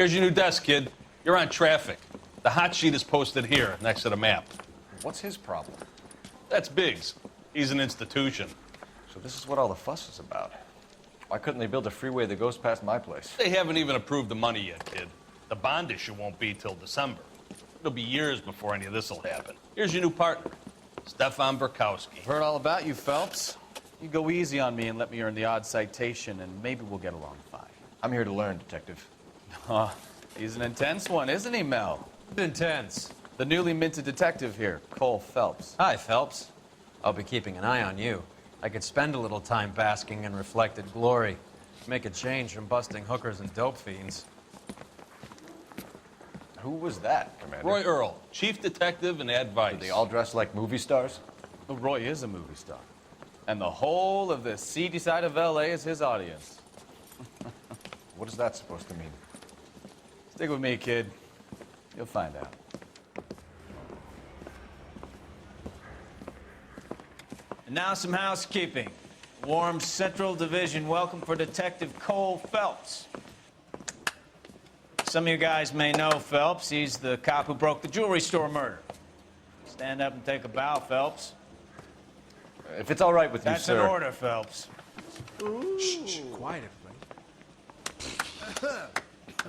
Here's your new desk, kid. You're on traffic. The hot sheet is posted here, next to the map. What's his problem? That's Biggs. He's an institution. So this is what all the fuss is about. Why couldn't they build a freeway that goes past my place? They haven't even approved the money yet, kid. The bond issue won't be till December. It'll be years before any of this will happen. Here's your new partner, Stefan Burkowski. Heard all about you, Phelps. You go easy on me and let me earn the odd citation, and maybe we'll get along fine. I'm here to learn, Detective. He's an intense one, isn't he, Mel? Intense. The newly minted detective here, Cole Phelps. Hi, Phelps. I'll be keeping an eye on you. I could spend a little time basking in reflected glory. Make a change from busting hookers and dope fiends. Who was that, Commander? Roy Earl, chief detective and advice. Did they all dress like movie stars? Well, Roy is a movie star. And the whole of the seedy side of L.A. is his audience. What is that supposed to mean? Stick with me, kid. You'll find out. And now some housekeeping. Warm Central Division welcome for Detective Cole Phelps. Some of you guys may know Phelps. He's the cop who broke the jewelry store murder. Stand up and take a bow, Phelps. If it's all right with you, That's sir. an order, Phelps. Shh, quiet, everybody.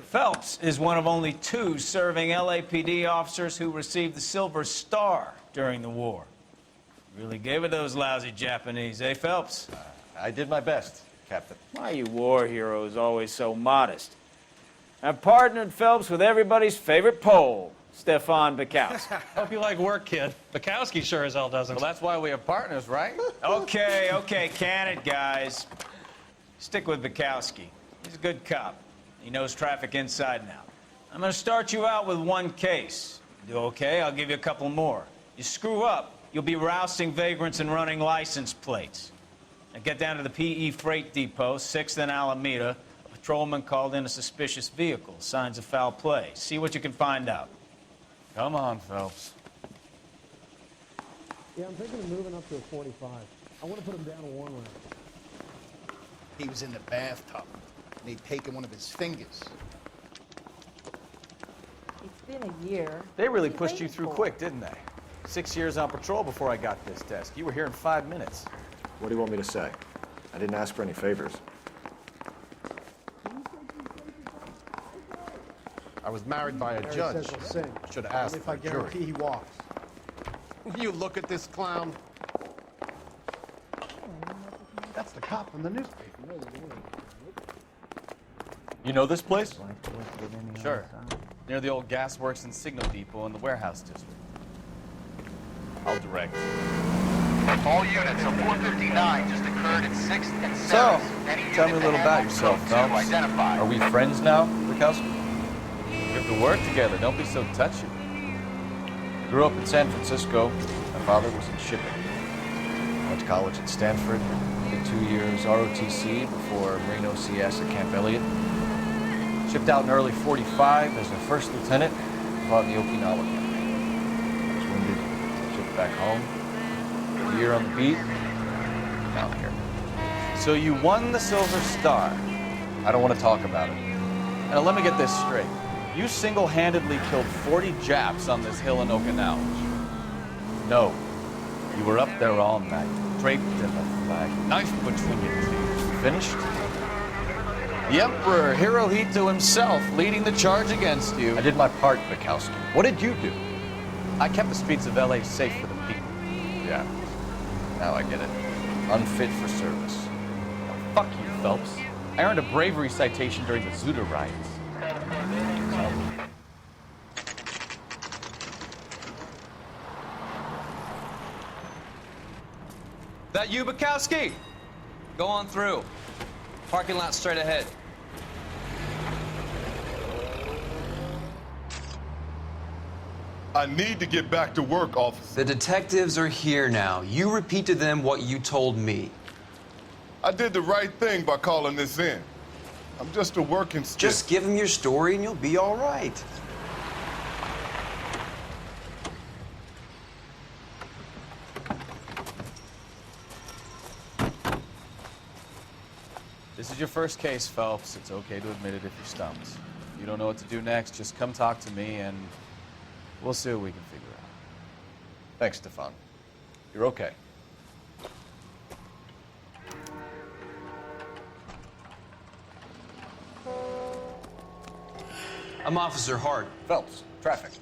Phelps is one of only 2 serving LAPD officers who received the Silver Star during the war. Really gave it those lousy Japanese, eh, Phelps? I did my best, Captain. Why are you war heroes always so modest? I've partnered Phelps with everybody's favorite Pole, Stefan Burkowski. Hope you like work, kid. Bukowski sure as hell doesn't. Well, that's why we have partners, right? Okay, can it, guys. Stick with Bukowski. He's a good cop. He knows traffic inside and out. I'm gonna start you out with 1 case. You do okay, I'll give you a couple more. You screw up, you'll be rousting vagrants and running license plates. Now get down to the PE Freight Depot, 6th and Alameda. A patrolman called in a suspicious vehicle, signs of foul play. See what you can find out. Come on, Phelps. Yeah, I'm thinking of moving up to a 45. I want to put him down a 1 round. He was in the bathtub, and they'd taken one of his fingers. It's been a year. They really What are pushed waiting you through for? quick, didn't they? 6 years on patrol before I got this desk. You were here in 5 minutes. What do you want me to say? I didn't ask for any favors. I was married by a Harry judge. says he'll sing. Should have Only asked if for I a jury. guarantee he walks. You look at this clown. That's the cop from the newspaper. You know this place? Sure. Near the old gasworks and signal depot in the warehouse district. I'll direct. All units of 459 just occurred at 6th and 7th. So, tell me a little about yourself, Phelps. Identified. Are we friends now, Burkowski? We have to work together. Don't be so touchy. Grew up in San Francisco. My father was in shipping. Went to college at Stanford. Did 2 years ROTC before Marine OCS at Camp Elliott. Shipped out in early '45 as a first lieutenant. Fought in the Okinawa campaign. I was wounded. Shipped back home. A year on the beat. Now I'm here. So you won the Silver Star. I don't want to talk about it. Now let me get this straight. You single-handedly killed 40 Japs on this hill in Okinawa. No. You were up there all night, draped in the flag, knife between your teeth. Finished? The Emperor Hirohito himself leading the charge against you. I did my part, Bukowski. What did you do? I kept the streets of LA safe for the people. Yeah. Now I get it. Unfit for service. Fuck you, Phelps. I earned a bravery citation during the Zuda riots. That you, Bukowski? Go on through. Parking lot straight ahead. I need to get back to work, officer. The detectives are here now. You repeat to them what you told me. I did the right thing by calling this in. I'm just a working stiff. Just give them your story and you'll be all right. This is your first case, Phelps. It's okay to admit it if you stumble. you don't know what to do next, just come talk to me and we'll see what we can figure out. Thanks, Stefan. You're okay. I'm Officer Hart. Phelps, traffic.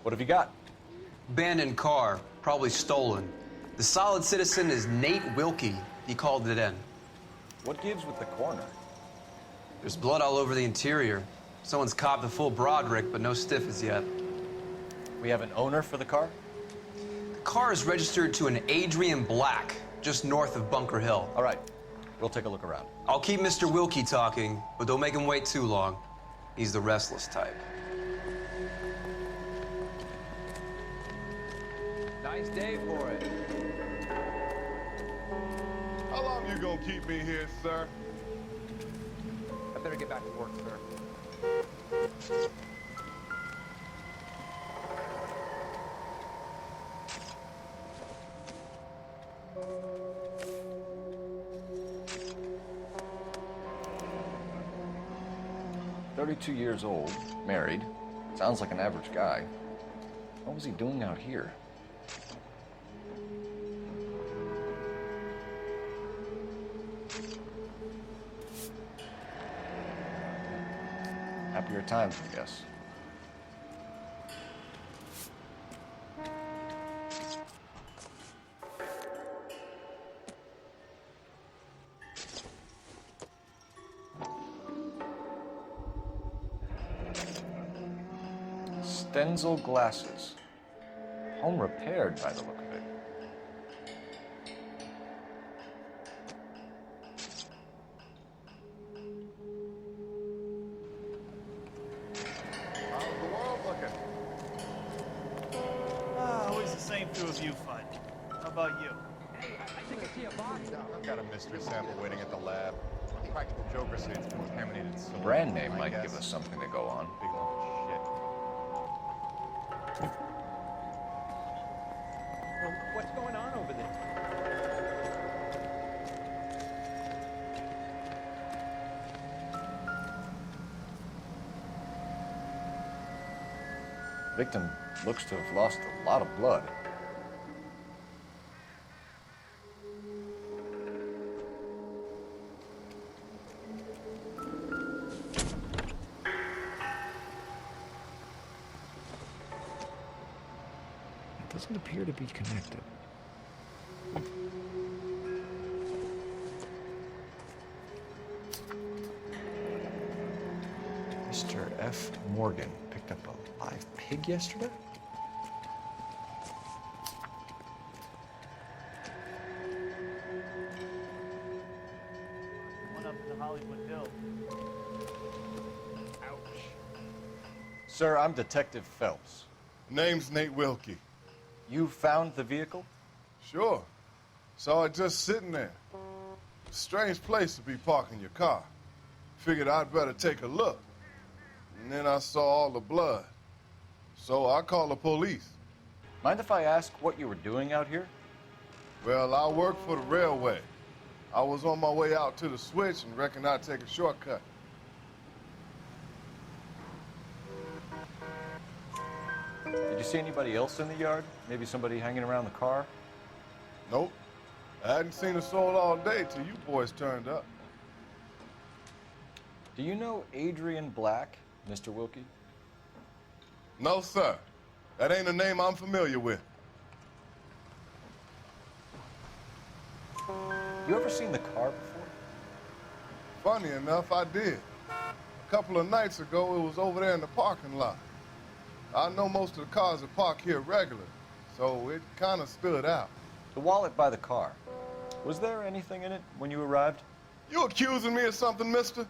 What have you got? Abandoned car, probably stolen. The solid citizen is Nate Wilkie. He called it in. What gives with the coroner? There's blood all over the interior. Someone's copped a full Broderick, but no stiff as yet. We have an owner for the car? The car is registered to an Adrian Black, just north of Bunker Hill. All right, we'll take a look around. I'll keep Mr. Wilkie talking, but don't make him wait too long. He's the restless type. Nice day for it. How long you gonna keep me here, sir? I better get back to work, sir. 32 years old, married. Sounds like an average guy. What was he doing out here? Happier times, I guess. Stenzel glasses. Home repaired by the look of it. How's the world looking? Always the same two of you fight. How about you? I've got a mystery sample waiting at the lab. Practical Joker say it's contaminated silver. Brand name might give us something to go on. Big lump of shit. What's going on over there? Victim looks to have lost a lot of blood. It doesn't appear to be connected. Mr. F. Morgan picked up a live pig yesterday? One up to Hollywood Hill. Ouch. Sir, I'm Detective Phelps. Name's Nate Wilkie. You found the vehicle? Sure. Saw it just sitting there. Strange place to be parking your car. Figured I'd better take a look. And then I saw all the blood. So I called the police. Mind if I ask what you were doing out here? Well, I work for the railway. I was on my way out to the switch and reckoned I'd take a shortcut. Did you see anybody else in the yard? Maybe somebody hanging around the car? Nope. I hadn't seen a soul all day till you boys turned up. Do you know Adrian Black, Mr. Wilkie? No, sir. That ain't a name I'm familiar with. You ever seen the car before? Funny enough, I did. A couple of nights ago, it was over there in the parking lot. I know most of the cars are parked here regularly, so it kind of stood out. The wallet by the car. Was there anything in it when you arrived? You accusing me of something, mister?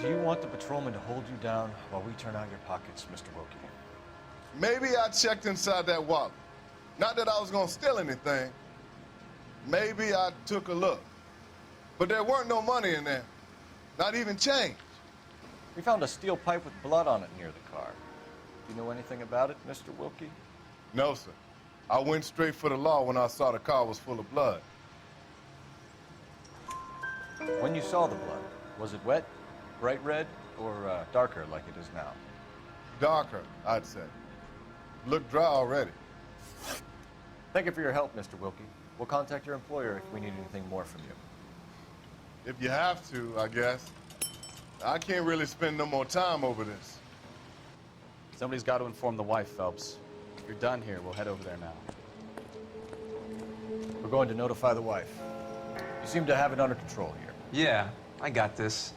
Do you want the patrolman to hold you down while we turn out your pockets, Mr. Wilkie? Maybe I checked inside that wallet. Not that I was gonna steal anything. Maybe I took a look. But there weren't no money in there. Not even change. We found a steel pipe with blood on it near the car. Do you know anything about it, Mr. Wilkie? No, sir. I went straight for the law when I saw the car was full of blood. When you saw the blood, Was it wet, bright red, or darker like it is now? Darker, I'd say. Look dry already. Thank you for your help, Mr. Wilkie. We'll contact your employer if we need anything more from you. If you have to, I guess. I can't really spend no more time over this. Somebody's got to inform the wife, Phelps. If you're done here, we'll head over there now. We're going to notify the wife. You seem to have it under control here. Yeah, I got this.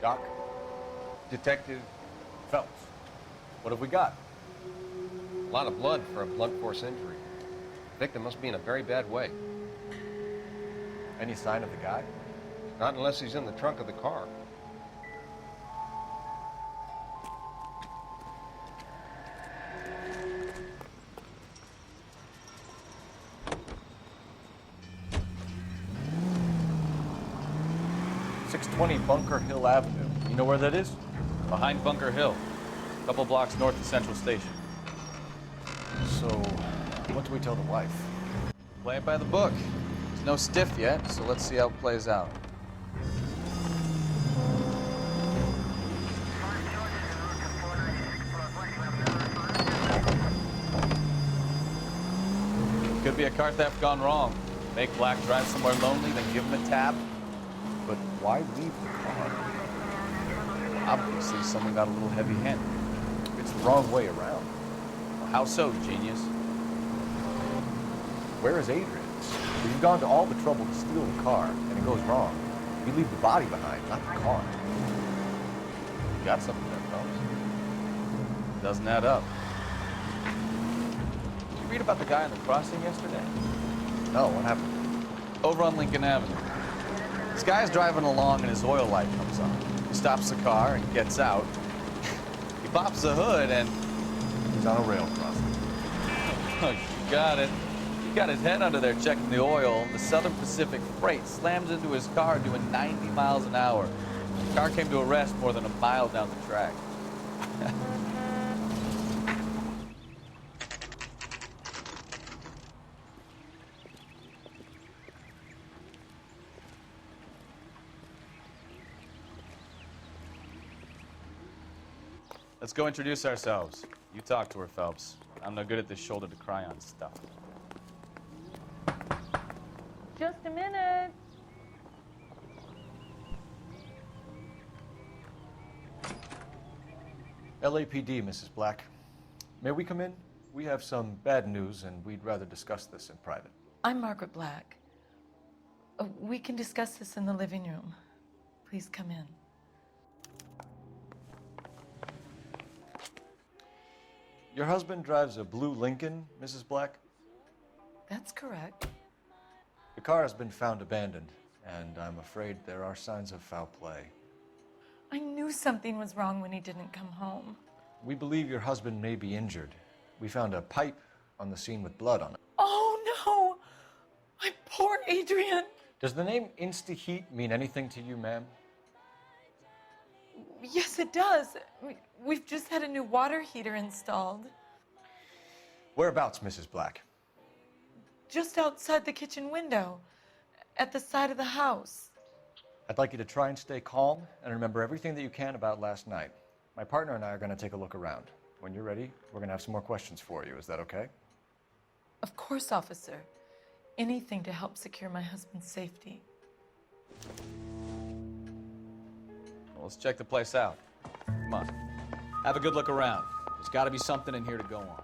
Doc, Detective Phelps, what have we got? A lot of blood for a blunt force injury. The victim must be in a very bad way. Any sign of the guy? Not unless he's in the trunk of the car. .620 Bunker Hill Avenue. You know where that is? Behind Bunker Hill, a couple blocks north of Central Station. So, what do we tell the wife? Play it by the book. There's no stiff yet, so let's see how it plays out. Could be a car theft gone wrong. Make Black drive somewhere lonely, then give him a tab. But why leave the car? Obviously, someone got a little heavy-handed. It's the wrong way around. How so, genius? Where is Adrian? If you've gone to all the trouble to steal the car, and it goes wrong, you leave the body behind, not the car. You got something there, Phelps. Doesn't add up. Did you read about the guy on the crossing yesterday? No, what happened? Over on Lincoln Avenue. This guy's driving along and his oil light comes on. He stops the car and gets out. He pops the hood and... He's on a rail crossing. Oh, you got it. He got his head under there checking the oil. The Southern Pacific Freight slams into his car doing 90 miles an hour. The car came to a rest more than a mile down the track. Let's go introduce ourselves. You talk to her, Phelps. I'm no good at this shoulder to cry on stuff. Just a minute. LAPD, Mrs. Black. May we come in? We have some bad news, and we'd rather discuss this in private. I'm Margaret Black. We can discuss this in the living room. Please come in. Your husband drives a blue Lincoln, Mrs. Black? That's correct. The car has been found abandoned, and I'm afraid there are signs of foul play. I knew something was wrong when he didn't come home. We believe your husband may be injured. We found a pipe on the scene with blood on it. Oh, no! My poor Adrian! Does the name Insta-Heat mean anything to you, ma'am? Yes, it does. We've just had a new water heater installed. Whereabouts, Mrs. Black? Just outside the kitchen window, at the side of the house. I'd like you to try and stay calm and remember everything that you can about last night. My partner and I are going to take a look around. When you're ready, we're going to have some more questions for you. Is that okay? Of course, officer. Anything to help secure my husband's safety. Well, let's check the place out. Come on. Have a good look around. There's got to be something in here to go on.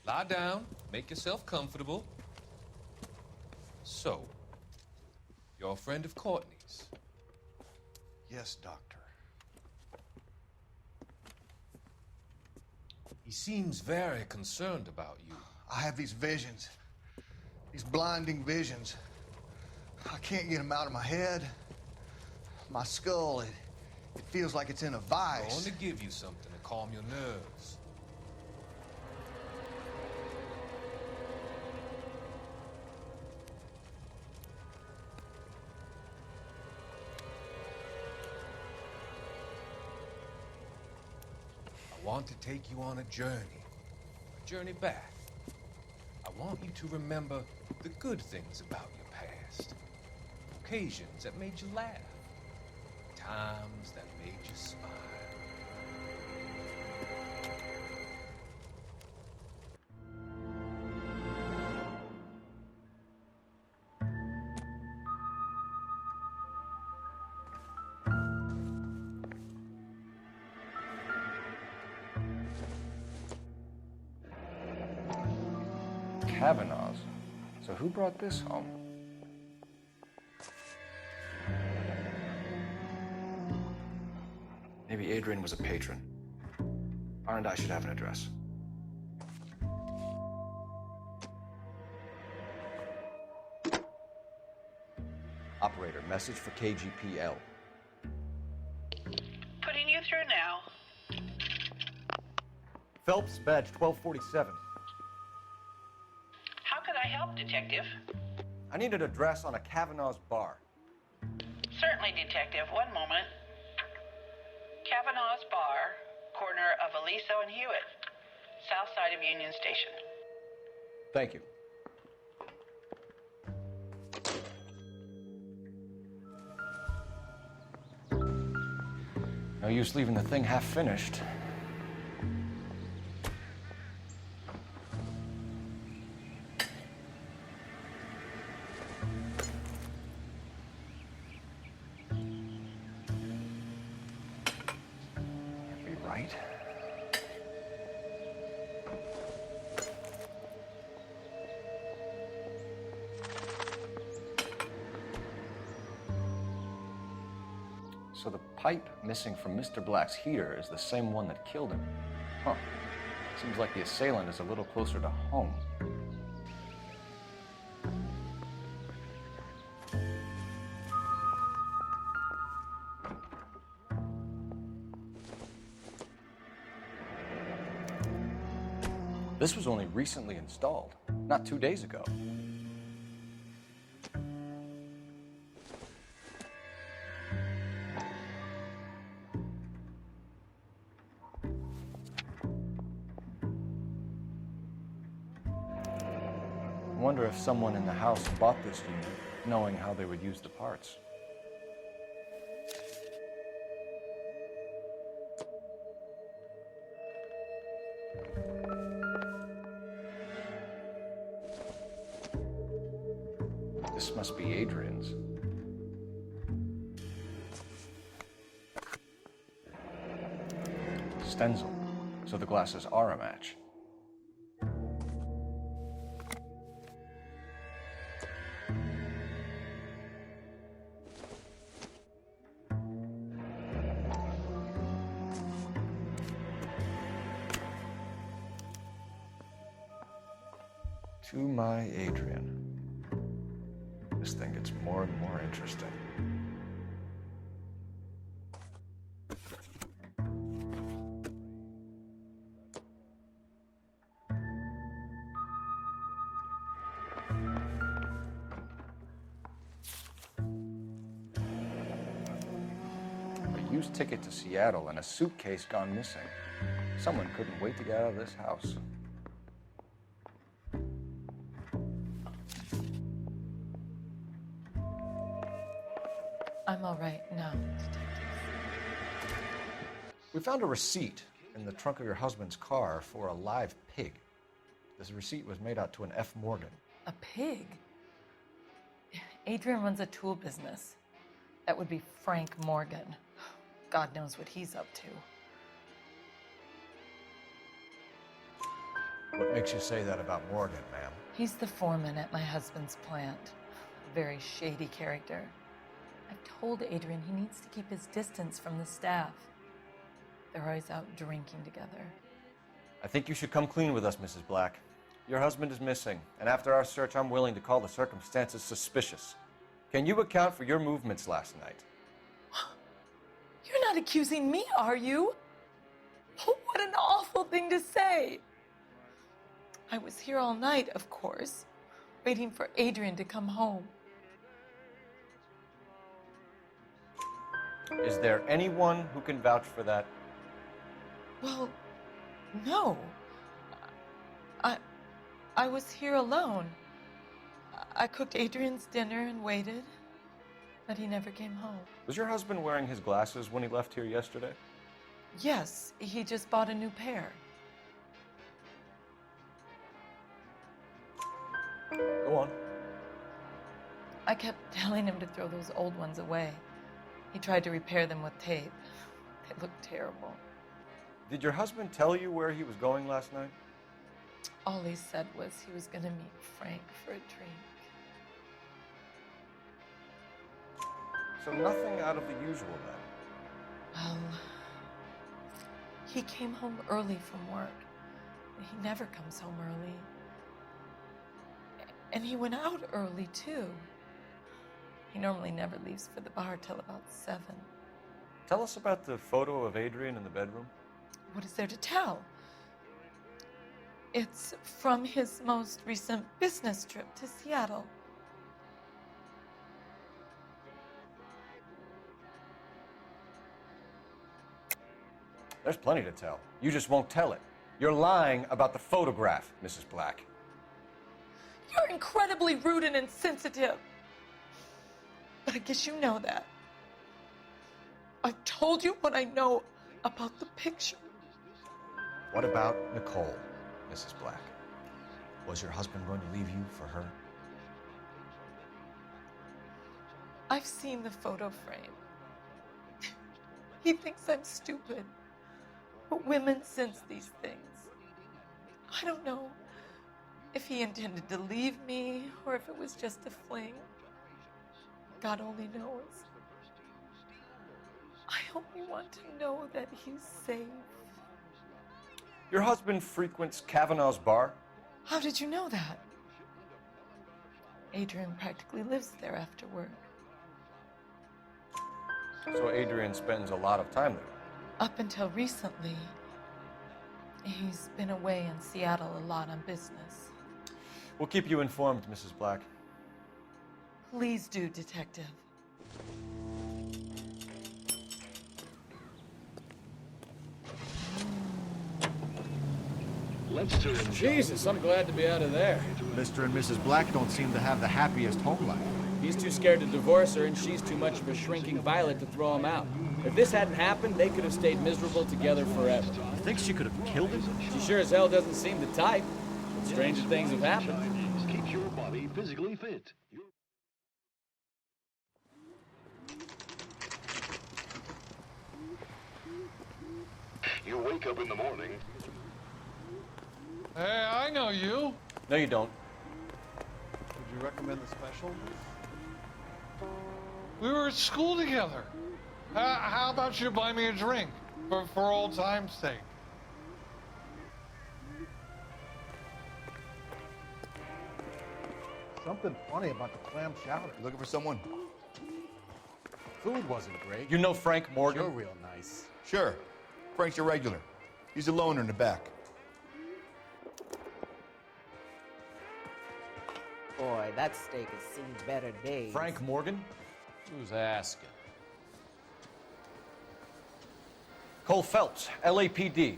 Lie down, make yourself comfortable. So, you're a friend of Courtney's? Yes, Doctor. He seems very concerned about you. I have these visions, these blinding visions. I can't get them out of my head. My skull, it feels like it's in a I'm vice. going to give you something to calm your nerves. I want to take you on a journey back. I want you to remember the good things about your past, occasions that made you laugh, times that made you smile. Kavanaugh's. So who brought this home? Maybe Adrian was a patron. R&I should have an address. Operator, message for KGPL. Putting you through now. Phelps, badge 1247. How can I help, Detective? I need an address on a Kavanaugh's bar. Certainly, Detective. One moment. Kavanaugh's Bar, corner of Aliso and Hewitt, south side of Union Station. Thank you. No use leaving the thing half finished. Can't be right. So the pipe missing from Mr. Black's heater is the same one that killed him. Huh. Seems like the assailant is a little closer to home. This was only recently installed, not 2 days ago. I wonder if someone in the house bought this unit, knowing how they would use the parts. This must be Adrian's. Stenzel, so the glasses are a match. To my Adrian. This thing gets more and more interesting. A used ticket to Seattle and a suitcase gone missing. Someone couldn't wait to get out of this house. I'm all right now, Detective. We found a receipt in the trunk of your husband's car for a live pig. This receipt was made out to an F. Morgan. A pig? Adrian runs a tool business. That would be Frank Morgan. God knows what he's up to. What makes you say that about Morgan, ma'am? He's the foreman at my husband's plant. A very shady character. I've told Adrian he needs to keep his distance from the staff. They're always out drinking together. I think you should come clean with us, Mrs. Black. Your husband is missing, and after our search, I'm willing to call the circumstances suspicious. Can you account for your movements last night? You're not accusing me, are you? What an awful thing to say. I was here all night, of course, waiting for Adrian to come home. Is there anyone who can vouch for that? Well, No. I was here alone. I cooked Adrian's dinner and waited, but he never came home. Was your husband wearing his glasses when he left here yesterday? Yes, he just bought a new pair. Go on. I kept telling him to throw those old ones away. He tried to repair them with tape. They looked terrible. Did your husband tell you where he was going last night? All he said was he was going to meet Frank for a drink. So nothing out of the usual then? Well, he came home early from work. He never comes home early. And he went out early, too. He normally never leaves for the bar till about 7. Tell us about the photo of Adrian in the bedroom. What is there to tell? It's from his most recent business trip to Seattle. There's plenty to tell. You just won't tell it. You're lying about the photograph, Mrs. Black. You're incredibly rude and insensitive. But I guess you know that. I've told you what I know about the picture. What about Nicole, Mrs. Black? Was your husband going to leave you for her? I've seen the photo frame. He thinks I'm stupid. But women sense these things. I don't know if he intended to leave me or if it was just a fling. God only knows. I only want to know that he's safe. Your husband frequents Kavanaugh's bar? How did you know that? Adrian practically lives there after work. So Adrian spends a lot of time there? Up until recently, he's been away in Seattle a lot on business. We'll keep you informed, Mrs. Black. Please do, Detective. Jesus, I'm glad to be out of there. Mr. and Mrs. Black don't seem to have the happiest home life. He's too scared to divorce her, and she's too much of a shrinking violet to throw him out. If this hadn't happened, they could have stayed miserable together forever. You think she could have killed him? She sure as hell doesn't seem the type. But stranger things have happened. Keep your body physically fit. You wake up in the morning. Hey, I know you. No, you don't. Would you recommend the special? We were at school together. How about you buy me a drink for old time's sake? Something funny about the clam chowder. You looking for someone? Food wasn't great. You know Frank Morgan? You're real nice. Sure. Frank's a regular. He's a loner in the back. Boy, that steak has seen better days. Frank Morgan? Who's asking? Cole Phelps, LAPD.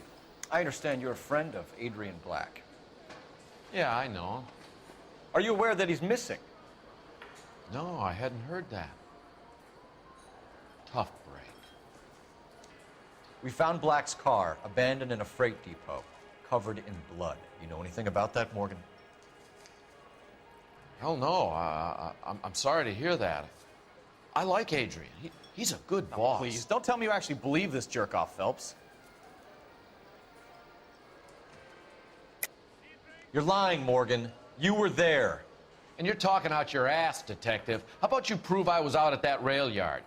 I understand you're a friend of Adrian Black. Yeah, I know. Are you aware that he's missing? No, I hadn't heard that. Tough break. We found Black's car abandoned in a freight depot, covered in blood. You know anything about that, Morgan? Hell no. I'm sorry to hear that. I like Adrian. He's a good boss. Please, don't tell me you actually believe this jerk-off, Phelps. You're lying, Morgan. You were there. And you're talking out your ass, Detective. How about you prove I was out at that rail yard?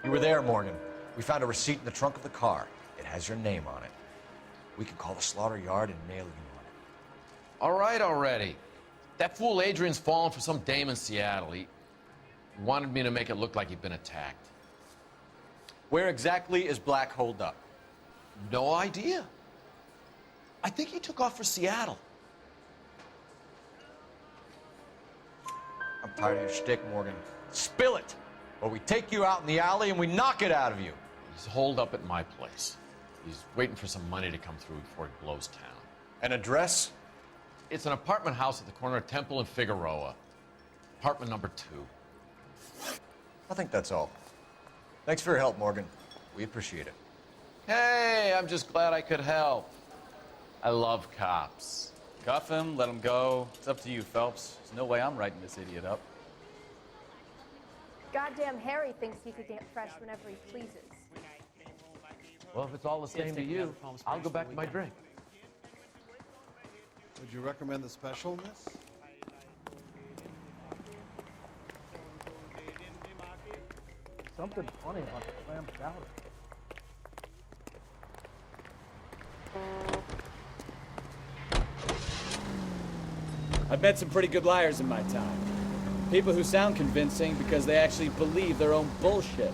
You were there, Morgan. We found a receipt in the trunk of the car. It has your name on it. We can call the slaughter yard and nail you on it. All right already. That fool Adrian's fallen for some dame in Seattle. He wanted me to make it look like he'd been attacked. Where exactly is Black holed up? No idea. I think he took off for Seattle. I'm tired of your shtick, Morgan. Spill it, or we take you out in the alley and we knock it out of you. He's holed up at my place. He's waiting for some money to come through before he blows town. An address? It's an apartment house at the corner of Temple and Figueroa. Apartment number 2. I think that's all. Thanks for your help, Morgan. We appreciate it. Hey, I'm just glad I could help. I love cops. Cuff him, let him go. It's up to you, Phelps. There's no way I'm writing this idiot up. Goddamn Harry thinks he could get fresh whenever he pleases. Well, if it's all the same to you, I'll go back to my drink. Would you recommend the special, miss? Something funny about the clam chowder. I've met some pretty good liars in my time. People who sound convincing because they actually believe their own bullshit.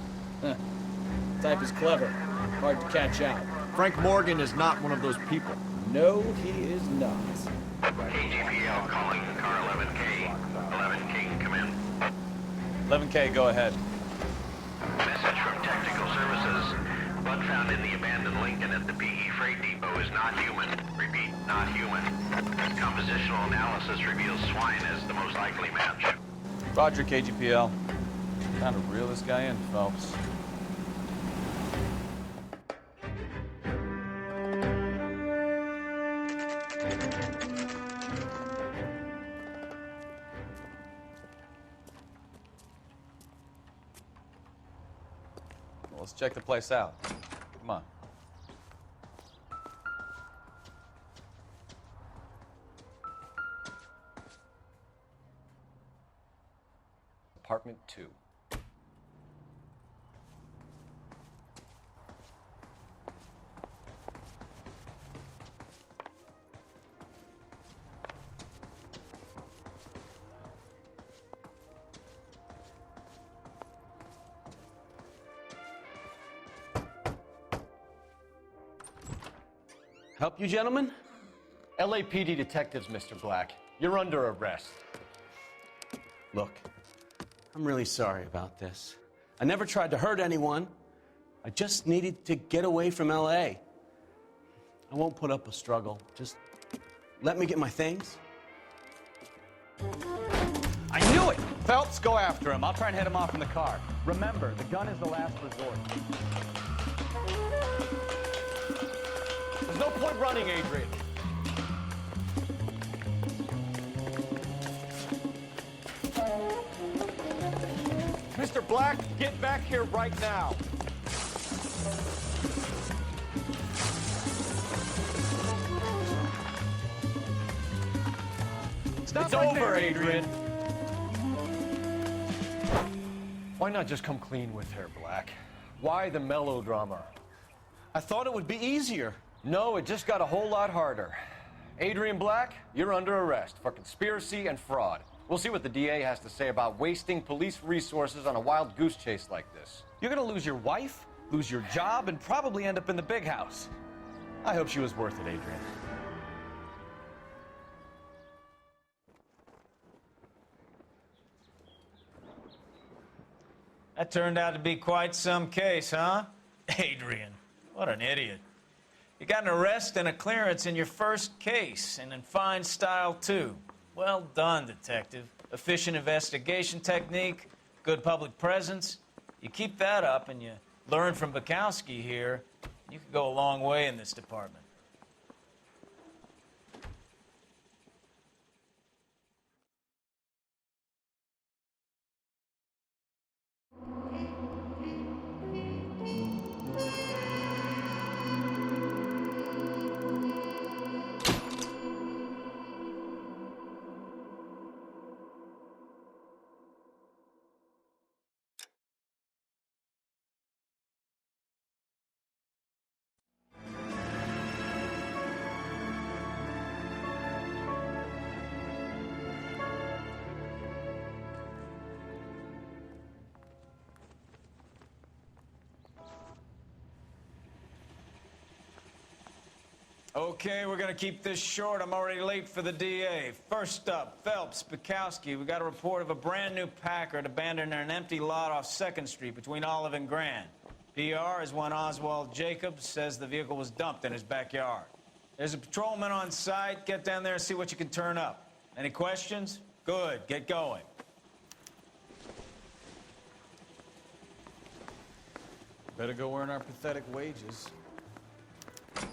Type is clever, hard to catch out. Frank Morgan is not one of those people. No, he is not. KGPL calling car 11K. 11K, come in. 11K, go ahead. Message from Technical Services. Blood found in the abandoned Lincoln at the PE Freight Depot is not human. Repeat, not human. Compositional analysis reveals swine as the most likely match. Roger, KGPL. Time to reel this guy in, Phelps. Well, let's check the place out. Come on. Apartment 2. Help you, gentlemen? LAPD detectives, Mr. Black. You're under arrest. Look, I'm really sorry about this. I never tried to hurt anyone. I just needed to get away from LA. I won't put up a struggle. Just let me get my things. I knew it! Phelps, go after him. I'll try and head him off in the car. Remember, the gun is the last resort. There's no point running, Adrian. Mr. Black, get back here right now. It's over, Adrian. Why not just come clean with her, Black? Why the melodrama? I thought it would be easier. No, it just got a whole lot harder. Adrian Black, you're under arrest for conspiracy and fraud. We'll see what the DA has to say about wasting police resources on a wild goose chase like this. You're gonna lose your wife, lose your job, and probably end up in the big house. I hope she was worth it, Adrian. That turned out to be quite some case, huh? Adrian, what an idiot. You got an arrest and a clearance in your first case, and in fine style, too. Well done, detective. Efficient investigation technique, good public presence. You keep that up and you learn from Bukowski here, you could go a long way in this department. Okay, we're gonna keep this short. I'm already late for the DA. First up, Phelps, Bukowski. We got a report of a brand new Packard abandoned in an empty lot off 2nd Street between Olive and Grand. PR is when Oswald Jacobs says the vehicle was dumped in his backyard. There's a patrolman on site. Get down there and see what you can turn up. Any questions? Good. Get going. Better go earn our pathetic wages.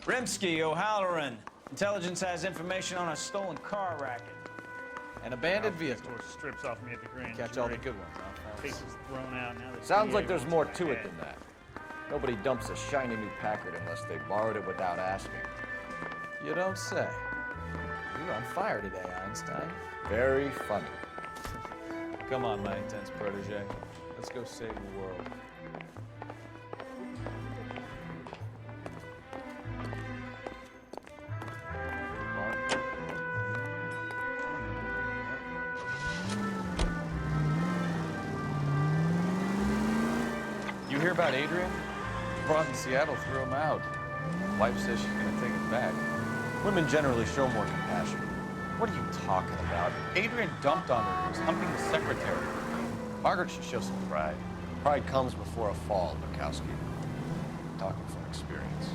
Rimsky, O'Halloran. Intelligence has information on a stolen car racket. An abandoned vehicle. Strips off me at the grand Catch all the jury. good ones, huh? Cases thrown out now. Sounds like there's more to it than that. Nobody dumps a shiny new Packard unless they borrowed it without asking. You don't say. You're on fire today, Einstein. Very funny. Come on, my intense protege. Let's go save the world. You hear about Adrian? Broad in Seattle threw him out. Wife says she's gonna take it back. Women generally show more compassion. What are you talking about? Adrian dumped on her. He was humping the secretary. Margaret should show some pride. Pride comes before a fall, Bukowski. I'm talking from experience.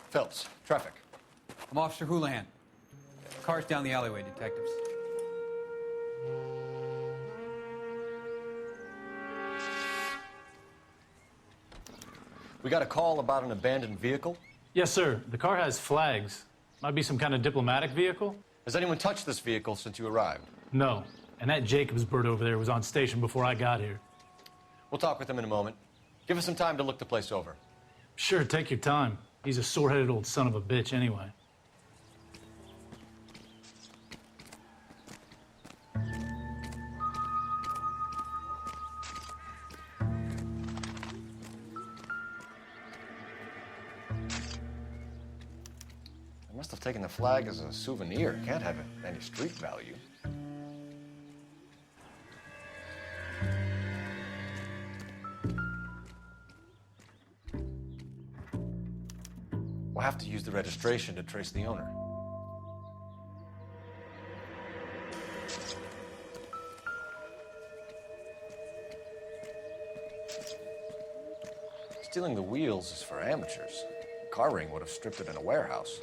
Phelps, traffic. I'm Officer Houlihan. Car's down the alleyway, detectives. We got a call about an abandoned vehicle? Yes, sir. The car has flags. Might be some kind of diplomatic vehicle. Has anyone touched this vehicle since you arrived? No. And that Jacobs bird over there was on station before I got here. We'll talk with him in a moment. Give us some time to look the place over. Sure, take your time. He's a sore-headed old son of a bitch anyway. They must have taken the flag as a souvenir. Can't have any street value. We'll have to use the registration to trace the owner. Stealing the wheels is for amateurs. The car ring would have stripped it in a warehouse.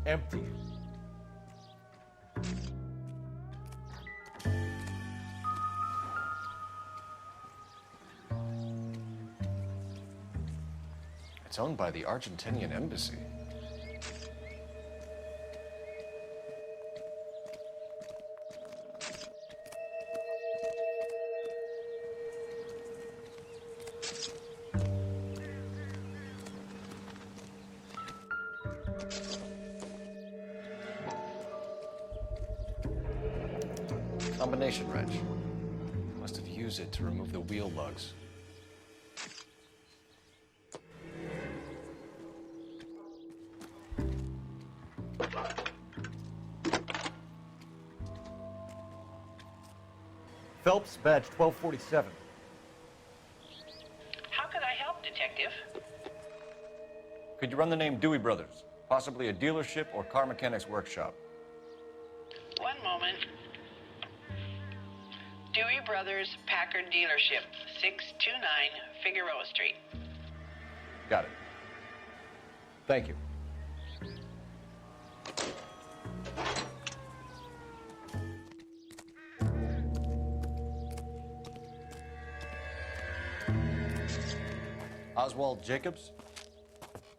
Empty. It's owned by the Argentinian embassy. Combination wrench. Must have used it to remove the wheel lugs. Phelps, badge 1247. How could I help, Detective? Could you run the name Dewey Brothers? Possibly a dealership or car mechanics workshop. One moment. Dewey Brothers Packard Dealership, 629 Figueroa Street. Got it. Thank you. Oswald Jacobs?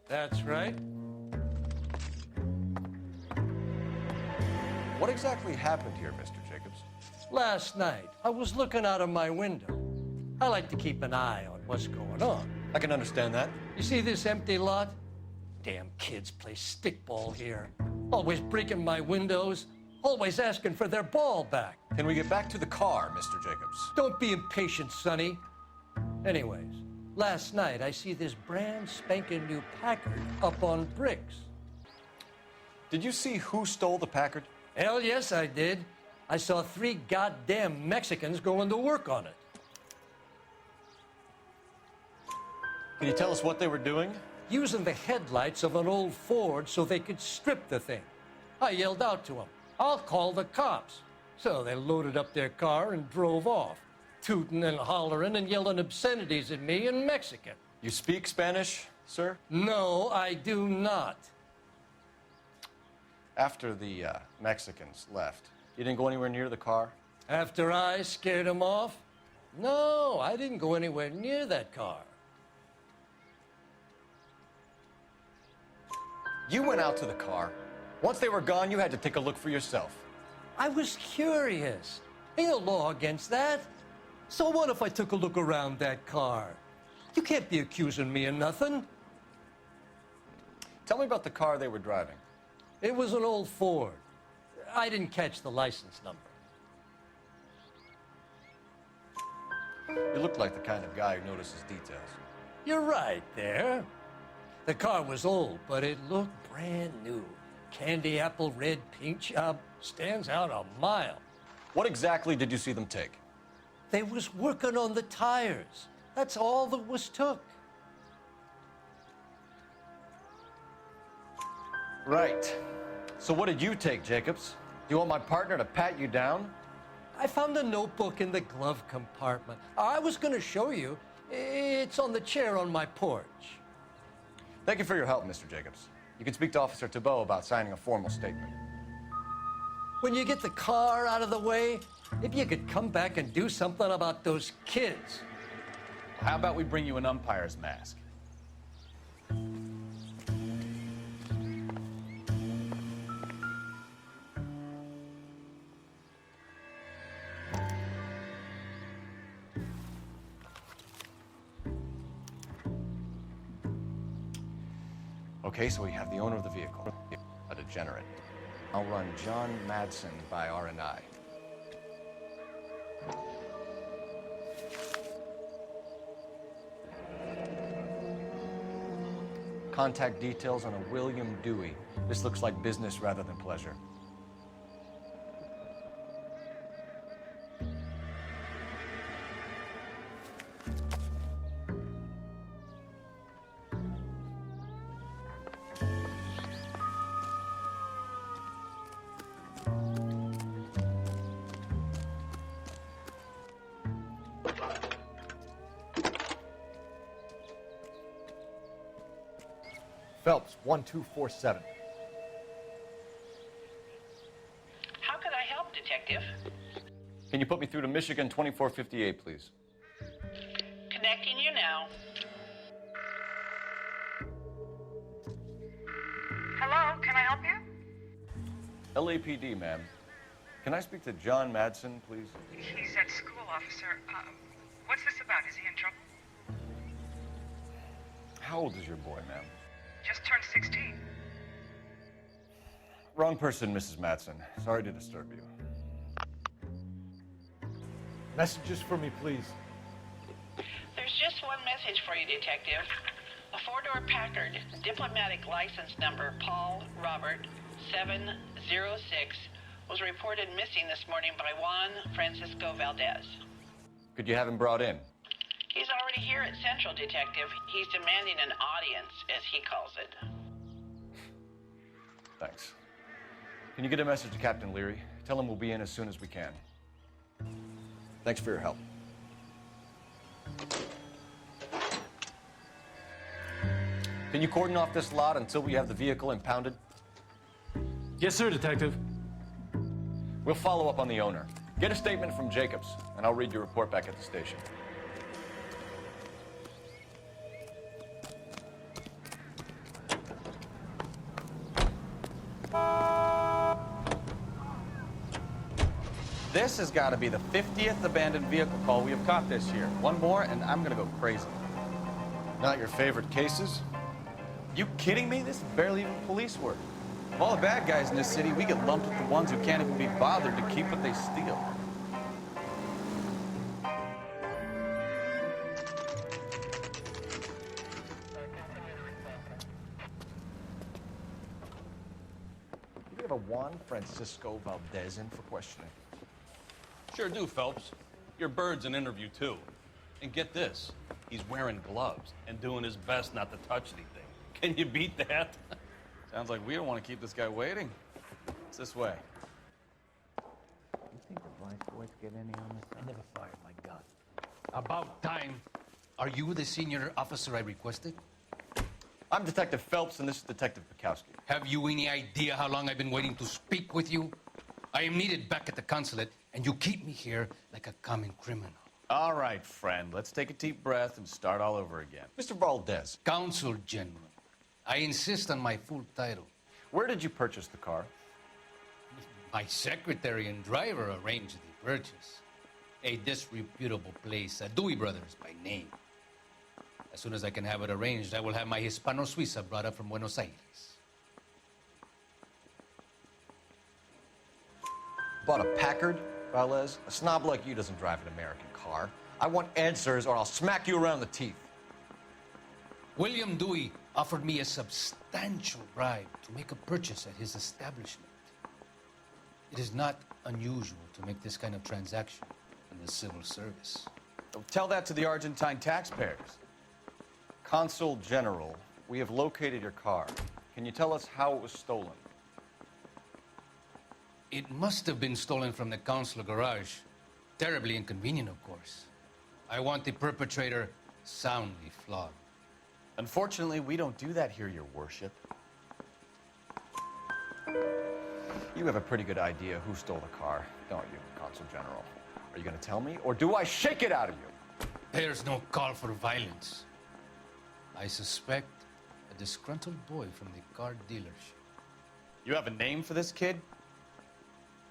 That's right. What exactly happened here, Mr. Jacobs? Last night, I was looking out of my window. I like to keep an eye on what's going on. I can understand that. You see this empty lot? Damn kids play stickball here. Always breaking my windows, always asking for their ball back. Can we get back to the car, Mr. Jacobs? Don't be impatient, Sonny. Anyways, Last night, I see this brand spanking new Packard up on bricks. Did you see who stole the Packard? Hell yes, I did. I saw 3 goddamn Mexicans going to work on it. Can you tell us what they were doing? Using the headlights of an old Ford so they could strip the thing. I yelled out to them, "I'll call the cops." So they loaded up their car and drove off, tooting and hollering and yelling obscenities at me in Mexican. You speak Spanish, sir? No, I do not. After the Mexicans left, you didn't go anywhere near the car? After I scared them off? No, I didn't go anywhere near that car. You went out to the car. Once they were gone, you had to take a look for yourself. I was curious. Ain't no law against that. So what if I took a look around that car? You can't be accusing me of nothing. Tell me about the car they were driving. It was an old Ford. I didn't catch the license number. You look like the kind of guy who notices details. You're right there. The car was old, but it looked brand new. Candy apple red paint job stands out a mile. What exactly did you see them take? They was working on the tires. That's all that was took. Right. So what did you take, Jacobs? Do you want my partner to pat you down? I found a notebook in the glove compartment. I was going to show you. It's on the chair on my porch. Thank you for your help, Mr. Jacobs. You can speak to Officer Thibault about signing a formal statement. When you get the car out of the way, if you could come back and do something about those kids. How about we bring you an umpire's mask? Okay, so we have the owner of the vehicle, a degenerate. I'll run John Madsen by R&I. Contact details on a William Dewey. This looks like business rather than pleasure. Phelps, 1247. How could I help, Detective? Can you put me through to Michigan 2458, please? Connecting you now. Hello, can I help you? LAPD, ma'am. Can I speak to John Madsen, please? He's at school, officer. What's this about? Is he in trouble? How old is your boy, ma'am? Just turned 16. Wrong person, Mrs. Madsen. Sorry to disturb you. Messages for me, please. There's just one message for you, Detective. A 4-door Packard, diplomatic license number Paul Robert 706, was reported missing this morning by Juan Francisco Valdez. Could you have him brought in? He's already here at Central, Detective. He's demanding an audience, as he calls it. Thanks. Can you get a message to Captain Leary? Tell him we'll be in as soon as we can. Thanks for your help. Can you cordon off this lot until we have the vehicle impounded? Yes, sir, Detective. We'll follow up on the owner. Get a statement from Jacobs, and I'll read your report back at the station. This has got to be the 50th abandoned vehicle call we have caught this year. One more, and I'm going to go crazy. Not your favorite cases? You kidding me? This is barely even police work. Of all the bad guys in this city, we get lumped with the ones who can't even be bothered to keep what they steal. a Juan Francisco Valdez in for questioning? Sure do, Phelps. Your bird's an interview, too. And get this, he's wearing gloves and doing his best not to touch anything. Can you beat that? Sounds like we don't want to keep this guy waiting. It's this way. You think the vice boys get any on this? I never fired my gun. About time. Are you the senior officer I requested? I'm Detective Phelps, and this is Detective Bukowski. Have you any idea how long I've been waiting to speak with you? I am needed back at the consulate, and you keep me here like a common criminal. All right, friend. Let's take a deep breath and start all over again. Mr. Valdez. Consul General. I insist on my full title. Where did you purchase the car? My secretary and driver arranged the purchase. A disreputable place, Dewey Brothers by name. As soon as I can have it arranged, I will have my Hispano Suiza brought up from Buenos Aires. Bought a Packard, Valdez? A snob like you doesn't drive an American car. I want answers or I'll smack you around the teeth. William Dewey offered me a substantial bribe to make a purchase at his establishment. It is not unusual to make this kind of transaction in the civil service. Tell that to the Argentine taxpayers. Consul General, we have located your car. Can you tell us how it was stolen? It must have been stolen from the consular garage. Terribly inconvenient, of course. I want the perpetrator soundly flogged. Unfortunately, we don't do that here, Your Worship. You have a pretty good idea who stole the car, don't you, Consul General? Are you going to tell me, or do I shake it out of you? There's no call for violence. I suspect a disgruntled boy from the car dealership. You have a name for this kid?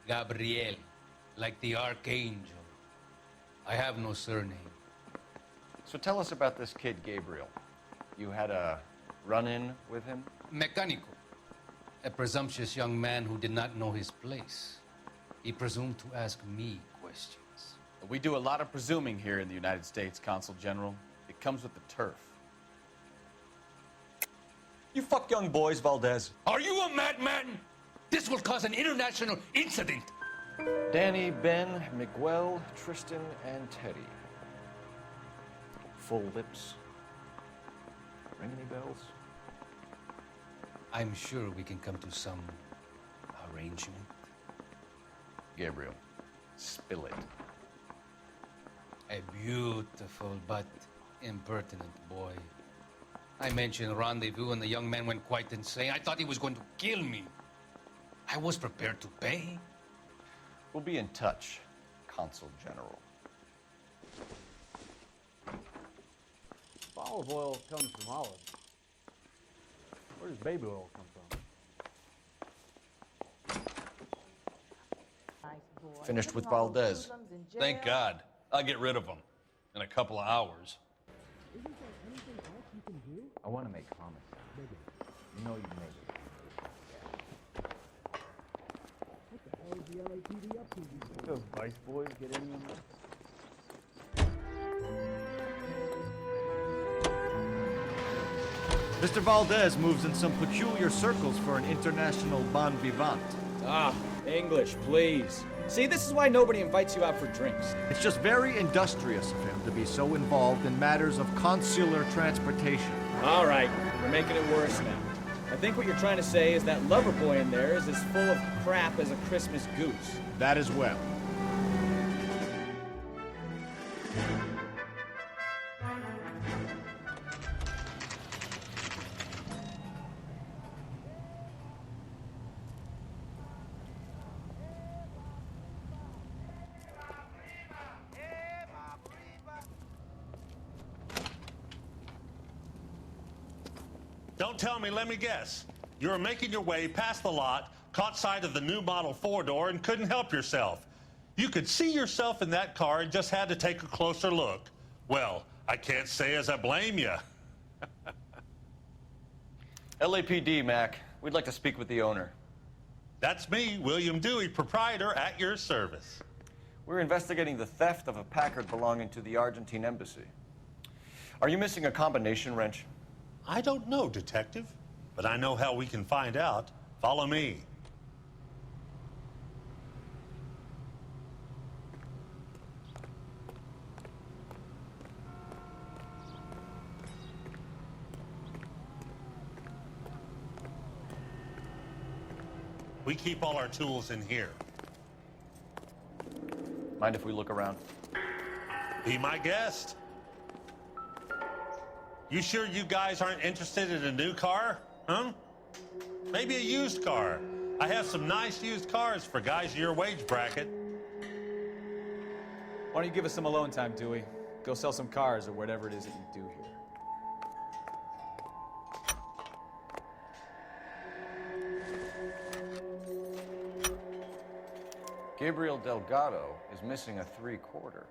Gabriel, like the archangel. I have no surname. So tell us about this kid, Gabriel. You had a run-in with him? Mecánico. A presumptuous young man who did not know his place. He presumed to ask me questions. We do a lot of presuming here in the United States, Consul General. It comes with the turf. You fuck young boys, Valdez. Are you a madman? This will cause an international incident. Danny, Ben, Miguel, Tristan, and Teddy. Full lips. Ring any bells? I'm sure we can come to some arrangement. Gabriel, spill it. A beautiful but impertinent boy. I mentioned rendezvous and the young man went quite insane. I thought he was going to kill me. I was prepared to pay. We'll be in touch, Consul General. If olive oil comes from olives, where does baby oil come from? Finished with Valdez. Thank God. I'll get rid of him in a couple of hours. I want to make homicide. You know you make it. What the hell is the LAPD up to these days? Those vice boys get in on Mr. Valdez moves in some peculiar circles for an international bon vivant. Ah, English, please. See, this is why nobody invites you out for drinks. It's just very industrious of him to be so involved in matters of consular transportation. All right, we're making it worse now. I think what you're trying to say is that lover boy in there is as full of crap as a Christmas goose. That as well. Don't tell me, let me guess. You were making your way past the lot, caught sight of the new model four-door, and couldn't help yourself. You could see yourself in that car and just had to take a closer look. Well, I can't say as I blame you. LAPD, Mac. We'd like to speak with the owner. That's me, William Dewey, proprietor, at your service. We're investigating the theft of a Packard belonging to the Argentine embassy. Are you missing a combination wrench? I don't know, Detective, but I know how we can find out. Follow me. We keep all our tools in here. Mind if we look around? Be my guest. You sure you guys aren't interested in a new car? Huh? Maybe a used car. I have some nice used cars for guys in your wage bracket. Why don't you give us some alone time, Dewey? Go sell some cars or whatever it is that you do here. Gabriel Delgado is missing a 3/4.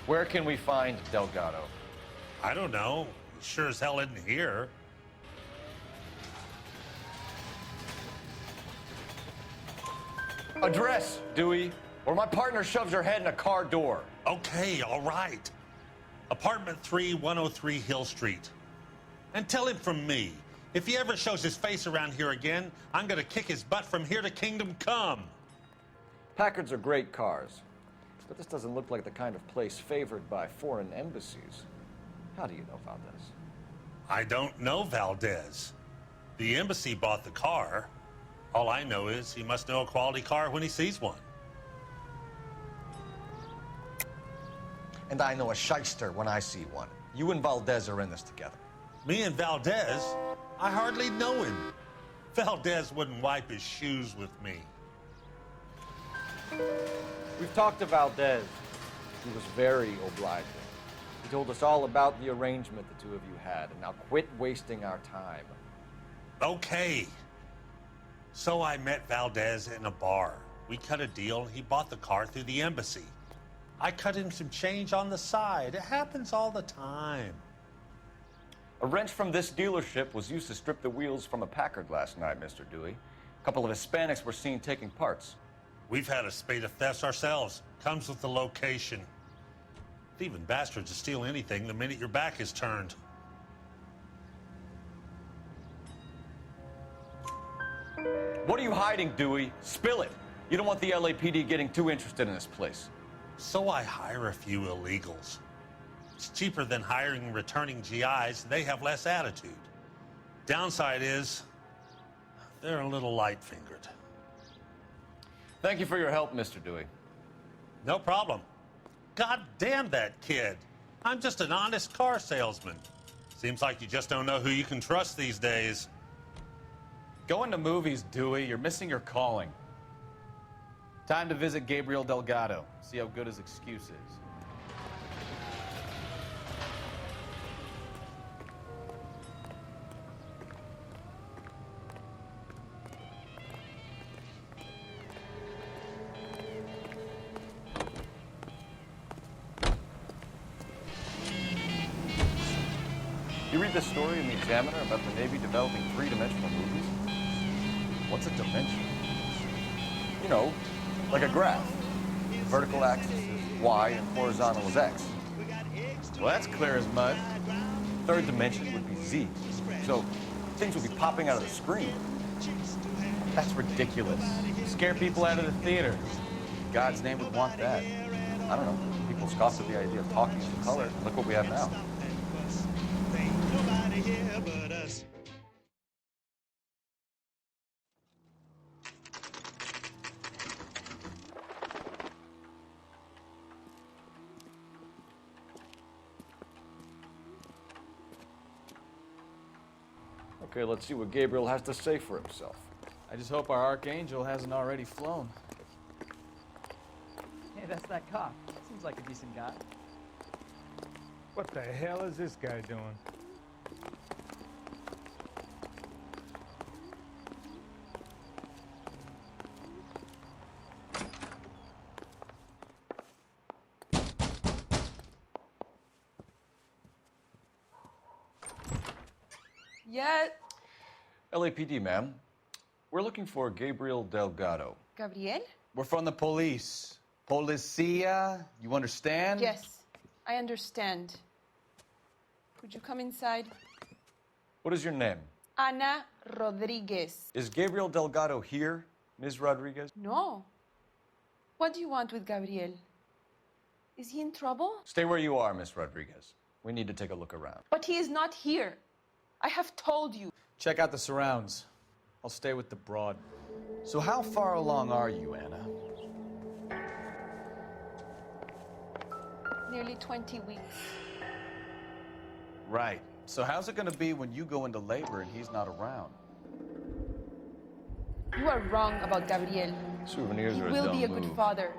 Where can we find Delgado? I don't know. Sure as hell isn't here. Address, Dewey, or my partner shoves her head in a car door. Okay, all right. Apartment 3, 103 Hill Street. And tell him from me, if he ever shows his face around here again, I'm gonna kick his butt from here to Kingdom Come. Packards are great cars, but this doesn't look like the kind of place favored by foreign embassies. How do you know Valdez? I don't know Valdez. The embassy bought the car. All I know is he must know a quality car when he sees one. And I know a shyster when I see one. You and Valdez are in this together. Me and Valdez? I hardly know him. Valdez wouldn't wipe his shoes with me. We've talked to Valdez. He was very obliging. He told us all about the arrangement the two of you had, and now quit wasting our time. Okay. So I met Valdez in a bar. We cut a deal, and he bought the car through the embassy. I cut him some change on the side. It happens all the time. A wrench from this dealership was used to strip the wheels from a Packard last night, Mr. Dewey. A couple of Hispanics were seen taking parts. We've had a spate of thefts ourselves. Comes with the location. Thieving bastards will steal anything the minute your back is turned. What are you hiding, Dewey? Spill it. You don't want the LAPD getting too interested in this place. So I hire a few illegals. It's cheaper than hiring returning GIs. They have less attitude. Downside is, they're a little light-fingered. Thank you for your help, Mr. Dewey. No problem. God damn that kid. I'm just an honest car salesman. Seems like you just don't know who you can trust these days. Going to movies, Dewey. You're missing your calling. Time to visit Gabriel Delgado. See how good his excuse is. You read this story in the Examiner about the Navy developing three-dimensional movies? What's a dimension? You know, like a graph. Vertical axis is Y and horizontal is X. Well, that's clear as mud. Third dimension would be Z. So things would be popping out of the screen. That's ridiculous. You scare people out of the theater. In God's name would want that. I don't know. People scoffed at the idea of talking in color. Look what we have now. Okay, let's see what Gabriel has to say for himself. I just hope our archangel hasn't already flown. Hey, that's that cop. Seems like a decent guy. What the hell is this guy doing? Yet. LAPD, ma'am. We're looking for Gabriel Delgado. Gabriel? We're from the police. Policia, you understand? Yes, I understand. Could you come inside? What is your name? Ana Rodriguez. Is Gabriel Delgado here, Ms. Rodriguez? No. What do you want with Gabriel? Is he in trouble? Stay where you are, Miss Rodriguez. We need to take a look around. But he is not here. I have told you. Check out the surrounds. I'll stay with the broad. So how far along are you, Anna? Nearly 20 weeks. Right. So how's it gonna be when you go into labor and he's not around? You are wrong about Gabriel. Souvenirs He are a will dumb be a good move. father.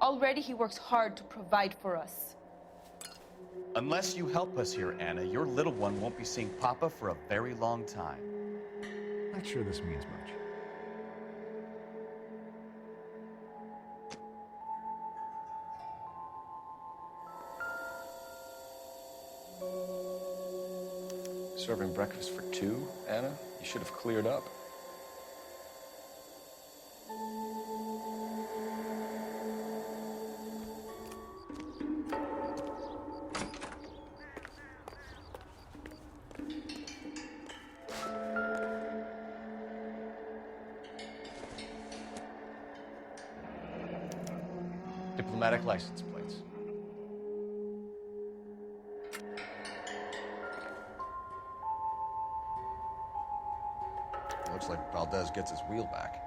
Already he works hard to provide for us. Unless you help us here, Anna, your little one won't be seeing Papa for a very long time. Not sure this means much. Serving breakfast for two, Anna? You should have cleared up. Diplomatic license plates. Looks like Valdez gets his wheel back.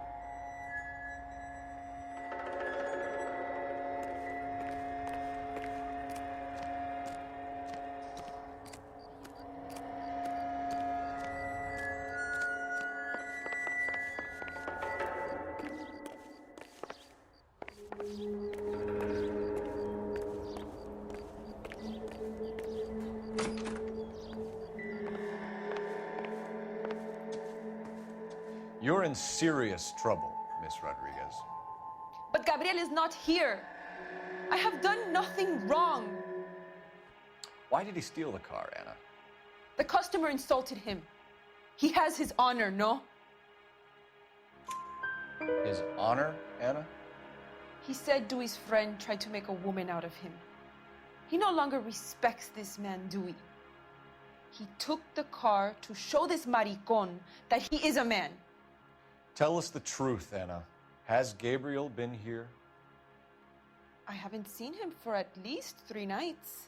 You're in serious trouble, Miss Rodriguez. But Gabriel is not here. I have done nothing wrong. Why did he steal the car, Anna? The customer insulted him. He has his honor, no? His honor, Anna? He said Dewey's friend tried to make a woman out of him. He no longer respects this man, Dewey. He took the car to show this maricon that he is a man. Tell us the truth, Anna. Has Gabriel been here? I haven't seen him for at least 3 nights.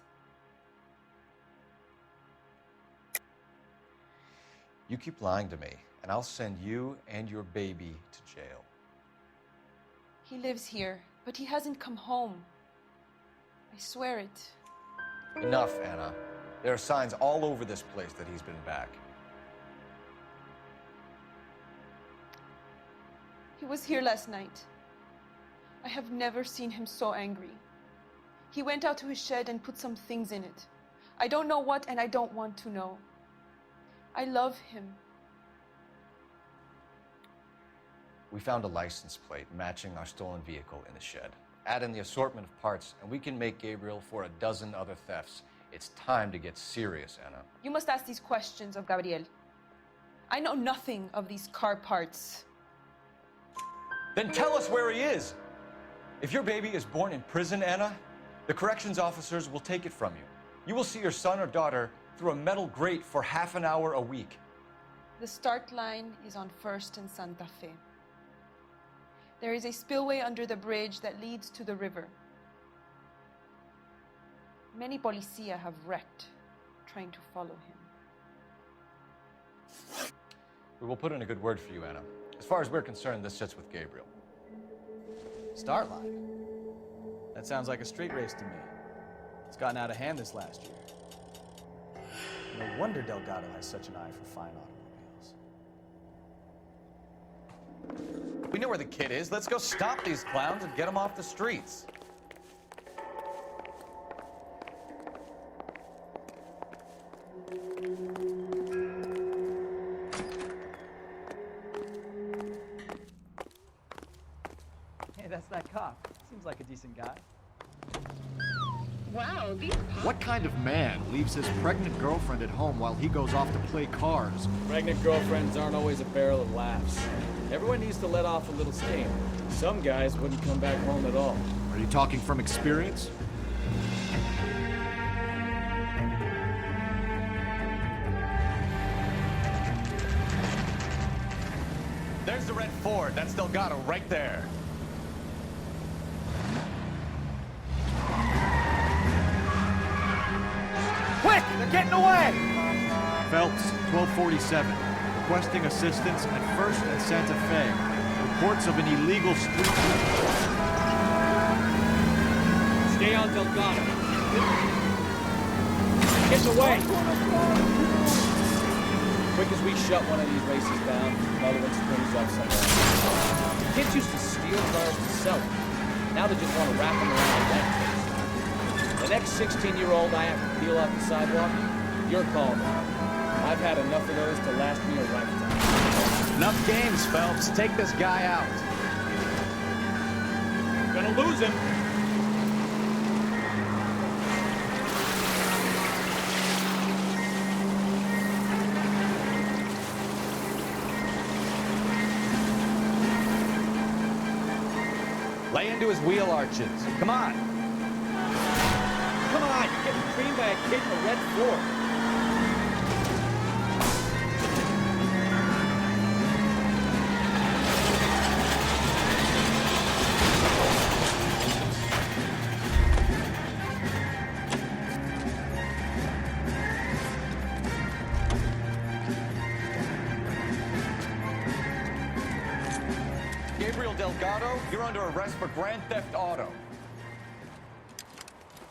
You keep lying to me, and I'll send you and your baby to jail. He lives here, but he hasn't come home. I swear it. Enough, Anna. There are signs all over this place that he's been back. He was here last night. I have never seen him so angry. He went out to his shed and put some things in it. I don't know what, and I don't want to know. I love him. We found a license plate matching our stolen vehicle in the shed. Add in the assortment of parts, and we can make Gabriel for a dozen other thefts. It's time to get serious, Anna. You must ask these questions of Gabriel. I know nothing of these car parts. Then tell us where he is! If your baby is born in prison, Anna, the corrections officers will take it from you. You will see your son or daughter through a metal grate for half an hour a week. The start line is on 1st and Santa Fe. There is a spillway under the bridge that leads to the river. Many policia have wrecked trying to follow him. We will put in a good word for you, Anna. As far as we're concerned, this sits with Gabriel. Start line? That sounds like a street race to me. It's gotten out of hand this last year. No wonder Delgado has such an eye for fine automobiles. We know where the kid is. Let's go stop these clowns and get them off the streets. Hey, that's that cop. Seems like a decent guy. Wow, these What kind of man leaves his pregnant girlfriend at home while he goes off to play cars? Pregnant girlfriends aren't always a barrel of laughs. Everyone needs to let off a little steam. Some guys wouldn't come back home at all. Are you talking from experience? There's the red Ford. That's Delgado right there. Quick! They're getting away! Phelps, 1247. Requesting assistance at 1st and Santa Fe. Reports of an illegal street... Stay on Delgado. Get away! Quick as we shut one of these races down, another one springs up somewhere. Kids used to steal cars to sell them. Now they just want to wrap them around the neck. The next 16-year-old I have to peel off the sidewalk, you're calling me. I've had enough of those to last me a lifetime. Enough games, Phelps. Take this guy out. Gonna lose him. Lay into his wheel arches. Come on. Come on, you're getting creamed by a kid in a red Ford. Delgado, you're under arrest for grand theft auto.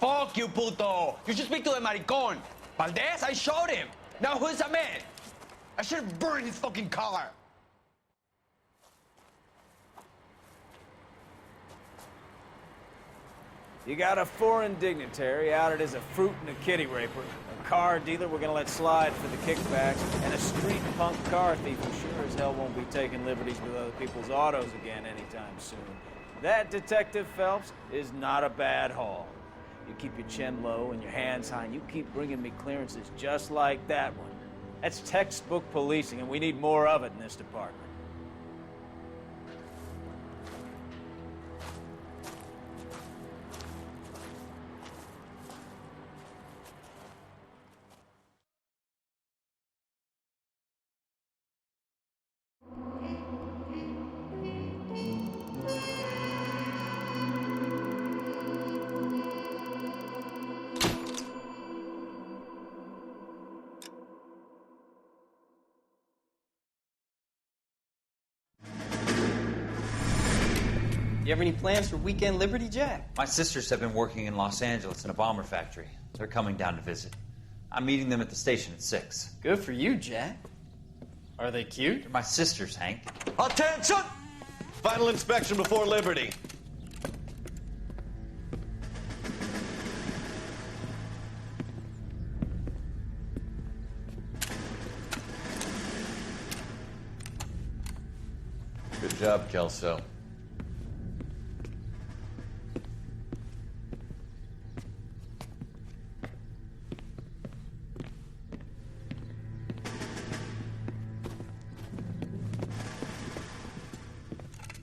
Fuck you, puto. You should speak to the maricon. Valdez, I showed him. Now who's the man? I should have burned his fucking car. You got a foreign dignitary outed as a fruit and a kitty raper, a car dealer we're gonna let slide for the kickbacks, and a street punk car thief who sure as hell won't be taking liberties with other people's autos again anytime soon. That, Detective Phelps, is not a bad haul. You keep your chin low and your hands high, and you keep bringing me clearances just like that one. That's textbook policing, and we need more of it in this department. You have any plans for weekend Liberty, Jack? My sisters have been working in Los Angeles in a bomber factory. They're coming down to visit. I'm meeting them at the station at 6. Good for you, Jack. Are they cute? They're my sisters, Hank. Attention! Final inspection before Liberty. Good job, Kelso.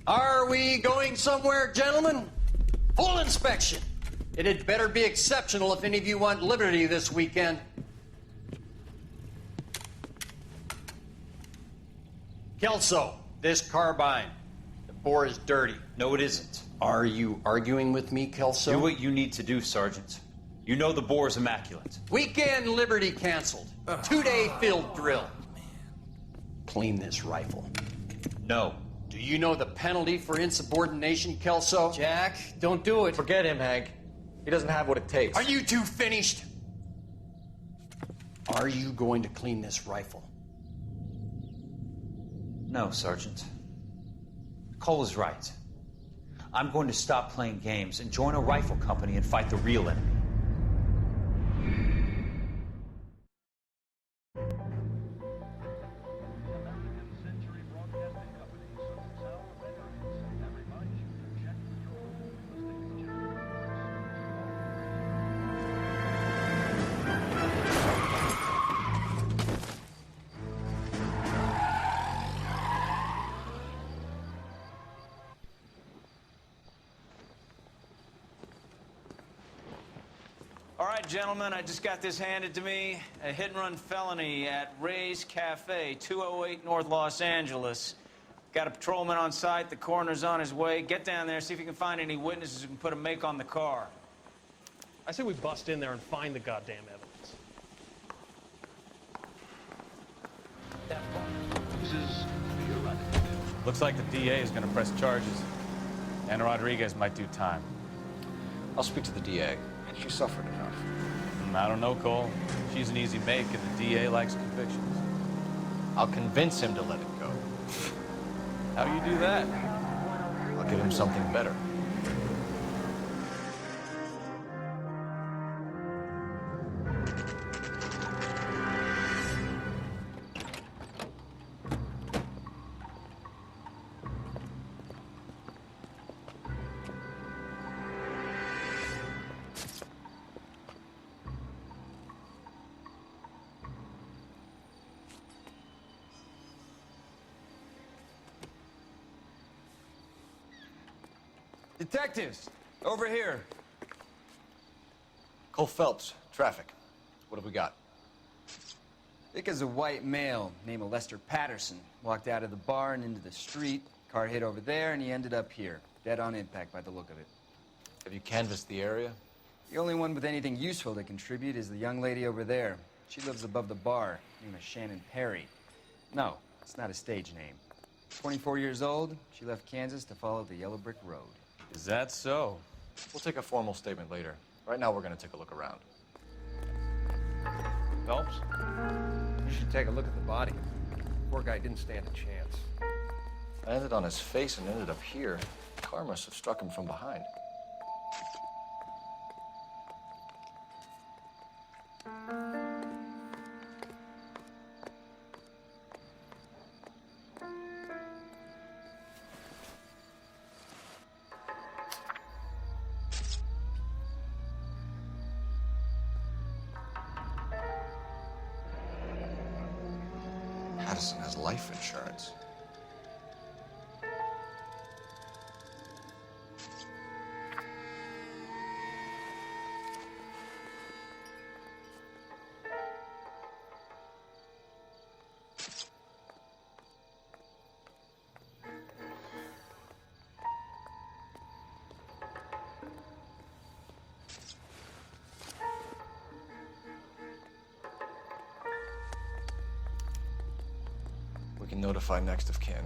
Are we going somewhere, gentlemen? Full inspection. It had better be exceptional if any of you want liberty this weekend. Kelso, this carbine. The bore is dirty. No, it isn't. Are you arguing with me, Kelso? Do what you need to do, Sergeant. You know the bore is immaculate. Weekend liberty canceled. 2-day field drill. Clean this rifle. No. Do you know the penalty for insubordination, Kelso? Jack, don't do it. Forget him, Hank. He doesn't have what it takes. Are you two finished? Are you going to clean this rifle? No, Sergeant. Cole is right. I'm going to stop playing games and join a rifle company and fight the real enemy. All right, gentlemen, I just got this handed to me. A hit-and-run felony at Ray's Cafe, 208 North Los Angeles. Got a patrolman on site. The coroner's on his way. Get down there, see if you can find any witnesses who can put a make on the car. I say we bust in there and find the goddamn evidence. Looks like the DA is going to press charges. And Rodriguez might do time. I'll speak to the DA. She suffered enough. I don't know, Cole. She's an easy make, and the DA likes convictions. I'll convince him to let it go. How do you do that? I'll give him something better. Detectives, over here. Cole Phelps, traffic. What have we got? Vic is a white male named Lester Patterson. Walked out of the bar and into the street. Car hit over there, and he ended up here. Dead on impact by the look of it. Have you canvassed the area? The only one with anything useful to contribute is the young lady over there. She lives above the bar. Name is Shannon Perry. No, it's not a stage name. 24 years old, she left Kansas to follow the Yellow Brick Road. Is that so? We'll take a formal statement later. Right now, we're going to take a look around. Phelps, you should take a look at the body. Poor guy didn't stand a chance. I landed on his face and ended up here. The car must have struck him from behind. Patterson has life insurance. We can notify next of kin.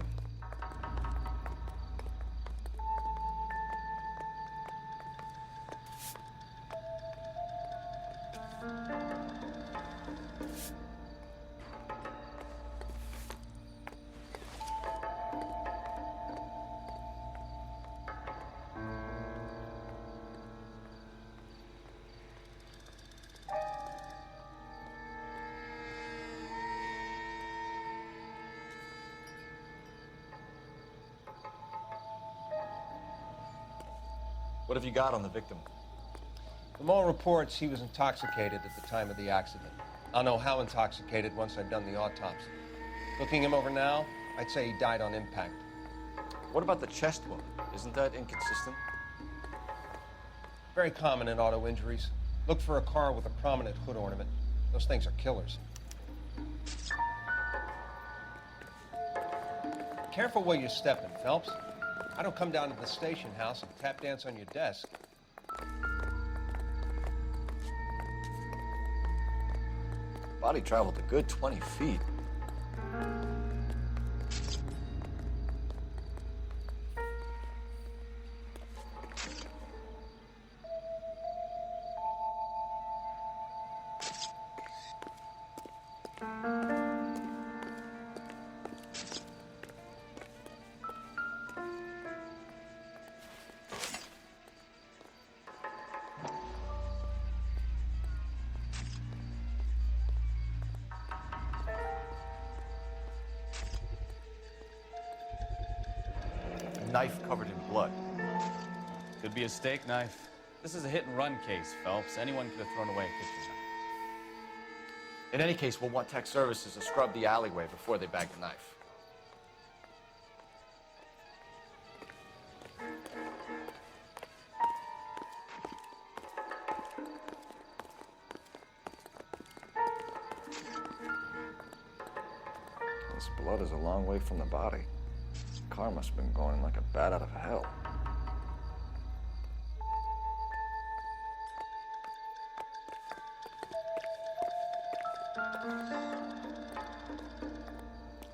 What have you got on the victim? From all reports, he was intoxicated at the time of the accident. I'll know how intoxicated once I've done the autopsy. Looking him over now, I'd say he died on impact. What about the chest wound? Isn't that inconsistent? Very common in auto injuries. Look for a car with a prominent hood ornament. Those things are killers. Careful where you're stepping, Phelps. I don't come down to the station house and tap dance on your desk. Body traveled a good 20 feet. Knife covered in blood. Could be a steak knife. This is a hit-and-run case, Phelps. Anyone could have thrown away a kitchen knife. In any case, we'll want tech services to scrub the alleyway before they bag the knife. This blood is a long way from the body. The car must have been going like a bat out of hell.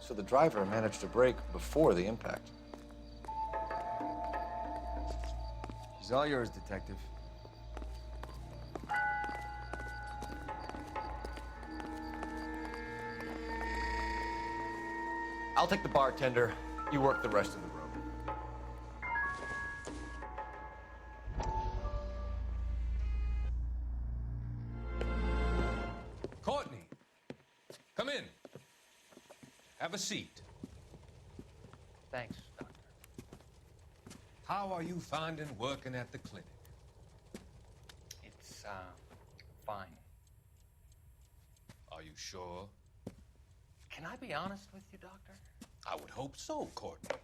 So the driver managed to brake before the impact. She's all yours, Detective. I'll take the bartender. You work the rest of the room. Courtney, come in. Have a seat. Thanks, Doctor. How are you finding working at the clinic? It's, fine. Are you sure? Can I be honest with you, Doctor? I would hope so, Courtney.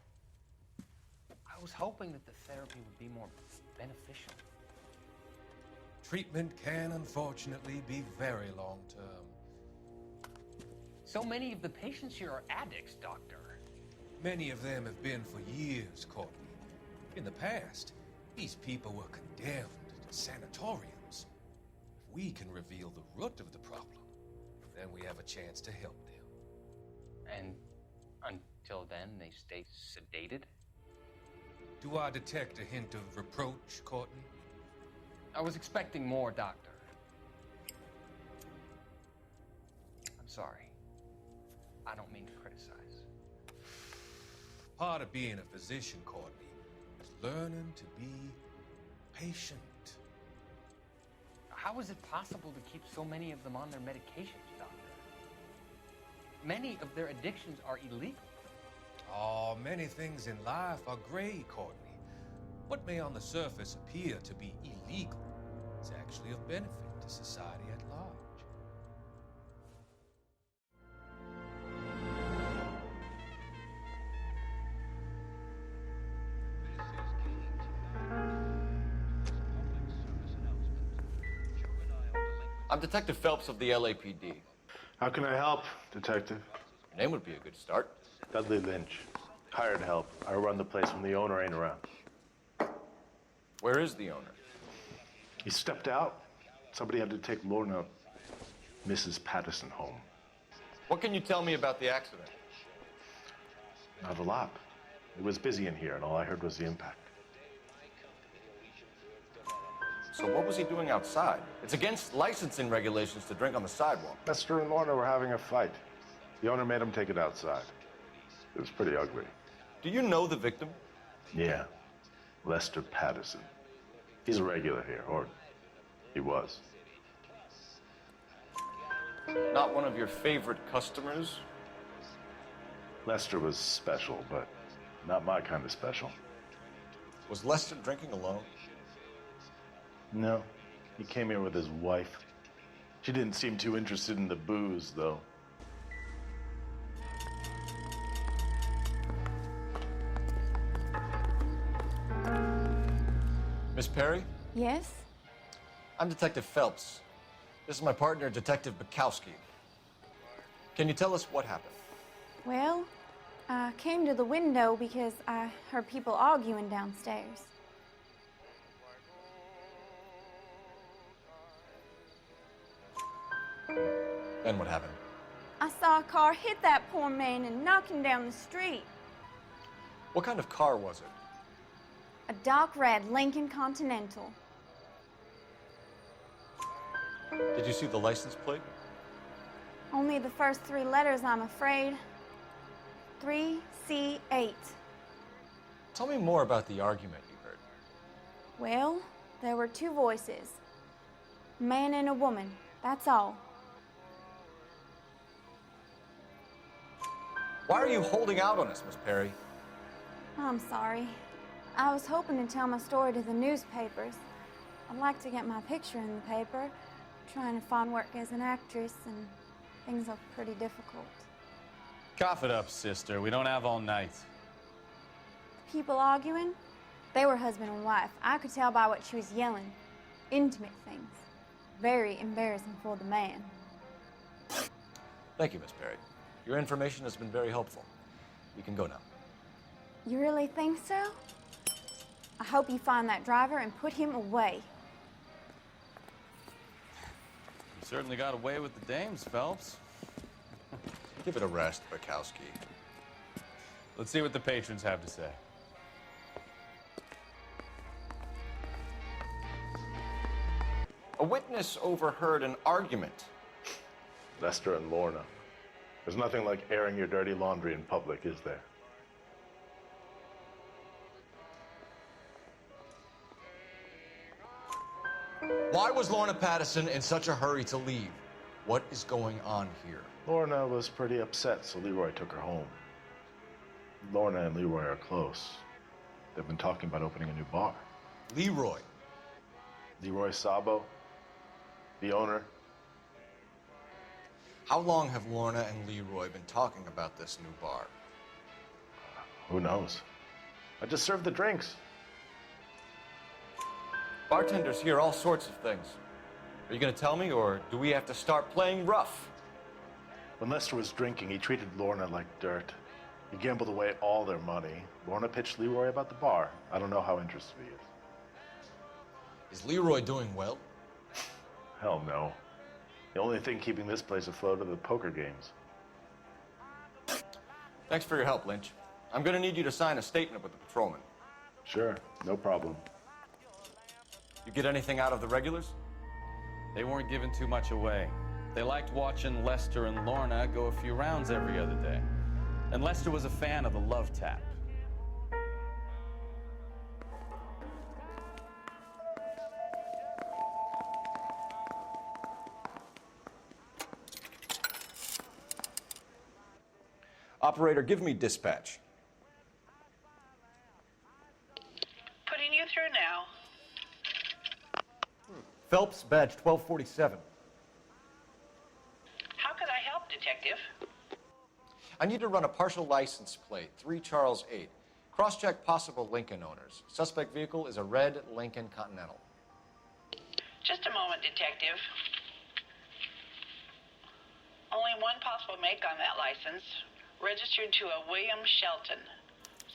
I was hoping that the therapy would be more beneficial. Treatment can, unfortunately, be very long-term. So many of the patients here are addicts, Doctor. Many of them have been for years, Courtney. In the past, these people were condemned to sanatoriums. If we can reveal the root of the problem, then we have a chance to help them. And until then, they stay sedated? Do I detect a hint of reproach, Courtney? I was expecting more, Doctor. I'm sorry. I don't mean to criticize. Part of being a physician, Courtney, is learning to be patient. How is it possible to keep so many of them on their medications, Doctor? Many of their addictions are illegal. Oh, many things in life are gray, Courtney. What may on the surface appear to be illegal is actually of benefit to society at large. I'm Detective Phelps of the LAPD. How can I help, Detective? Your name would be a good start. Dudley Lynch. Hired help. I run the place when the owner ain't around. Where is the owner? He stepped out. Somebody had to take Lorna, Mrs. Patterson, home. What can you tell me about the accident? Not a lot. It was busy in here, and all I heard was the impact. So what was he doing outside? It's against licensing regulations to drink on the sidewalk. Lester and Lorna were having a fight. The owner made him take it outside. It was pretty ugly. Do you know the victim? Yeah. Lester Patterson. He's a regular here, or he was. Not one of your favorite customers? Lester was special, but not my kind of special. Was Lester drinking alone? No. He came here with his wife. She didn't seem too interested in the booze, though. Miss Perry? Yes? I'm Detective Phelps. This is my partner, Detective Bukowski. Can you tell us what happened? Well, I came to the window because I heard people arguing downstairs. Then what happened? I saw a car hit that poor man and knock him down the street. What kind of car was it? A dark red Lincoln Continental. Did you see the license plate? Only the first three letters, I'm afraid. 3C8. Tell me more about the argument you heard. Well, there were two voices. A man and a woman, that's all. Why are you holding out on us, Miss Perry? I'm sorry. I was hoping to tell my story to the newspapers. I'd like to get my picture in the paper. Trying to find work as an actress, and things are pretty difficult. Cough it up, sister. We don't have all night. People arguing? They were husband and wife. I could tell by what she was yelling. Intimate things. Very embarrassing for the man. Thank you, Miss Perry. Your information has been very helpful. You can go now. You really think so? I hope you find that driver and put him away. You certainly got away with the dames, Phelps. Give it a rest, Bukowski. Let's see what the patrons have to say. A witness overheard an argument. Lester and Lorna. There's nothing like airing your dirty laundry in public, is there? Why was Lorna Patterson in such a hurry to leave? What is going on here? Lorna was pretty upset, so Leroy took her home. Lorna and Leroy are close. They've been talking about opening a new bar. Leroy? Leroy Sabo, the owner. How long have Lorna and Leroy been talking about this new bar? Who knows? I just served the drinks. Bartenders hear all sorts of things. Are you going to tell me, or do we have to start playing rough? When Lester was drinking, he treated Lorna like dirt. He gambled away all their money. Lorna pitched Leroy about the bar. I don't know how interested he is. Is Leroy doing well? Hell no. The only thing keeping this place afloat are the poker games. Thanks for your help, Lynch. I'm going to need you to sign a statement with the patrolman. Sure, no problem. You get anything out of the regulars? They weren't giving too much away. They liked watching Lester and Lorna go a few rounds every other day. And Lester was a fan of the love tap. Operator, give me dispatch. Putting you through now. Phelps, badge 1247. How could I help, Detective? I need to run a partial license plate, 3 Charles 8. Cross-check possible Lincoln owners. Suspect vehicle is a red Lincoln Continental. Just a moment, Detective. Only one possible make on that license. Registered to a William Shelton,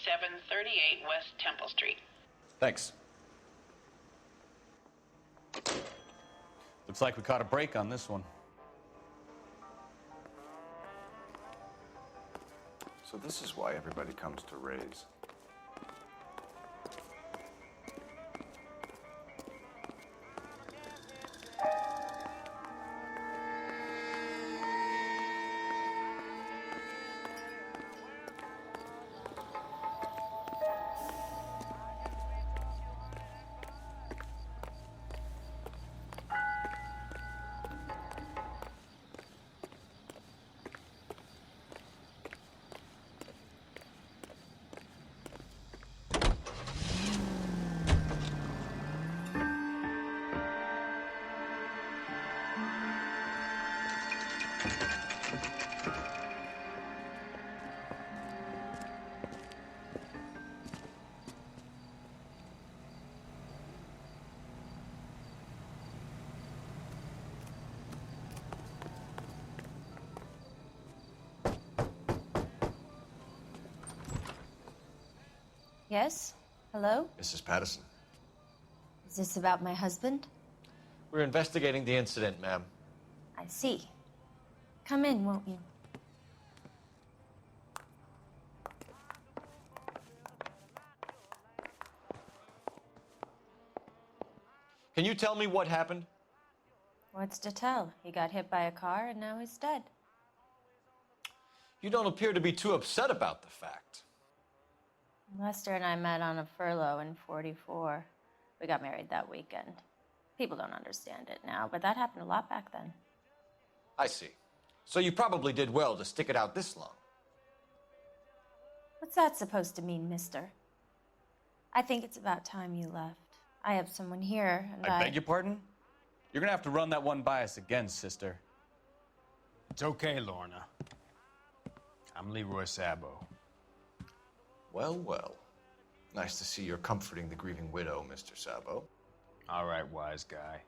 738 West Temple Street. Thanks. Looks like we caught a break on this one. So this is why everybody comes to Ray's. Yes? Hello? Mrs. Patterson. Is this about my husband? We're investigating the incident, ma'am. I see. Come in, won't you? Can you tell me what happened? What's to tell? He got hit by a car and now he's dead. You don't appear to be too upset about the fact. Lester and I met on a furlough in '44. We got married that weekend. People don't understand it now, but that happened a lot back then. I see. So you probably did well to stick it out this long. What's that supposed to mean, mister? I think it's about time you left. I have someone here, and I beg your pardon? You're gonna have to run that one by us again, sister. It's okay, Lorna. I'm Leroy Sabo. Well, well. Nice to see you're comforting the grieving widow, Mr. Sabo. All right, wise guy.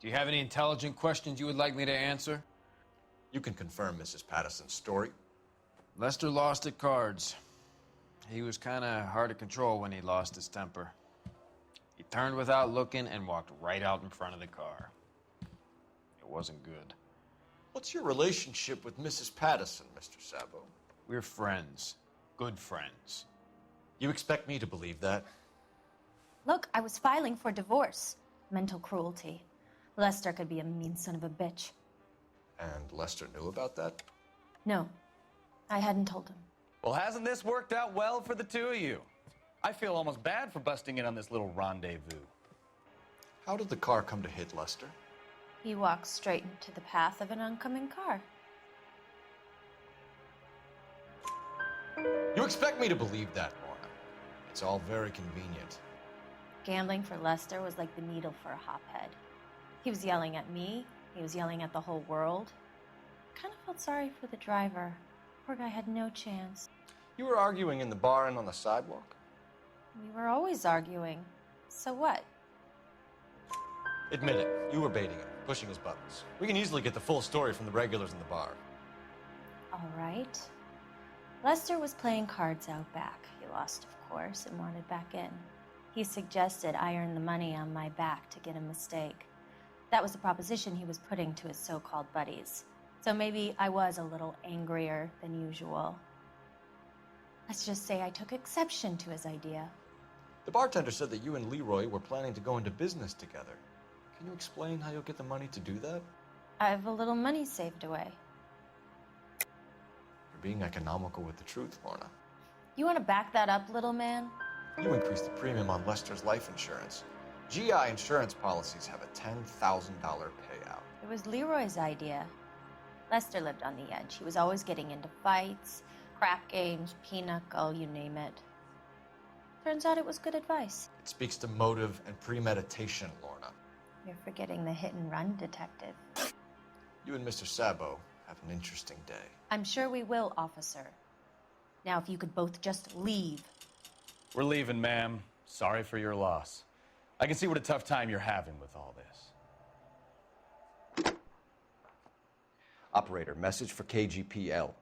Do you have any intelligent questions you would like me to answer? You can confirm Mrs. Patterson's story. Lester lost at cards. He was kind of hard to control when he lost his temper. He turned without looking and walked right out in front of the car. It wasn't good. What's your relationship with Mrs. Patterson, Mr. Sabo? We're friends. good friends. You expect me to believe that? Look, I was filing for divorce. Mental cruelty. Lester could be a mean son of a bitch. And Lester knew about that? No, I hadn't told him. Well, hasn't this worked out well for the two of you? I feel almost bad for busting in on this little rendezvous. How did the car come to hit Lester? He walked straight into the path of an oncoming car. You expect me to believe that, Lorna? It's all very convenient. Gambling for Lester was like the needle for a hophead. He was yelling at me. He was yelling at the whole world. I kind of felt sorry for the driver. Poor guy had no chance. You were arguing in the bar and on the sidewalk? We were always arguing. So what? Admit it, you were baiting him, pushing his buttons. We can easily get the full story from the regulars in the bar. All right. Lester was playing cards out back. He lost, of course, and wanted back in. He suggested I earn the money on my back to get a mistake. That was the proposition he was putting to his so-called buddies. So maybe I was a little angrier than usual. Let's just say I took exception to his idea. The bartender said that you and Leroy were planning to go into business together. Can you explain how you'll get the money to do that? I have a little money saved away. You're being economical with the truth, Lorna. You want to back that up, little man? You increased the premium on Lester's life insurance. GI insurance policies have a $10,000 payout. It was Leroy's idea. Lester lived on the edge. He was always getting into fights, crap games, pinochle, you name it. Turns out it was good advice. It speaks to motive and premeditation, Lorna. You're forgetting the hit-and-run detective. You and Mr. Sabo have an interesting day. I'm sure we will, officer. Now, if you could both just leave. We're leaving, ma'am. Sorry for your loss. I can see what a tough time you're having with all this. Operator, message for KGPL.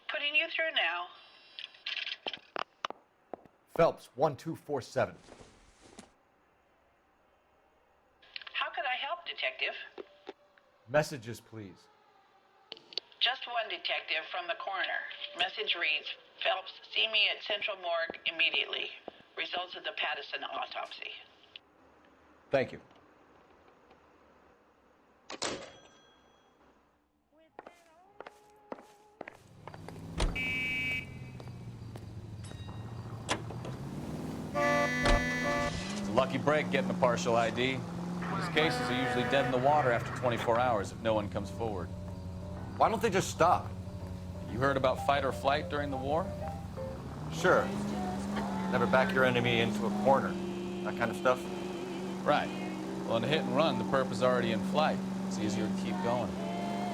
Putting you through now. Phelps, 1247. How could I help, Detective? Messages, please. Just one detective from the coroner. Message reads, Phelps, see me at Central Morgue immediately. Results of the Pattison autopsy. Thank you. It's a lucky break getting a partial ID. These cases are usually dead in the water after 24 hours if no one comes forward. Why don't they just stop? You heard about fight or flight during the war? Sure. Never back your enemy into a corner. That kind of stuff? Right. Well, in a hit and run, the perp is already in flight. It's easier to keep going.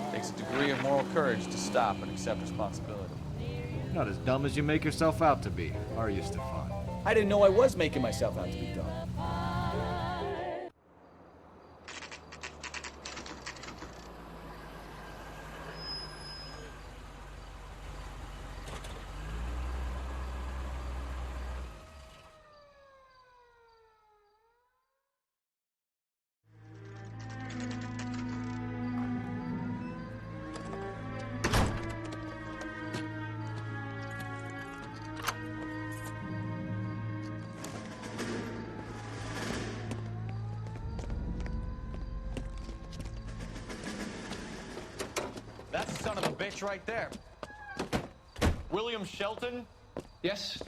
It takes a degree of moral courage to stop and accept responsibility. You're not as dumb as you make yourself out to be, are you, Stefan? I didn't know I was making myself out to be dumb. That's the son of a bitch right there. William Shelton? Yes?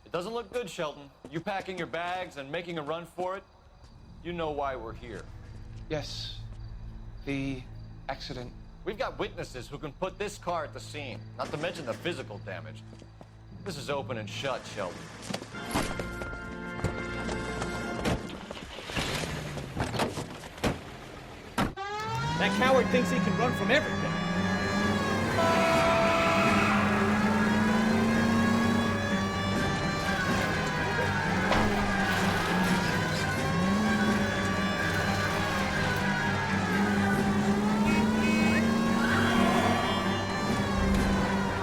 It doesn't look good, Shelton. You packing your bags and making a run for it? You know why we're here. Yes. The accident. We've got witnesses who can put this car at the scene, not to mention the physical damage. This is open and shut, Shelton. That coward thinks he can run from everything.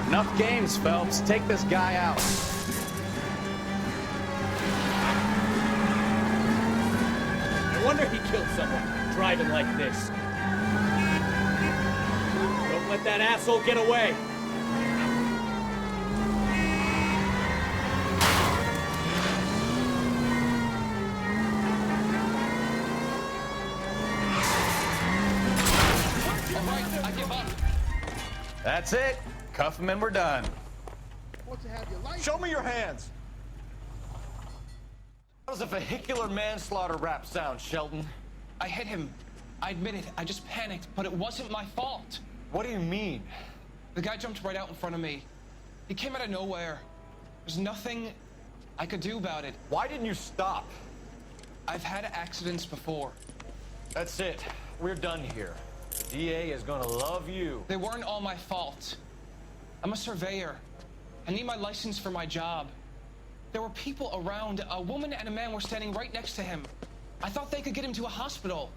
Enough games, Phelps. Take this guy out. No wonder he killed someone, driving like this. Don't let that asshole get away. That's it. Cuff him and we're done. Show me your hands. How does a vehicular manslaughter rap sound, Shelton? I hit him. I admit it. I just panicked, but it wasn't my fault. What do you mean? The guy jumped right out in front of me. He came out of nowhere. There's nothing I could do about it. Why didn't you stop? I've had accidents before. That's it. We're done here. The DA is gonna love you. They weren't all my fault. I'm a surveyor. I need my license for my job. There were people around. A woman and a man were standing right next to him. I thought they could get him to a hospital.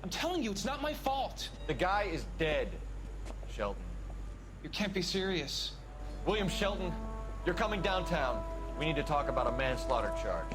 I'm telling you, it's not my fault. The guy is dead, Shelton. You can't be serious. William Shelton, you're coming downtown. We need to talk about a manslaughter charge.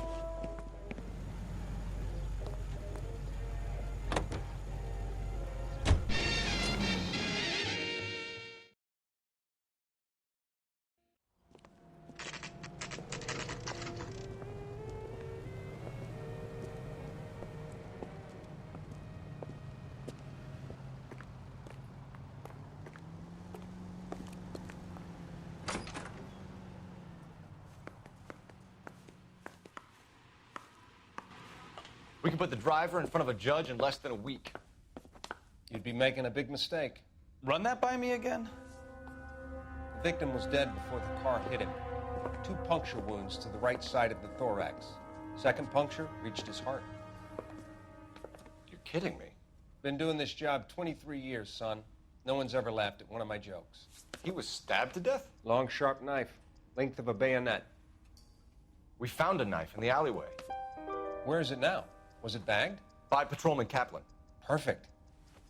We can put the driver in front of a judge in less than a week. You'd be making a big mistake. Run that by me again? The victim was dead before the car hit him. 2 puncture wounds to the right side of the thorax. Second puncture reached his heart. You're kidding me. Been doing this job 23 years, son. No one's ever laughed at one of my jokes. He was stabbed to death? Long, sharp knife. Length of a bayonet. We found a knife in the alleyway. Where is it now? Was it bagged? By Patrolman Kaplan. Perfect.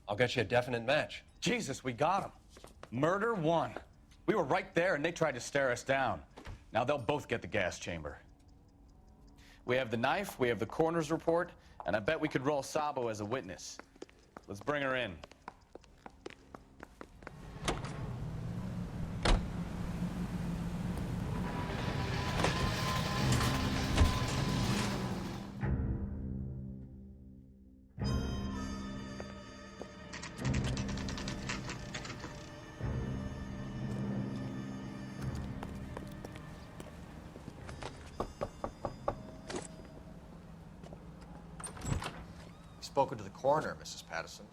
I'll get you a definite match. Jesus, we got him. Murder 1. We were right there and they tried to stare us down. Now they'll both get the gas chamber. We have the knife, we have the coroner's report, and I bet we could roll Sabo as a witness. Let's bring her in. Spoken to the coroner, Mrs. Patterson.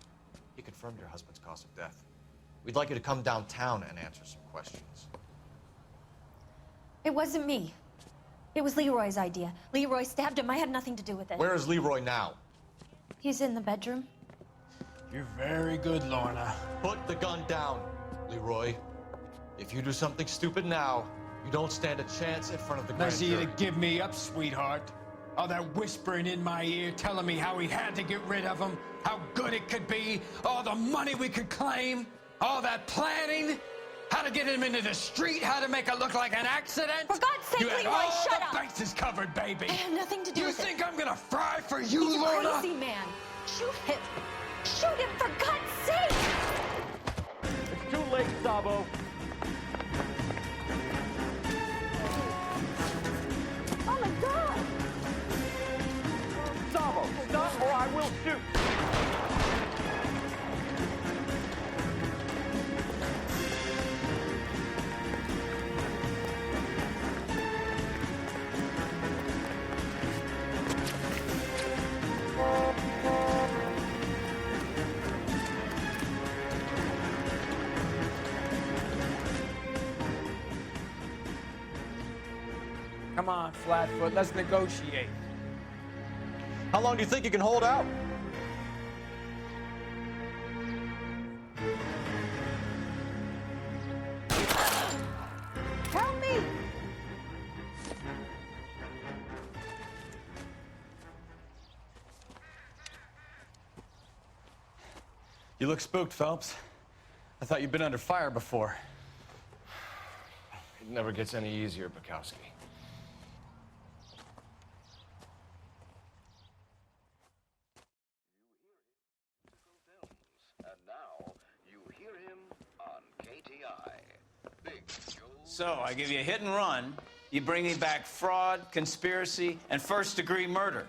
He confirmed your husband's cause of death. We'd like you to come downtown and answer some questions. It wasn't me. It was Leroy's idea. Leroy stabbed him. I had nothing to do with it. Where is Leroy now? He's in the bedroom. You're very good, Lorna. Put the gun down, Leroy. If you do something stupid now, you don't stand a chance in front of the grand Nice of you jury. to give me up, sweetheart. All that whispering in my ear, telling me how we had to get rid of him, how good it could be, all the money we could claim, all that planning, how to get him into the street, how to make it look like an accident. For God's sake, you had Leroy, all shut the up! bases covered, baby. I had nothing to do with it. You think I'm gonna fry for you, He's Lorna? a crazy man. Shoot him. Shoot him, for God's sake! It's too late, Sabo. Oh, my God! Sabo, stop or I will shoot. Come on, Flatfoot, let's negotiate. How long do you think you can hold out? Help me! You look spooked, Phelps. I thought you'd been under fire before. It never gets any easier, Bukowski. So, I give you a hit and run, you bring me back fraud, conspiracy, and first-degree murder.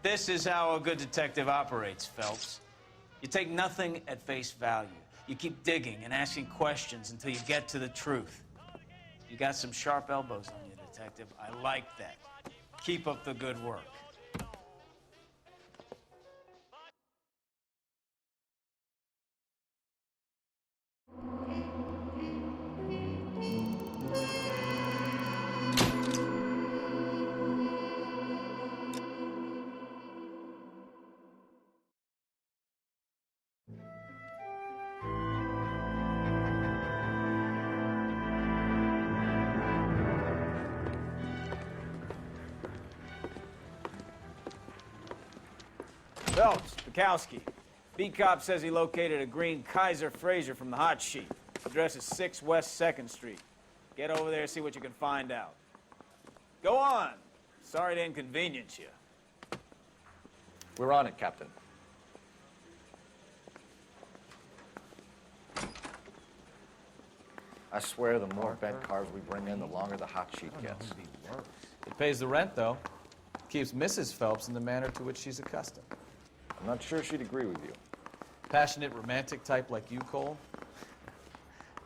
This is how a good detective operates, Phelps. You take nothing at face value. You keep digging and asking questions until you get to the truth. You got some sharp elbows on you, Detective. I like that. Keep up the good work. Phelps, Bukowski. B-Cop says he located a green Kaiser Fraser from the hot sheet. Address is 6 West 2nd Street. Get over there and see what you can find out. Go on. Sorry to inconvenience you. We're on it, Captain. I swear the more bent cars we bring in, the longer the hot sheet gets. It pays the rent, though. Keeps Mrs. Phelps in the manner to which she's accustomed. I'm not sure she'd agree with you. Passionate, romantic type like you, Cole?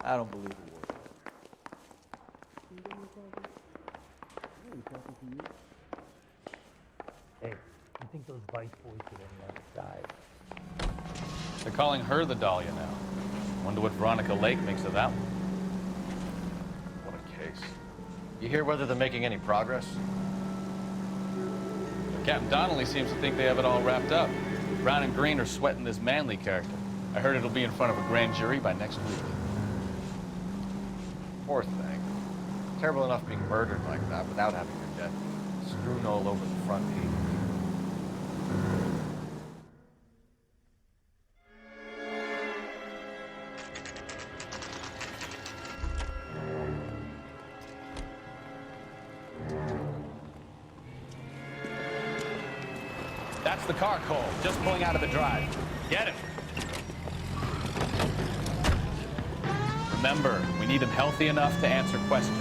I don't believe a word. Hey, you think those Vice boys get any outside? They're calling her the Dahlia now. Wonder what Veronica Lake makes of that one. What a case. You hear whether they're making any progress? Captain Donnelly seems to think they have it all wrapped up. Brown and Green are sweating this Manley character. I heard it'll be in front of a grand jury by next week. Poor thing. Terrible enough being murdered like that without having your death strewn all over the front page. That's the car, Cole. Just pulling out of the drive. Get him. Remember, we need him healthy enough to answer questions.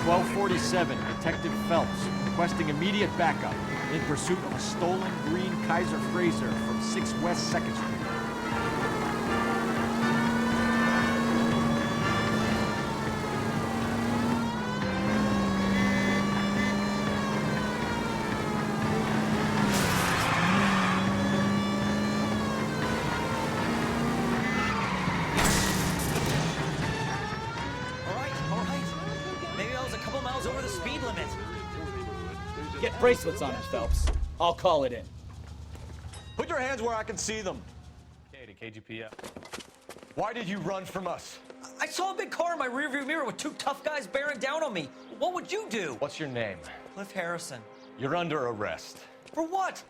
1247, Detective Phelps, requesting immediate backup in pursuit of a stolen green Kaiser Fraser from 6 West 2nd Street. Get bracelets on it, Phelps. I'll call it in. Put your hands where I can see them. Okay, to KGPF. Why did you run from us? I saw a big car in my rearview mirror with 2 tough guys bearing down on me. What would you do? What's your name? Cliff Harrison. You're under arrest. For what?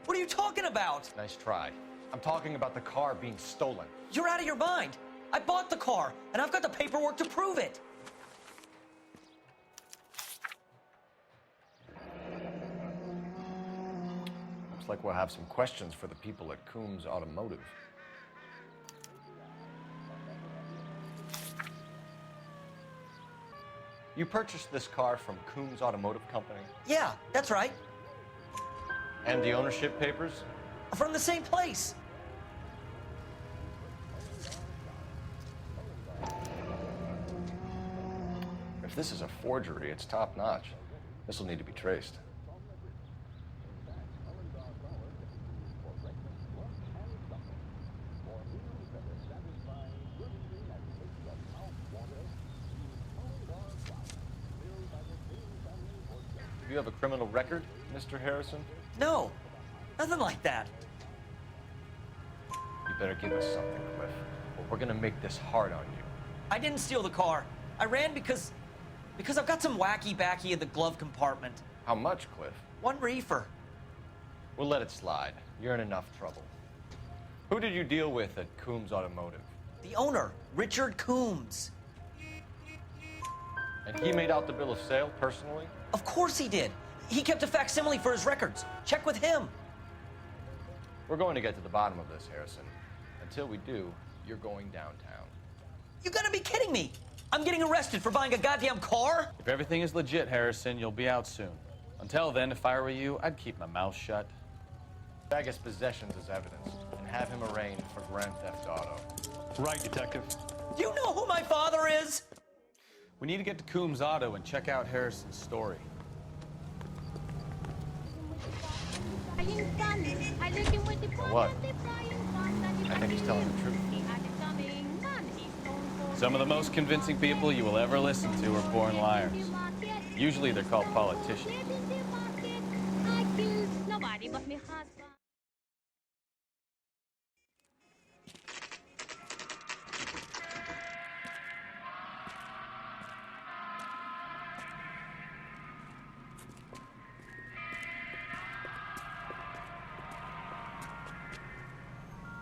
What are you talking about? Nice try. I'm talking about the car being stolen. You're out of your mind. I bought the car, and I've got the paperwork to prove it. Looks like we'll have some questions for the people at Coombs Automotive. You purchased this car from Coombs Automotive Company? Yeah, that's right. And the ownership papers? From the same place. If this is a forgery, it's top-notch. This will need to be traced. Do you have a criminal record, Mr. Harrison? No, nothing like that. You better give us something, Cliff, or we're gonna make this hard on you. I didn't steal the car. I ran because I've got some wacky backy in the glove compartment. How much, Cliff? 1 reefer. We'll let it slide. You're in enough trouble. Who did you deal with at Coombs Automotive? The owner, Richard Coombs. And he made out the bill of sale personally? Of course he did. He kept a facsimile for his records. Check with him. We're going to get to the bottom of this, Harrison. Until we do, you're going downtown. You gotta be kidding me. I'm getting arrested for buying a goddamn car? If everything is legit, Harrison, you'll be out soon. Until then, if I were you, I'd keep my mouth shut. Bag as possessions as evidence, and have him arraigned for grand theft auto. Right, Detective. Do you know who my father is? We need to get to Coombs Auto and check out Harrison's story. What? I think he's telling the truth. Some of the most convincing people you will ever listen to are born liars. Usually they're called politicians.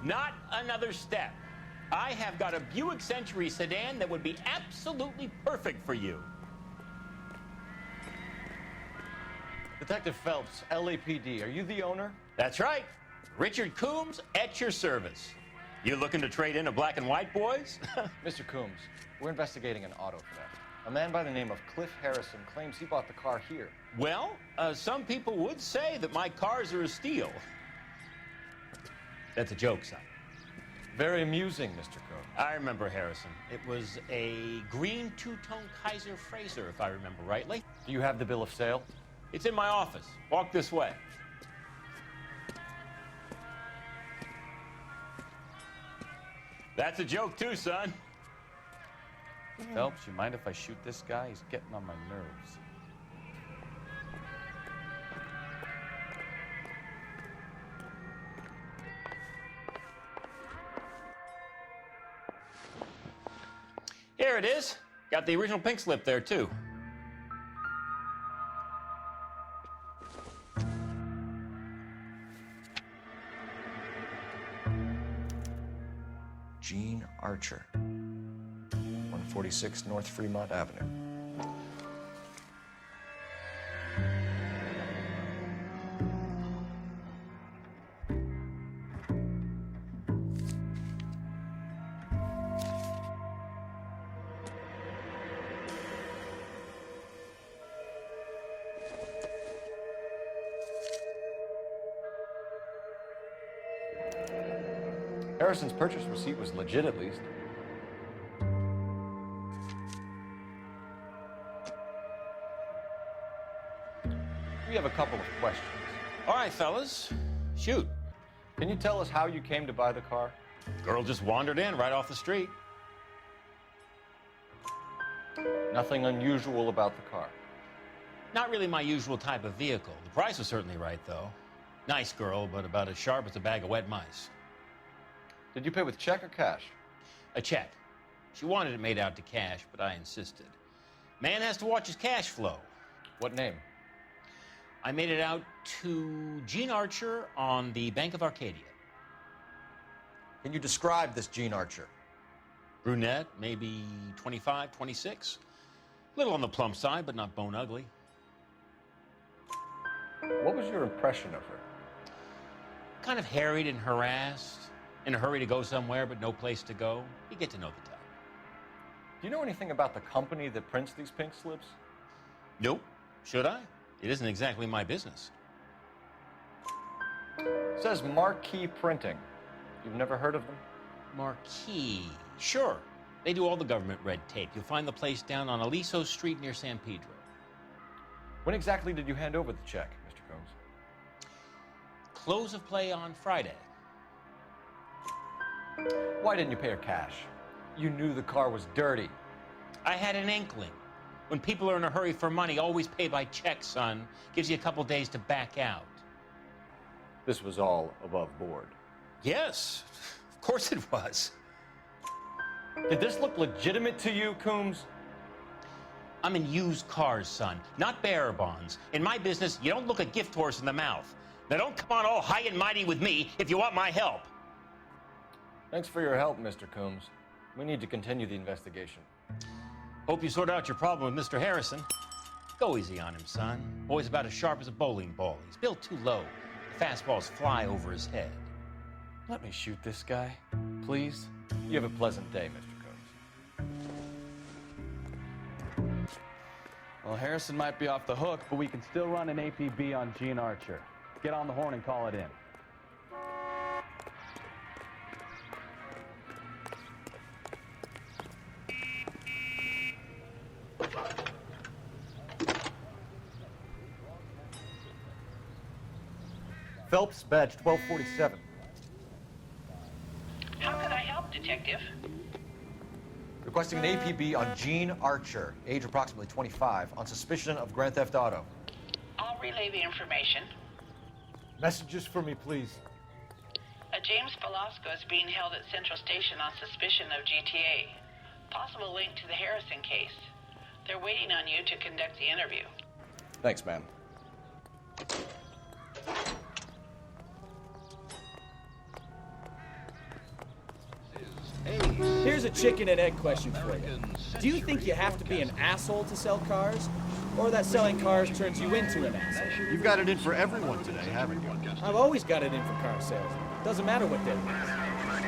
Not another step. I have got a Buick Century sedan that would be absolutely perfect for you. Detective Phelps, LAPD, are you the owner? That's right. Richard Coombs at your service. You looking to trade in a black and white, boys? Mr. Coombs, we're investigating an auto theft. A man by the name of Cliff Harrison claims he bought the car here. Well, some people would say that my cars are a steal. That's a joke, son. Very amusing, Mr. Coombs. I remember Harrison. It was a green two-tone Kaiser Frazer, if I remember rightly. Do you have the bill of sale? It's in my office. Walk this way. That's a joke too, son. Phelps, you mind if I shoot this guy? He's getting on my nerves. Here it is. Got the original pink slip there, too. Gene Archer, 146 North Fremont Avenue. Harrison's purchase receipt was legit, at least. We have a couple of questions. All right, fellas. Shoot. Can you tell us how you came to buy the car? Girl just wandered in right off the street. Nothing unusual about the car. Not really my usual type of vehicle. The price was certainly right, though. Nice girl, but about as sharp as a bag of wet mice. Did you pay with check or cash? A check. She wanted it made out to cash, but I insisted. Man has to watch his cash flow. What name? I made it out to Gene Archer on the Bank of Arcadia. Can you describe this Gene Archer? Brunette, maybe 25, 26. Little on the plump side, but not bone ugly. What was your impression of her? Kind of harried and harassed. In a hurry to go somewhere, but no place to go. You get to know the type. Do you know anything about the company that prints these pink slips? Nope. Should I? It isn't exactly my business. It says Marquee Printing. You've never heard of them? Marquee. Sure. They do all the government red tape. You'll find the place down on Aliso Street near San Pedro. When exactly did you hand over the check, Mr. Combs? Close of play on Friday. Why didn't you pay her cash? You knew the car was dirty. I had an inkling. When people are in a hurry for money, always pay by check, son. Gives you a couple days to back out. This was all above board. Yes, of course it was. Did this look legitimate to you, Coombs? I'm in used cars, son, not bearer bonds. In my business, you don't look a gift horse in the mouth. Now don't come on all high and mighty with me if you want my help. Thanks for your help, Mr. Coombs. We need to continue the investigation. Hope you sort out your problem with Mr. Harrison. Go easy on him, son. Boy's about as sharp as a bowling ball. He's built too low. The fastballs fly over his head. Let me shoot this guy, please. You have a pleasant day, Mr. Combs. Well, Harrison might be off the hook, but we can still run an APB on Gene Archer. Get on the horn and call it in. Phelps, badge 1247. How could I help, Detective? Requesting an APB on Gene Archer, age approximately 25, on suspicion of grand theft auto. I'll relay the information. Messages for me, please. James Velasco is being held at Central Station on suspicion of GTA. Possible link to the Harrison case. They're waiting on you to conduct the interview. Thanks, man. Here's a chicken and egg question for you. Do you think you have to be an asshole to sell cars? Or that selling cars turns you into an asshole? You've got it in for everyone today, haven't you? I've always got it in for car sales. Doesn't matter what they're worth.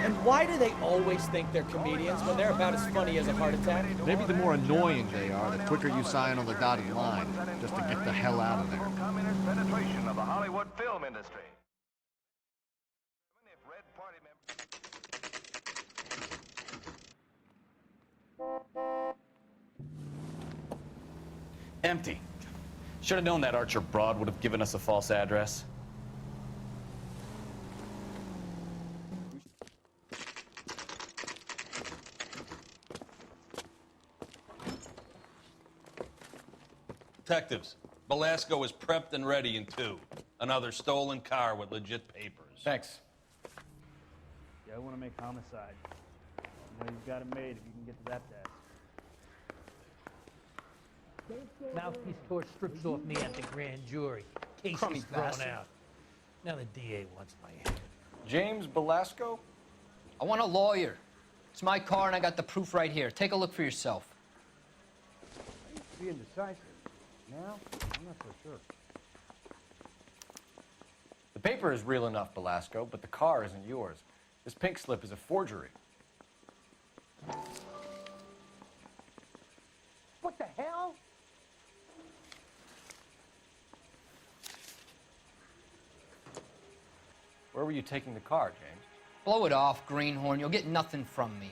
And why do they always think they're comedians when they're about as funny as a heart attack? Maybe the more annoying they are, the quicker you sign on the dotted line, just to get the hell out of there. Communist penetration of the Hollywood film industry. Empty. Should have known that Archer broad would have given us a false address. Detectives, Velasco is prepped and ready in 2. Another stolen car with legit papers. Thanks. Yeah, I want to make homicide. You know you've got it made if you can get to that desk. Mouthpiece tore strips off me at the grand jury. Case Crummy is thrown bastard. out. Now the DA wants my head. James Velasco? I want a lawyer. It's my car and I got the proof right here. Take a look for yourself. I used to be indecisive. Now, I'm not so sure. The paper is real enough, Velasco, but the car isn't yours. This pink slip is a forgery. What the hell? Where were you taking the car, James? Blow it off, greenhorn. You'll get nothing from me.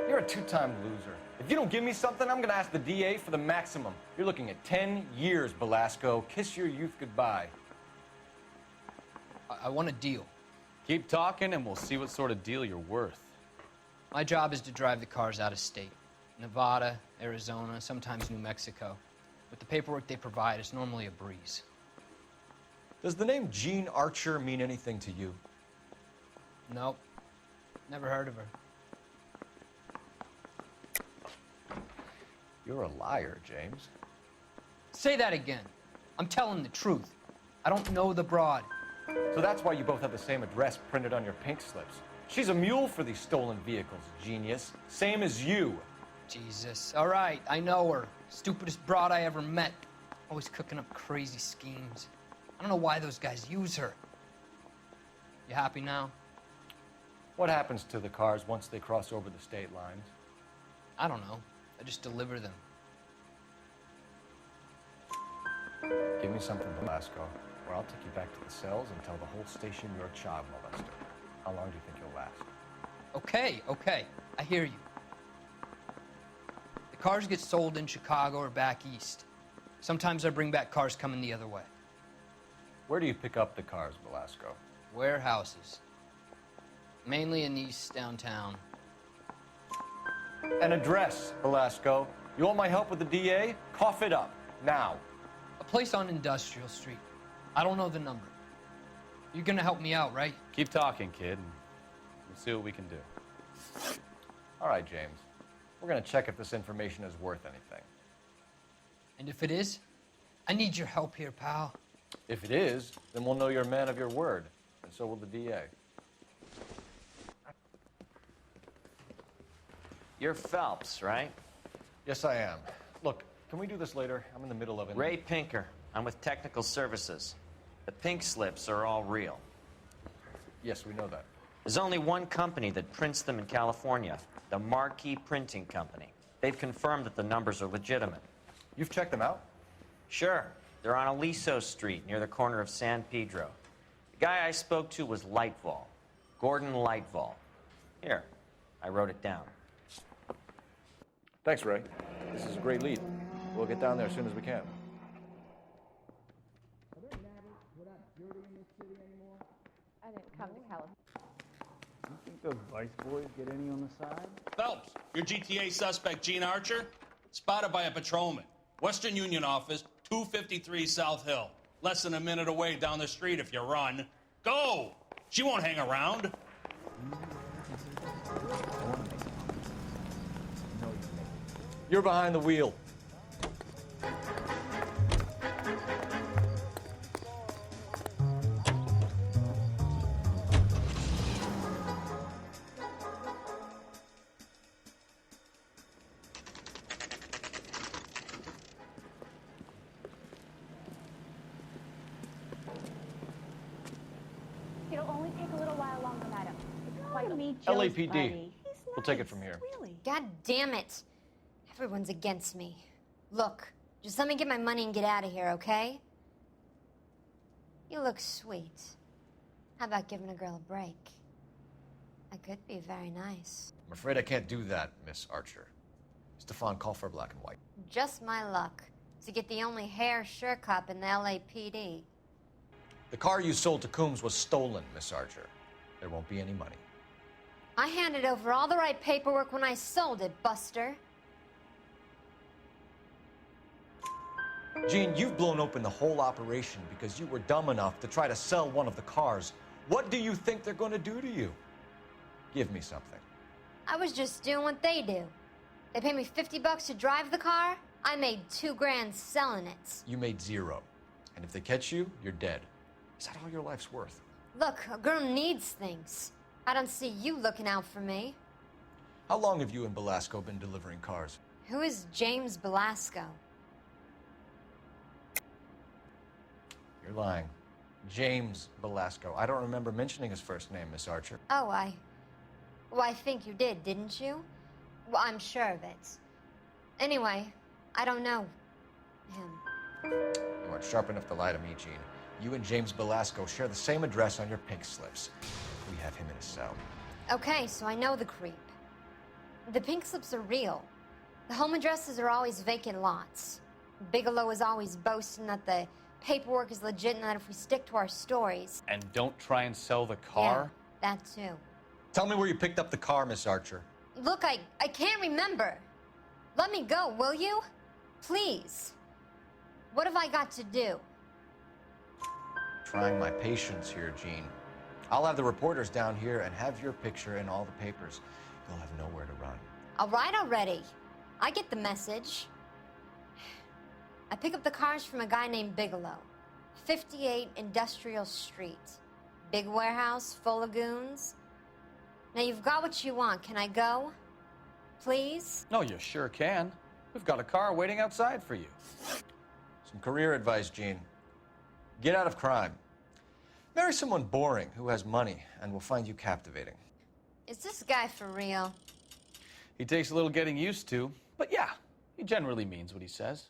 You're a two-time loser. If you don't give me something, I'm gonna ask the DA for the maximum. You're looking at 10 years, Velasco. Kiss your youth goodbye. I want a deal. Keep talking and we'll see what sort of deal you're worth. My job is to drive the cars out of state. Nevada, Arizona, sometimes New Mexico. With the paperwork they provide, it's normally a breeze. Does the name Gene Archer mean anything to you? Nope. Never heard of her. You're a liar, James. Say that again. I'm telling the truth. I don't know the broad. So that's why you both have the same address printed on your pink slips. She's a mule for these stolen vehicles, genius. Same as you. Jesus. All right, I know her. Stupidest broad I ever met. Always cooking up crazy schemes. I don't know why those guys use her. You happy now? What happens to the cars once they cross over the state lines? I don't know. I just deliver them. Give me something, Velasco, or I'll take you back to the cells and tell the whole station you're a child molester. How long do you think you'll last? Okay. I hear you. The cars get sold in Chicago or back east. Sometimes I bring back cars coming the other way. Where do you pick up the cars, Velasco? Warehouses. Mainly in East downtown. An address, Velasco. You want my help with the DA? Cough it up, now. A place on Industrial Street. I don't know the number. You're gonna help me out, right? Keep talking, kid, and we'll see what we can do. All right, James. We're gonna check if this information is worth anything. And if it is, I need your help here, pal. If it is, then we'll know you're a man of your word, and so will the DA. You're Phelps, right? Yes, I am. Look, can we do this later? I'm in the middle of it. Ray Pinker. I'm with Technical Services. The pink slips are all real. Yes, we know that. There's only one company that prints them in California, the Marquee Printing Company. They've confirmed that the numbers are legitimate. You've checked them out? Sure. They're on Aliso Street, near the corner of San Pedro. The guy I spoke to was Lightval. Gordon Lightval. Here, I wrote it down. Thanks, Ray. This is a great lead. We'll get down there as soon as we can. I didn't come to California. You think those Vice boys get any on the side? Phelps, your GTA suspect, Gene Archer, spotted by a patrolman. Western Union office, 253 South Hill. Less than a minute away down the street if you run. Go! She won't hang around. You're behind the wheel. It'll only take a little while longer, madam. It's quite a meet Joe's LAPD. buddy. We'll take it from here. Really? God damn it. Everyone's against me. Look, just let me get my money and get out of here, okay? You look sweet. How about giving a girl a break? I could be very nice. I'm afraid I can't do that, Miss Archer. Stefan, call for black and white. Just my luck to get the only hair sure cop in the LAPD. The car you sold to Coombs was stolen, Miss Archer. There won't be any money. I handed over all the right paperwork when I sold it, Buster. Gene, you've blown open the whole operation because you were dumb enough to try to sell one of the cars. What do you think they're going to do to you? Give me something. I was just doing what they do. They paid me $50 to drive the car. I made $2 grand selling it. You made zero. And if they catch you, you're dead. Is that all your life's worth? Look, a girl needs things. I don't see you looking out for me. How long have you and Belasco been delivering cars? Who is James Belasco? You're lying. James Belasco. I don't remember mentioning his first name, Miss Archer. Oh, well, I think you did, didn't you? Well, I'm sure of it. Anyway, I don't know him. You aren't sharp enough to lie to me, Gene. You and James Belasco share the same address on your pink slips. We have him in a cell. Okay, so I know the creep. The pink slips are real. The home addresses are always vacant lots. Bigelow is always boasting that the paperwork is legit and that if we stick to our stories... And don't try and sell the car? Yeah, that too. Tell me where you picked up the car, Miss Archer. Look, I can't remember. Let me go, will you? Please. What have I got to do? Trying my patience here, Gene. I'll have the reporters down here and have your picture in all the papers. You'll have nowhere to run. All right already. I get the message. I pick up the cars from a guy named Bigelow. 58 Industrial Street. Big warehouse, full of goons. Now you've got what you want. Can I go? Please? No, you sure can. We've got a car waiting outside for you. Some career advice, Gene. Get out of crime. Marry someone boring who has money and will find you captivating. Is this guy for real? He takes a little getting used to, but yeah, he generally means what he says.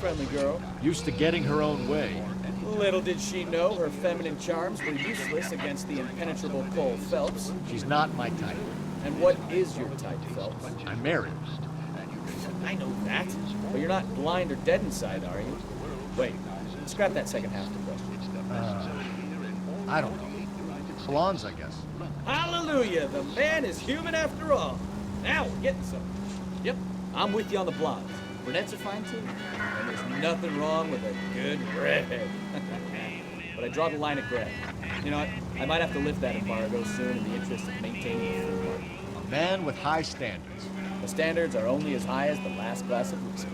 Friendly girl, used to getting her own way. Little did she know her feminine charms were useless against the impenetrable Cole Phelps. She's not my type. And what is your type, Phelps? I'm married. I know that, but you're not blind or dead inside, are you? Wait, scrap that second half of the question. I don't know. Blondes, I guess. Hallelujah! The man is human after all. Now we're getting somewhere. Yep, I'm with you on the blondes. Brunettes are fine too. And there's nothing wrong with a good red. But I draw the line at gray. You know what? I might have to lift that embargo soon in the interest of maintaining the free market. A man with high standards. The standards are only as high as the last glass of whiskey.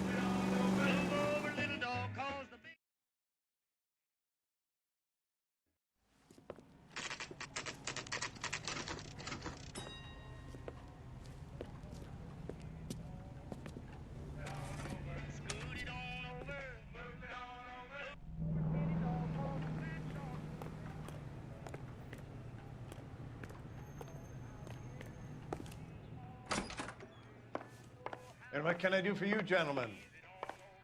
And what can I do for you, gentlemen?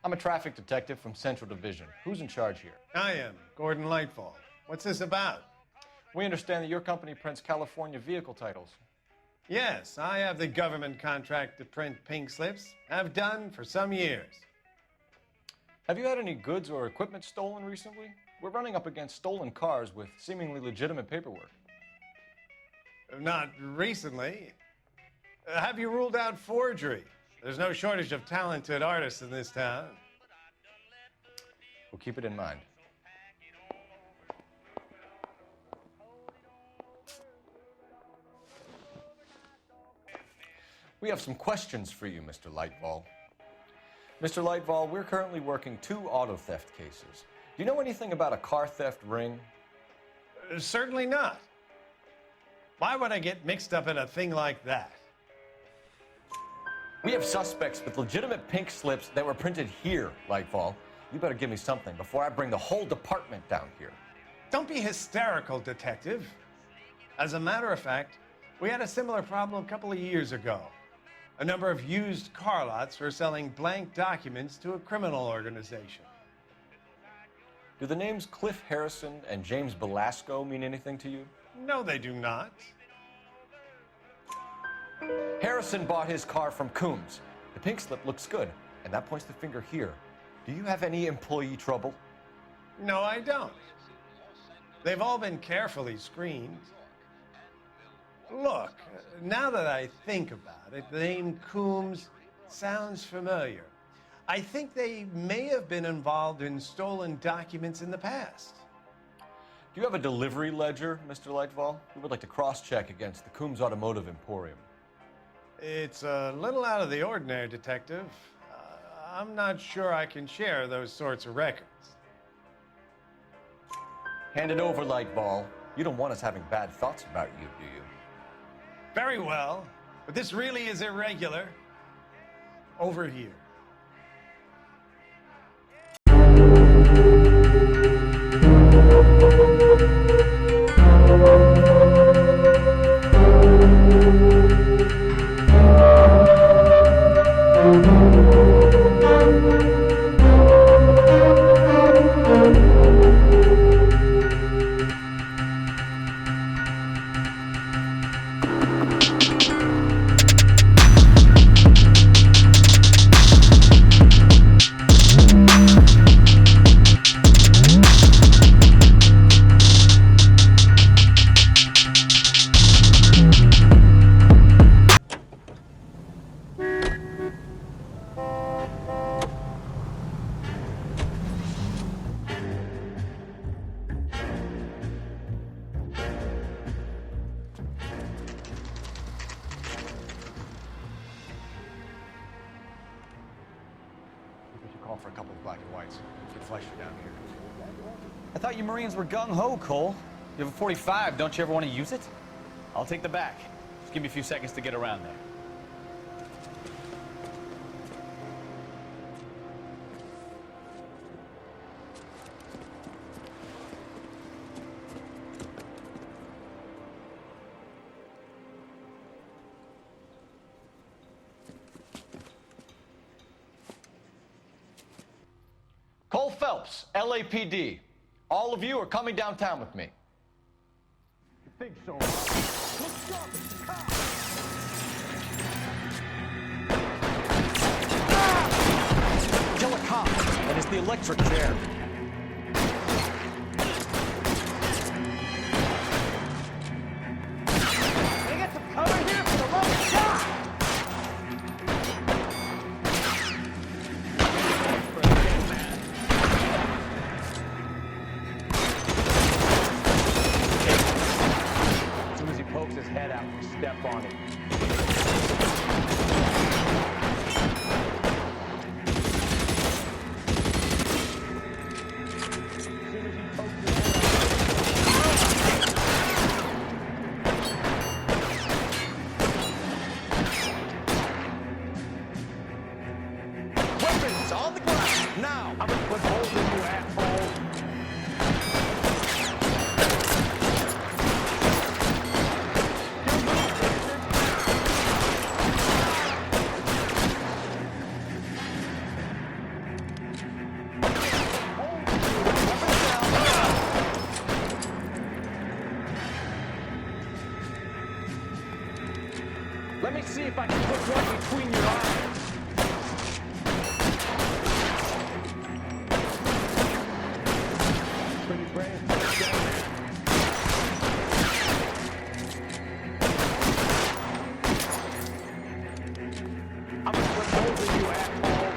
I'm a traffic detective from Central Division. Who's in charge here? I am, Gordon Lightfall. What's this about? We understand that your company prints California vehicle titles. Yes, I have the government contract to print pink slips. Have done for some years. Have you had any goods or equipment stolen recently? We're running up against stolen cars with seemingly legitimate paperwork. Not recently. Have you ruled out forgery? There's no shortage of talented artists in this town. We'll keep it in mind. We have some questions for you, Mr. Lightfall. Mr. Lightfall, we're currently working 2 auto theft cases. Do you know anything about a car theft ring? Certainly not. Why would I get mixed up in a thing like that? We have suspects with legitimate pink slips that were printed here, Lightfall. You better give me something before I bring the whole department down here. Don't be hysterical, Detective. As a matter of fact, we had a similar problem a couple of years ago. A number of used car lots were selling blank documents to a criminal organization. Do the names Cliff Harrison and James Belasco mean anything to you? No, they do not. Harrison bought his car from Coombs. The pink slip looks good, and that points the finger here. Do you have any employee trouble? No, I don't. They've all been carefully screened. Look, now that I think about it, the name Coombs sounds familiar. I think they may have been involved in stolen documents in the past. Do you have a delivery ledger, Mr. Lightfall? We would like to cross-check against the Coombs Automotive Emporium. It's a little out of the ordinary, Detective. I'm not sure I can share those sorts of records. Hand it over, Lightfall. You don't want us having bad thoughts about you, do you? Very well, but this really is irregular. Over here. For a couple of black and whites. Get Fleischer down here. I thought you Marines were gung-ho, Cole. You have a 45. Don't you ever want to use it? I'll take the back. Just give me a few seconds to get around there. Cole Phelps, LAPD. All of you are coming downtown with me. You think so? Look sharp, it's the cop. Kill a cop. That is the electric chair. Can I get some cover here for the lone shot? His head out and step on it. Weapons on the ground, now! I'm gonna put holes in you, asshole. Let me see if I can put one between your eyes. Pretty brave. I'm gonna flip over you, asshole.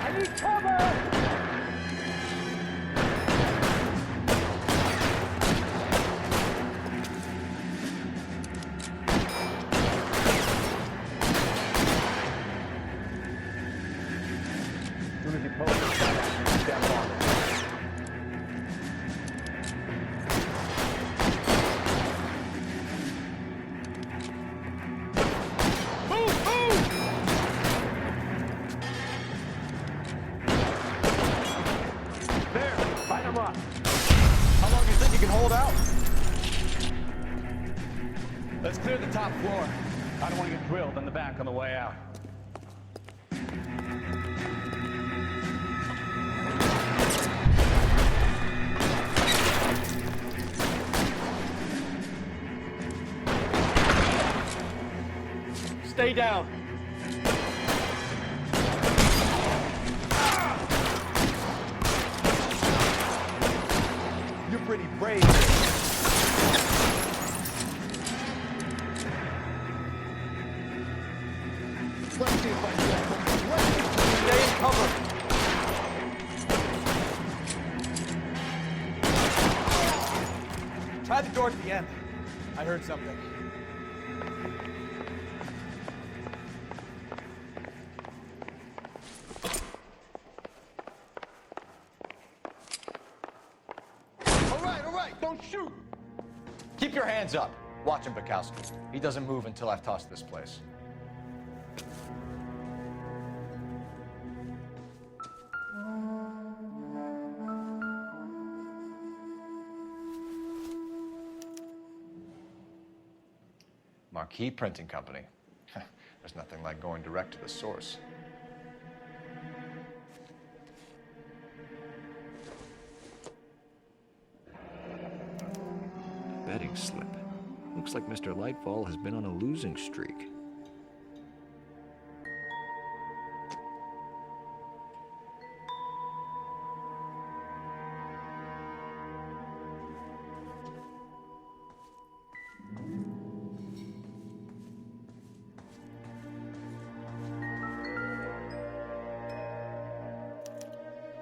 I need cover! As soon as you post it, step on it. There, light him up. How long do you think you can hold out? Let's clear the top floor. I don't want to get drilled in the back on the way out. Stay down. You're pretty brave. Let's see if I can get them. Stay in cover. Try the door at the end. I heard something. All right, don't shoot. Keep your hands up. Watch him, Bukowski. He doesn't move until I've tossed this place. Marquee Printing Company. There's nothing like going direct to the source. Betting slip. Looks like Mr. Lightfall has been on a losing streak.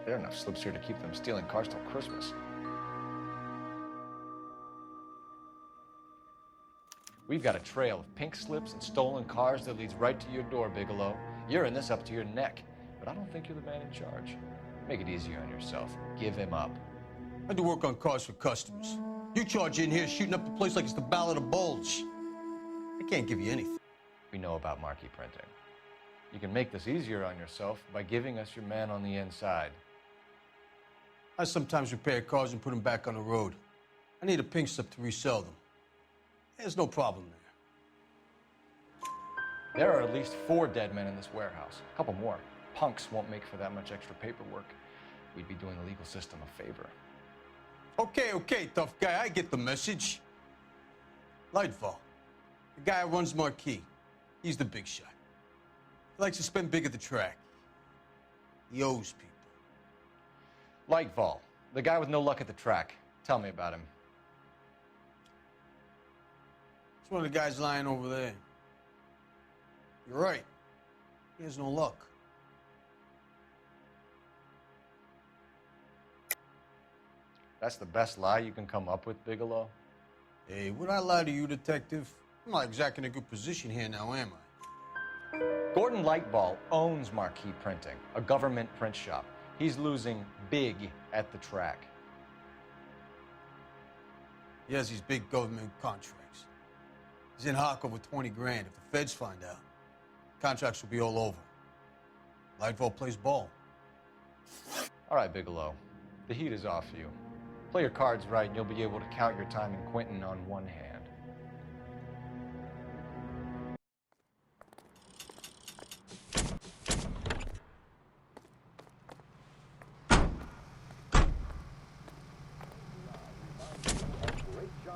There are enough slips here to keep them stealing cars till Christmas. We've got a trail of pink slips and stolen cars that leads right to your door, Bigelow. You're in this up to your neck, but I don't think you're the man in charge. Make it easier on yourself. Give him up. I do work on cars for customers. You charge in here shooting up the place like it's the Ballad of Bulge. I can't give you anything. We know about marquee printing. You can make this easier on yourself by giving us your man on the inside. I sometimes repair cars and put them back on the road. I need a pink slip to resell them. There's no problem there. There are at least 4 dead men in this warehouse. A couple more. Punks won't make for that much extra paperwork. We'd be doing the legal system a favor. Okay, tough guy. I get the message. Lightfall, the guy who runs Marquee. He's the big shot. He likes to spend big at the track. He owes people. Lightfall, the guy with no luck at the track. Tell me about him. It's one of the guys lying over there. You're right. He has no luck. That's the best lie you can come up with, Bigelow? Hey, would I lie to you, detective? I'm not exactly in a good position here now, am I? Gordon Lightfall owns Marquee Printing, a government print shop. He's losing big at the track. He has these big government contracts. He's in hock over 20 grand. If the feds find out, contracts will be all over. Lightfall plays ball. All right, Bigelow. The heat is off you. Play your cards right and you'll be able to count your time in Quentin on one hand.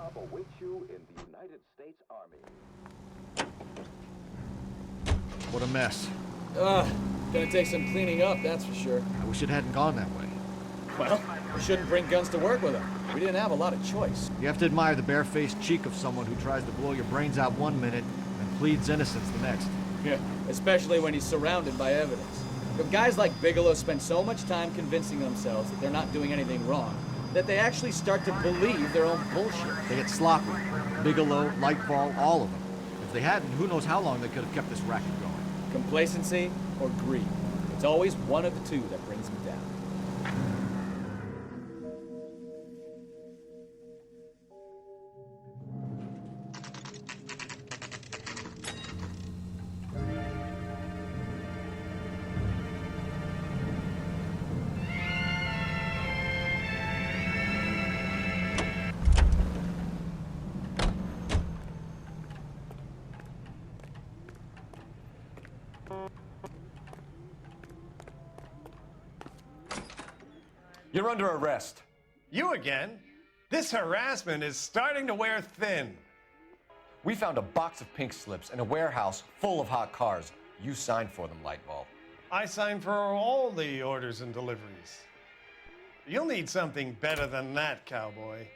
job awaits you in the United States Army. What a mess. Gonna take some cleaning up, that's for sure. I wish it hadn't gone that way. Well, we shouldn't bring guns to work with them. We didn't have a lot of choice. You have to admire the barefaced cheek of someone who tries to blow your brains out one minute and pleads innocence the next. Yeah, especially when he's surrounded by evidence. But guys like Bigelow spend so much time convincing themselves that they're not doing anything wrong, that they actually start to believe their own bullshit. They get sloppy. Bigelow, Lightfall, all of them. If they hadn't, who knows how long they could have kept this racket going. Complacency or greed. It's always one of the two that brings them down. You're under arrest. You again? This harassment is starting to wear thin. We found a box of pink slips in a warehouse full of hot cars. You signed for them, Lightball. I signed for all the orders and deliveries. You'll need something better than that, cowboy.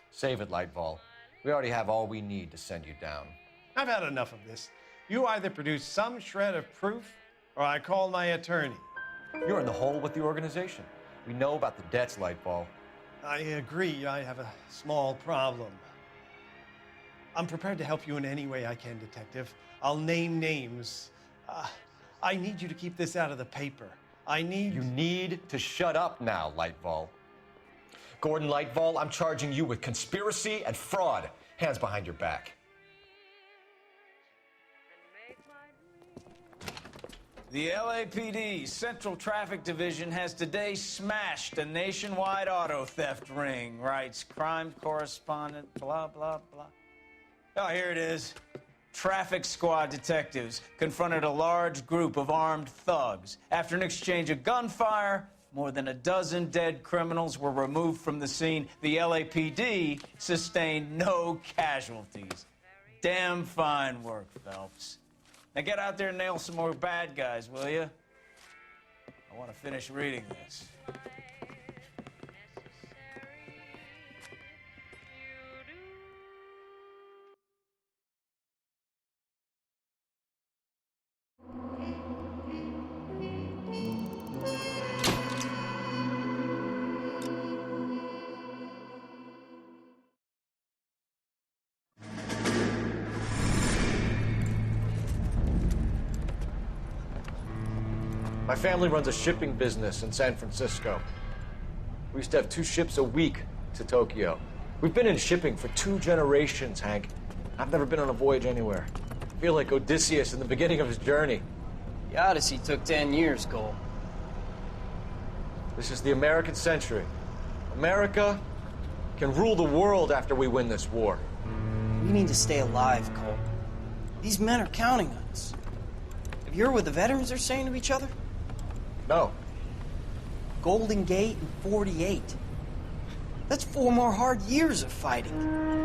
Save it, Lightball. We already have all we need to send you down. I've had enough of this. You either produce some shred of proof, or I call my attorney. You're in the hole with the organization. We know about the debts, Lightball. I agree. I have a small problem. I'm prepared to help you in any way I can, Detective. I'll name names. I need you to keep this out of the paper. You need to shut up now, Lightball. Gordon Lightball, I'm charging you with conspiracy and fraud. Hands behind your back. The LAPD Central Traffic Division has today smashed a nationwide auto theft ring, writes crime correspondent, blah, blah, blah. Oh, here it is. Traffic squad detectives confronted a large group of armed thugs. After an exchange of gunfire, more than a dozen dead criminals were removed from the scene. The LAPD sustained no casualties. Damn fine work, Phelps. Now get out there and nail some more bad guys, will you? I want to finish reading this. My family runs a shipping business in San Francisco. We used to have 2 ships a week to Tokyo. We've been in shipping for 2 generations, Hank. I've never been on a voyage anywhere. I feel like Odysseus in the beginning of his journey. The Odyssey took 10 years, Cole. This is the American century. America can rule the world after we win this war. We need to stay alive, Cole. These men are counting on us. Have you heard what the veterans are saying to each other? No. Golden Gate and 48. That's 4 more hard years of fighting.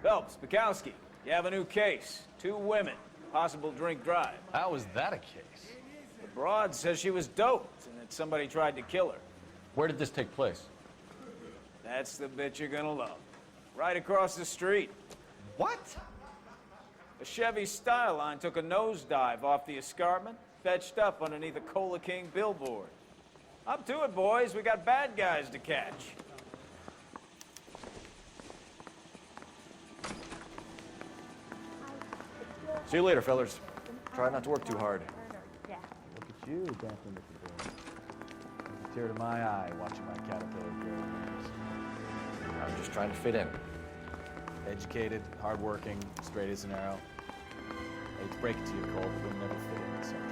Phelps, Bukowski, you have a new case. 2 women, possible drink drive. How is that a case? The broad says she was doped and that somebody tried to kill her. Where did this take place? That's the bit you're gonna love. Right across the street. What? A Chevy Styline took a nosedive off the escarpment, fetched up underneath a Cola King billboard. Up to it, boys. We got bad guys to catch. See you later, fellas. Try not to work too hard. Yeah. Look at you dancing with the boys. There's a tear to my eye watching my caterpillar grow wings. I'm just trying to fit in. Educated, hardworking, straight as an arrow. I hate to break it to you, Cole, but you'll never fit in this century.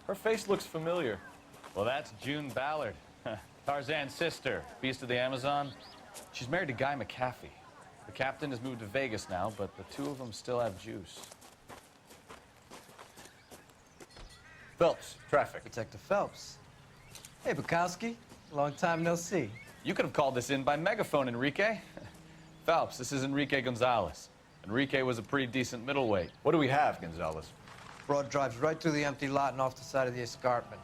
Her face looks familiar. Well, that's June Ballard, Tarzan's sister, beast of the Amazon. She's married to Guy McAfee. The captain has moved to Vegas now, but the two of them still have juice. Phelps, traffic. Detective Phelps. Hey, Bukowski. Long time no see. You could have called this in by megaphone, Enrique. Phelps, this is Enrique Gonzalez. Enrique was a pretty decent middleweight. What do we have, Gonzalez? Broad drives right through the empty lot and off the side of the escarpment.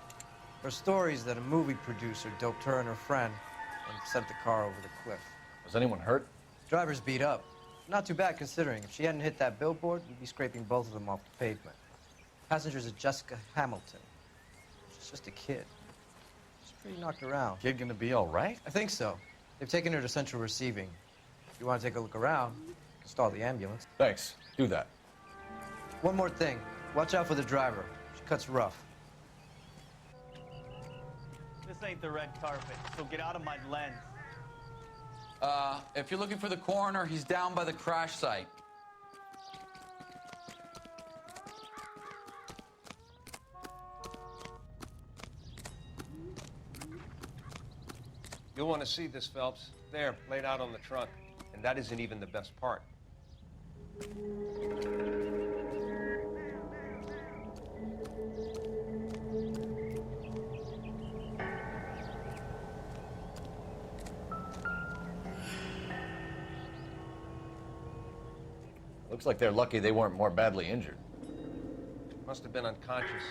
Her story is that a movie producer doped her and her friend and sent the car over the cliff. Was anyone hurt? Driver's beat up. Not too bad considering. If she hadn't hit that billboard, we'd be scraping both of them off the pavement. Passenger's a Jessica Hamilton. She's just a kid. She's pretty knocked around. Kid gonna be all right? I think so. They've taken her to central receiving. If you want to take a look around, you can stall the ambulance. Thanks. Do that. One more thing. Watch out for the driver. She cuts rough. This ain't the red carpet, so get out of my lens. If you're looking for the coroner, he's down by the crash site. You'll want to see this, Phelps. There, laid out on the trunk. And that isn't even the best part. Looks like they're lucky they weren't more badly injured. Must have been unconscious.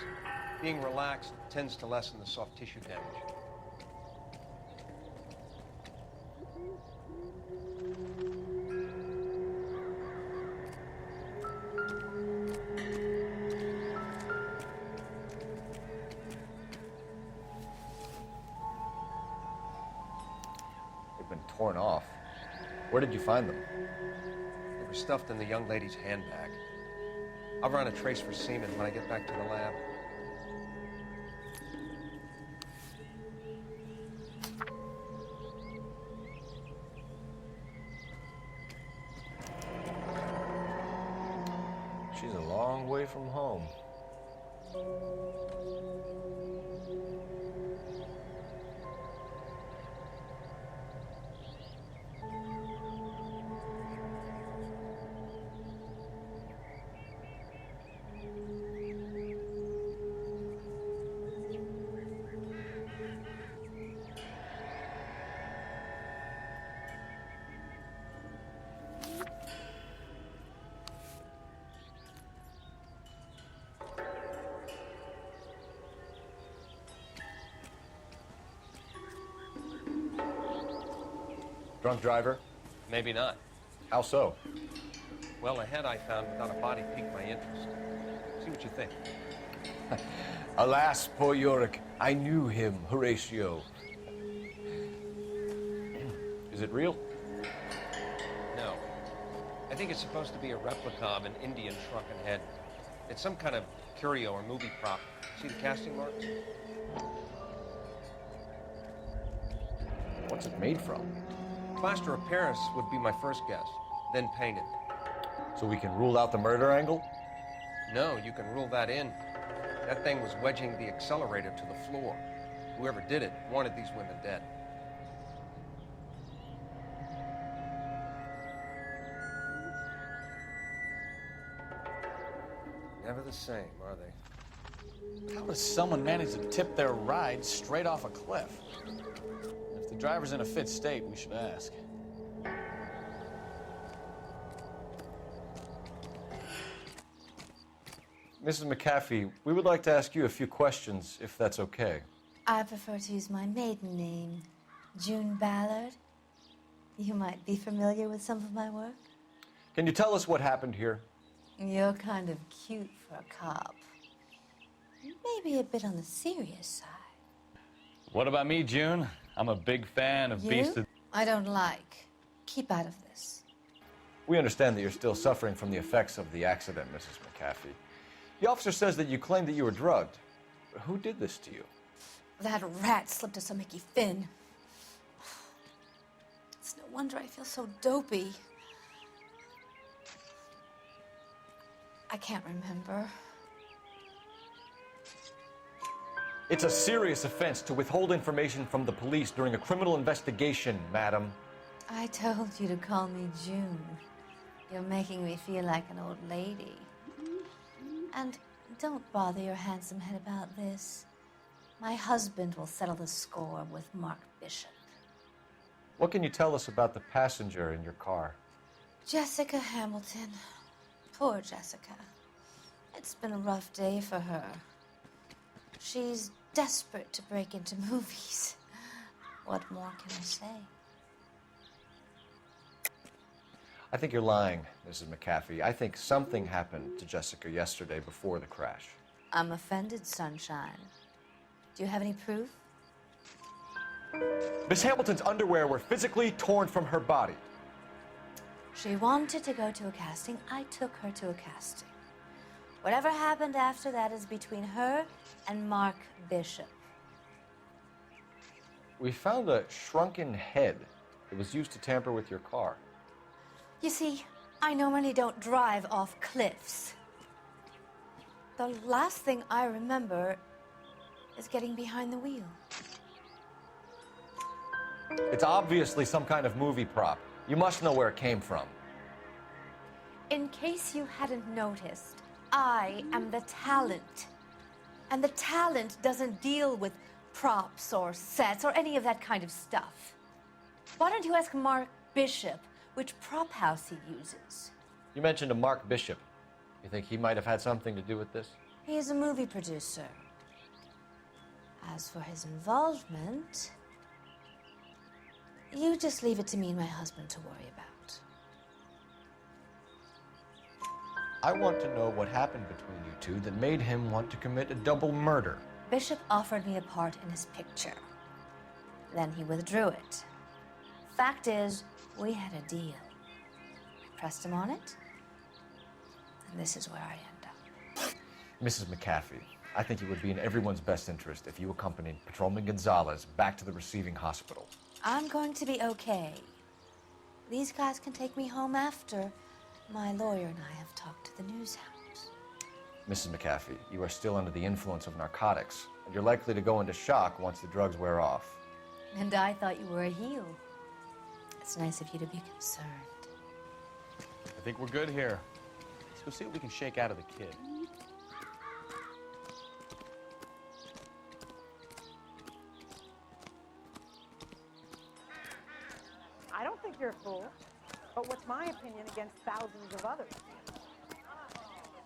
Being relaxed tends to lessen the soft tissue damage. They've been torn off. Where did you find them? They were stuffed in the young lady's handbag. I'll run a trace for semen when I get back to the lab. She's a long way from home. Drunk driver? Maybe not. How so? Well, a head I found without a body piqued my interest. See what you think. Alas, poor Yorick. I knew him, Horatio. Is it real? No. I think it's supposed to be a replica of an Indian shrunken head. It's some kind of curio or movie prop. See the casting marks? What's it made from? Plaster of Paris would be my first guess, then painted. So we can rule out the murder angle? No, you can rule that in. That thing was wedging the accelerator to the floor. Whoever did it wanted these women dead. Never the same, are they? How does someone manage to tip their ride straight off a cliff? If the driver's in a fit state, we should ask. Mrs. McAfee, we would like to ask you a few questions, if that's okay. I prefer to use my maiden name, June Ballard. You might be familiar with some of my work. Can you tell us what happened here? You're kind of cute for a cop. Maybe a bit on the serious side. What about me, June? I'm a big fan of Beast of... I don't like. Keep out of this. We understand that you're still suffering from the effects of the accident, Mrs. McAfee. The officer says that you claimed that you were drugged. Who did this to you? That rat slipped us a Mickey Finn. It's no wonder I feel so dopey. I can't remember. It's a serious offense to withhold information from the police during a criminal investigation, madam. I told you to call me June. You're making me feel like an old lady. And don't bother your handsome head about this. My husband will settle the score with Mark Bishop. What can you tell us about the passenger in your car? Jessica Hamilton. Poor Jessica. It's been a rough day for her. She's desperate to break into movies. What more can I say? I think you're lying, Mrs. McAfee. I think something happened to Jessica yesterday before the crash. I'm offended, Sunshine. Do you have any proof? Miss Hamilton's underwear were physically torn from her body. She wanted to go to a casting. I took her to a casting. Whatever happened after that is between her and Mark Bishop. We found a shrunken head that was used to tamper with your car. You see, I normally don't drive off cliffs. The last thing I remember is getting behind the wheel. It's obviously some kind of movie prop. You must know where it came from. In case you hadn't noticed, I am the talent. And the talent doesn't deal with props or sets or any of that kind of stuff. Why don't you ask Mark Bishop which prop house he uses? You mentioned a Mark Bishop. You think he might have had something to do with this? He is a movie producer. As for his involvement, you just leave it to me and my husband to worry about. I want to know what happened between you two that made him want to commit a double murder. Bishop offered me a part in his picture. Then he withdrew it. Fact is, we had a deal. I pressed him on it, and this is where I end up. Mrs. McAfee, I think it would be in everyone's best interest if you accompanied Patrolman Gonzalez back to the receiving hospital. I'm going to be okay. These guys can take me home after. My lawyer and I have talked to the news house. Mrs. McAfee, you are still under the influence of narcotics, and you're likely to go into shock once the drugs wear off. And I thought you were a heel. It's nice of you to be concerned. I think we're good here. Let's go see what we can shake out of the kid. I don't think you're a fool. But what's my opinion against thousands of others?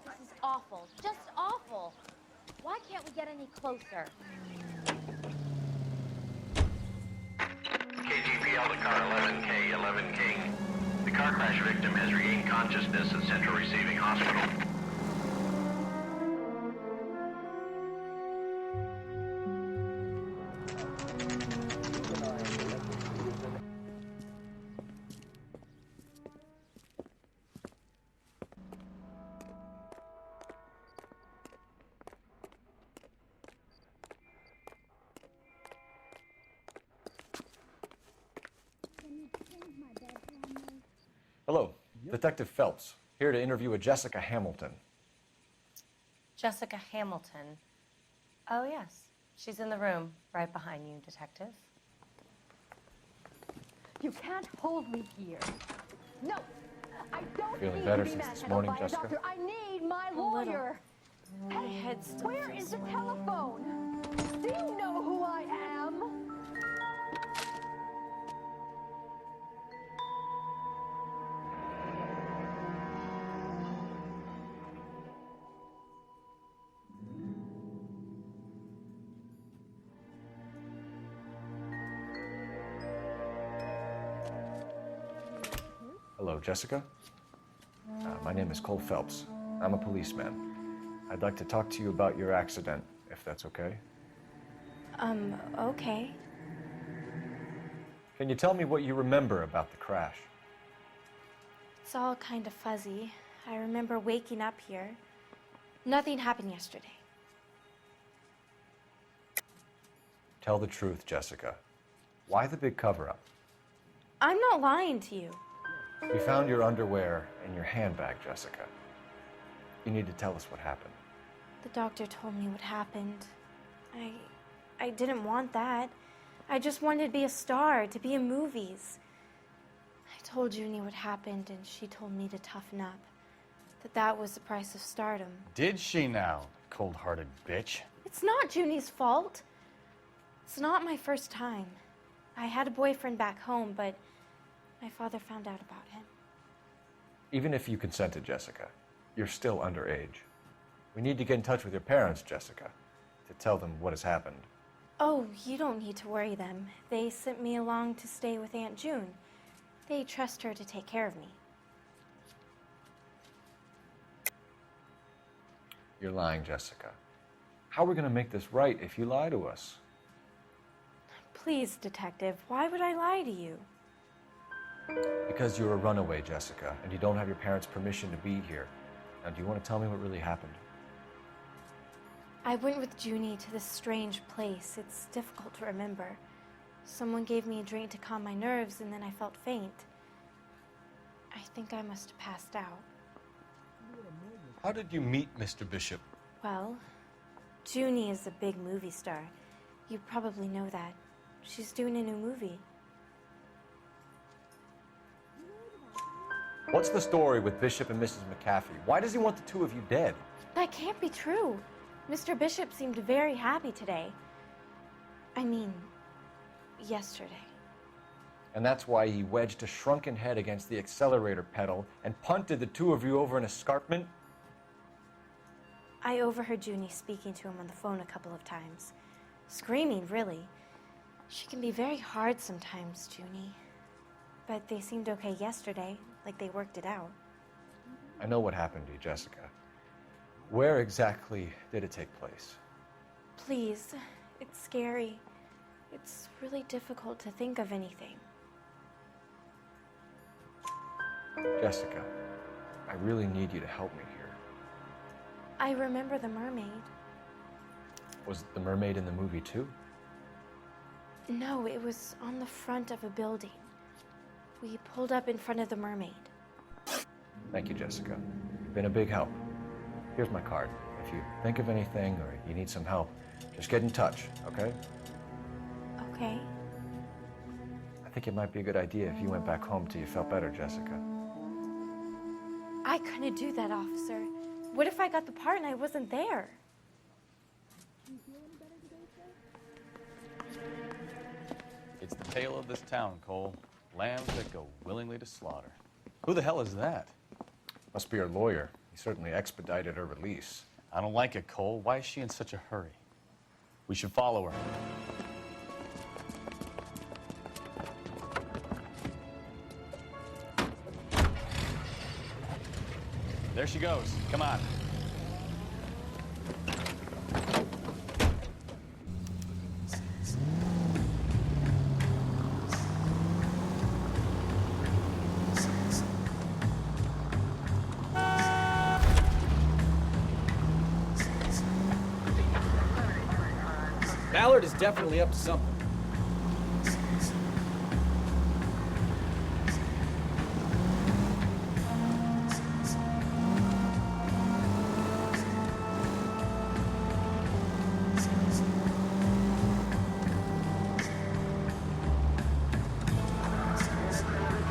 This is awful. Just awful. Why can't we get any closer? KGPL to car 11K, 11 King. The car crash victim has regained consciousness at Central Receiving Hospital. Hello, Detective Phelps, here to interview a Jessica Hamilton. Jessica Hamilton. Oh, yes. She's in the room right behind you, Detective. You can't hold me here. No, I don't Feeling need better to be since manhandled this morning, by a Jessica? doctor. I need my lawyer. Hey, where is the telephone? Do you know who I am? Hello, Jessica. My name is Cole Phelps. I'm a policeman. I'd like to talk to you about your accident, if that's okay. Okay. Can you tell me what you remember about the crash? It's all kind of fuzzy. I remember waking up here. Nothing happened yesterday. Tell the truth, Jessica. Why the big cover-up? I'm not lying to you. We found your underwear in your handbag, Jessica. You need to tell us what happened. The doctor told me what happened. I didn't want that. I just wanted to be a star, to be in movies. I told Junie what happened, and she told me to toughen up. That was the price of stardom. Did she now, cold-hearted bitch? It's not Junie's fault. It's not my first time. I had a boyfriend back home, but my father found out about him. Even if you consented, Jessica, you're still underage. We need to get in touch with your parents, Jessica, to tell them what has happened. Oh, you don't need to worry them. They sent me along to stay with Aunt June. They trust her to take care of me. You're lying, Jessica. How are we going to make this right if you lie to us? Please, Detective, why would I lie to you? Because you're a runaway, Jessica, and you don't have your parents' permission to be here. Now, do you want to tell me what really happened? I went with Junie to this strange place. It's difficult to remember. Someone gave me a drink to calm my nerves, and then I felt faint. I think I must have passed out. How did you meet Mr. Bishop? Well, Junie is a big movie star. You probably know that. She's doing a new movie. What's the story with Bishop and Mrs. McCaffrey? Why does he want the two of you dead? That can't be true. Mr. Bishop seemed very happy today. I mean, yesterday. And that's why he wedged a shrunken head against the accelerator pedal and punted the two of you over an escarpment? I overheard Junie speaking to him on the phone a couple of times. Screaming, really. She can be very hard sometimes, Junie. But they seemed okay yesterday, like they worked it out. I know what happened to you, Jessica. Where exactly did it take place? Please, it's scary. It's really difficult to think of anything. Jessica, I really need you to help me here. I remember the mermaid. Was the mermaid in the movie too? No, it was on the front of a building. We pulled up in front of the mermaid. Thank you, Jessica. You've been a big help. Here's my card. If you think of anything or you need some help, just get in touch, okay? Okay. I think it might be a good idea if you went back home till you felt better, Jessica. I couldn't do that, officer. What if I got the part and I wasn't there? It's the tale of this town, Cole. Lambs that go willingly to slaughter. Who the hell is that? Must be her lawyer. He certainly expedited her release. I don't like it, Cole. Why is she in such a hurry? We should follow her. There she goes. Come on. Ballard is definitely up to something.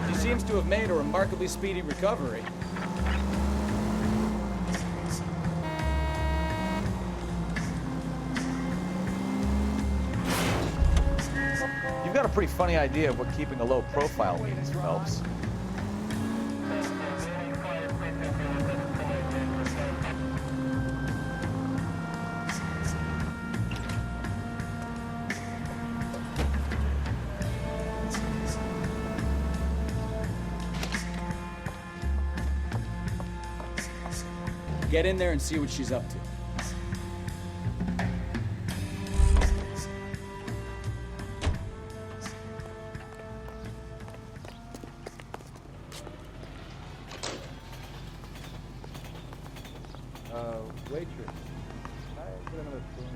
She seems to have made a remarkably speedy recovery. You've got a pretty funny idea of what keeping a low profile means, Phelps. Get in there and see what she's up to. Waitress. Can I get another spoon?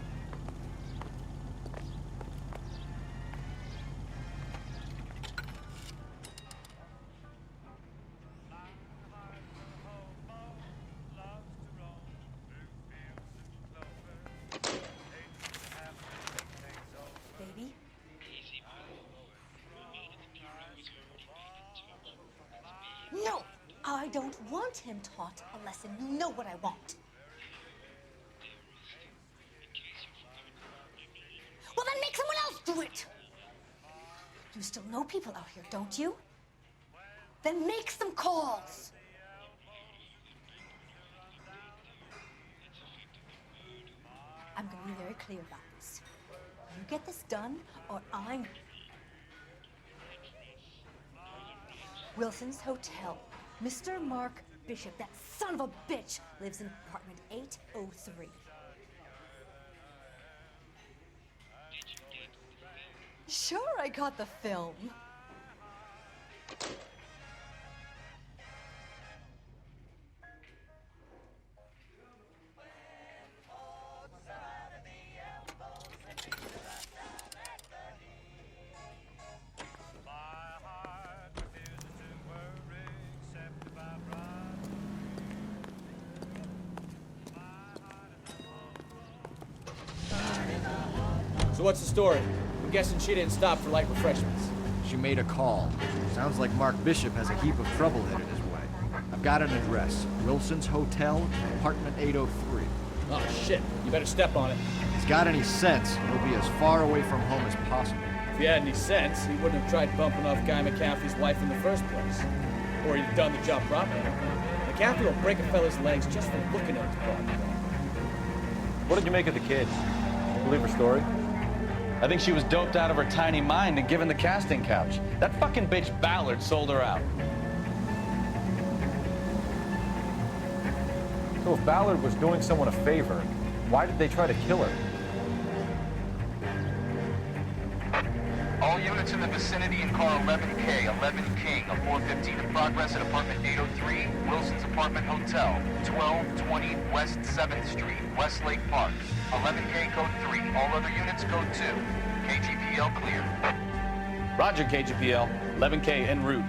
Baby? No! I don't want him taught a lesson. You know what I want. Well, then make someone else do it! You still know people out here, don't you? Then make some calls! I'm gonna be very clear about this. You get this done, or I'm... Wilson's Hotel. Mr. Mark Bishop, that son of a bitch, lives in apartment 803. Sure, I got the film. So what's the story? I'm guessing she didn't stop for light refreshments. She made a call. Sounds like Mark Bishop has a heap of trouble headed his way. I've got an address. Wilson's Hotel, apartment 803. Oh, shit. You better step on it. If he's got any sense, he'll be as far away from home as possible. If he had any sense, he wouldn't have tried bumping off Guy McCaffrey's wife in the first place. Or he'd have done the job properly. McCaffrey will break a fella's legs just for looking at his body. What did you make of the kid? Believe her story? I think she was doped out of her tiny mind and given the casting couch. That fucking bitch Ballard sold her out. So if Ballard was doing someone a favor, why did they try to kill her? All units in the vicinity in car 11K, 11 King, a 415 in progress at apartment 803, Wilson's Apartment Hotel, 1220 West 7th Street, Westlake Park. 11K code 3, all other units code 2. KGPL clear. Roger, KGPL. 11K en route.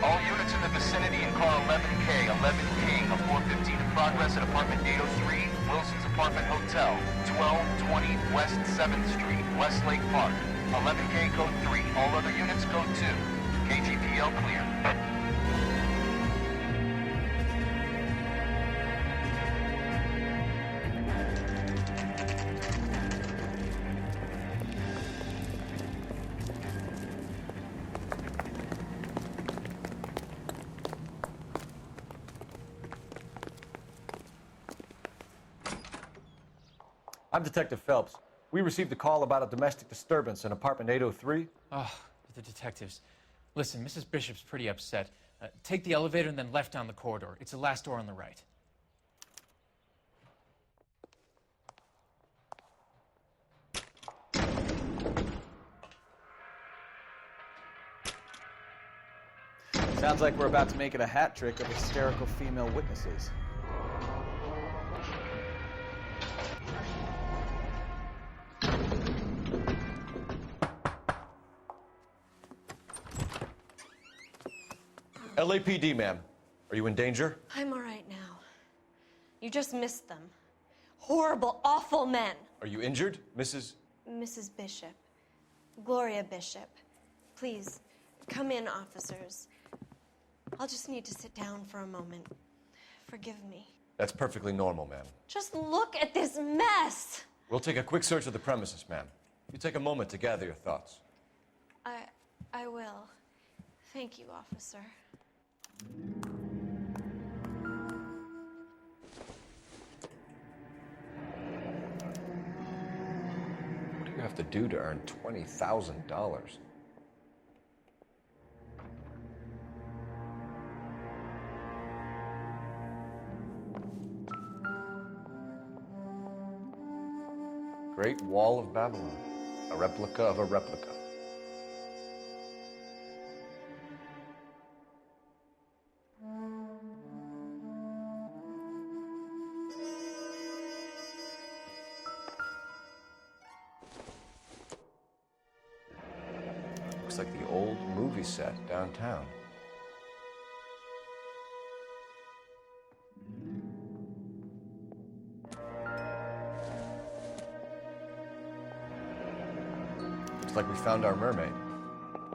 All units in the vicinity in car 11K, 11 King, a 415 in progress at apartment 803, Wilson's Apartment Hotel, 1220 West 7th Street, Westlake Park. 11K code 3, all other units code 2. KGPL clear. I'm Detective Phelps. We received a call about a domestic disturbance in apartment 803. Oh, the detectives. Listen, Mrs. Bishop's pretty upset. Take the elevator and then left down the corridor. It's the last door on the right. Sounds like we're about to make it a hat trick of hysterical female witnesses. LAPD, ma'am. Are you in danger? I'm all right now. You just missed them. Horrible, awful men. Are you injured, Mrs.? Mrs. Bishop. Gloria Bishop. Please, come in, officers. I'll just need to sit down for a moment. Forgive me. That's perfectly normal, ma'am. Just look at this mess! We'll take a quick search of the premises, ma'am. You take a moment to gather your thoughts. I will. Thank you, officer. What do you have to do to earn $20,000? Great Wall of Babylon, a replica of a replica. Looks like the old movie set downtown. Looks like we found our mermaid.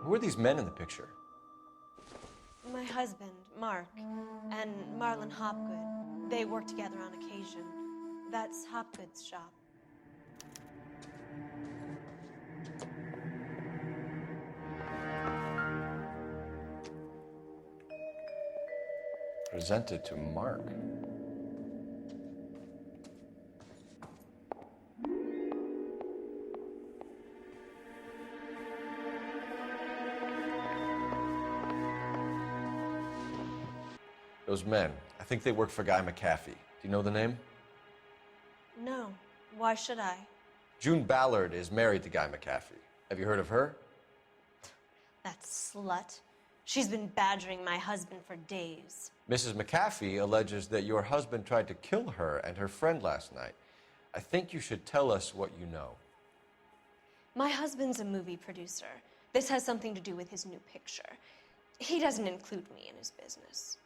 Who are these men in the picture? My husband, Mark, and Marlon Hopgood. They work together on occasion. That's Hopgood's shop. Presented to Mark. Those men, I think they work for Guy McAfee. Do you know the name? No. Why should I? June Ballard is married to Guy McAfee. Have you heard of her? That slut. She's been badgering my husband for days. Mrs. McAfee alleges that your husband tried to kill her and her friend last night. I think you should tell us what you know. My husband's a movie producer. This has something to do with his new picture. He doesn't include me in his business.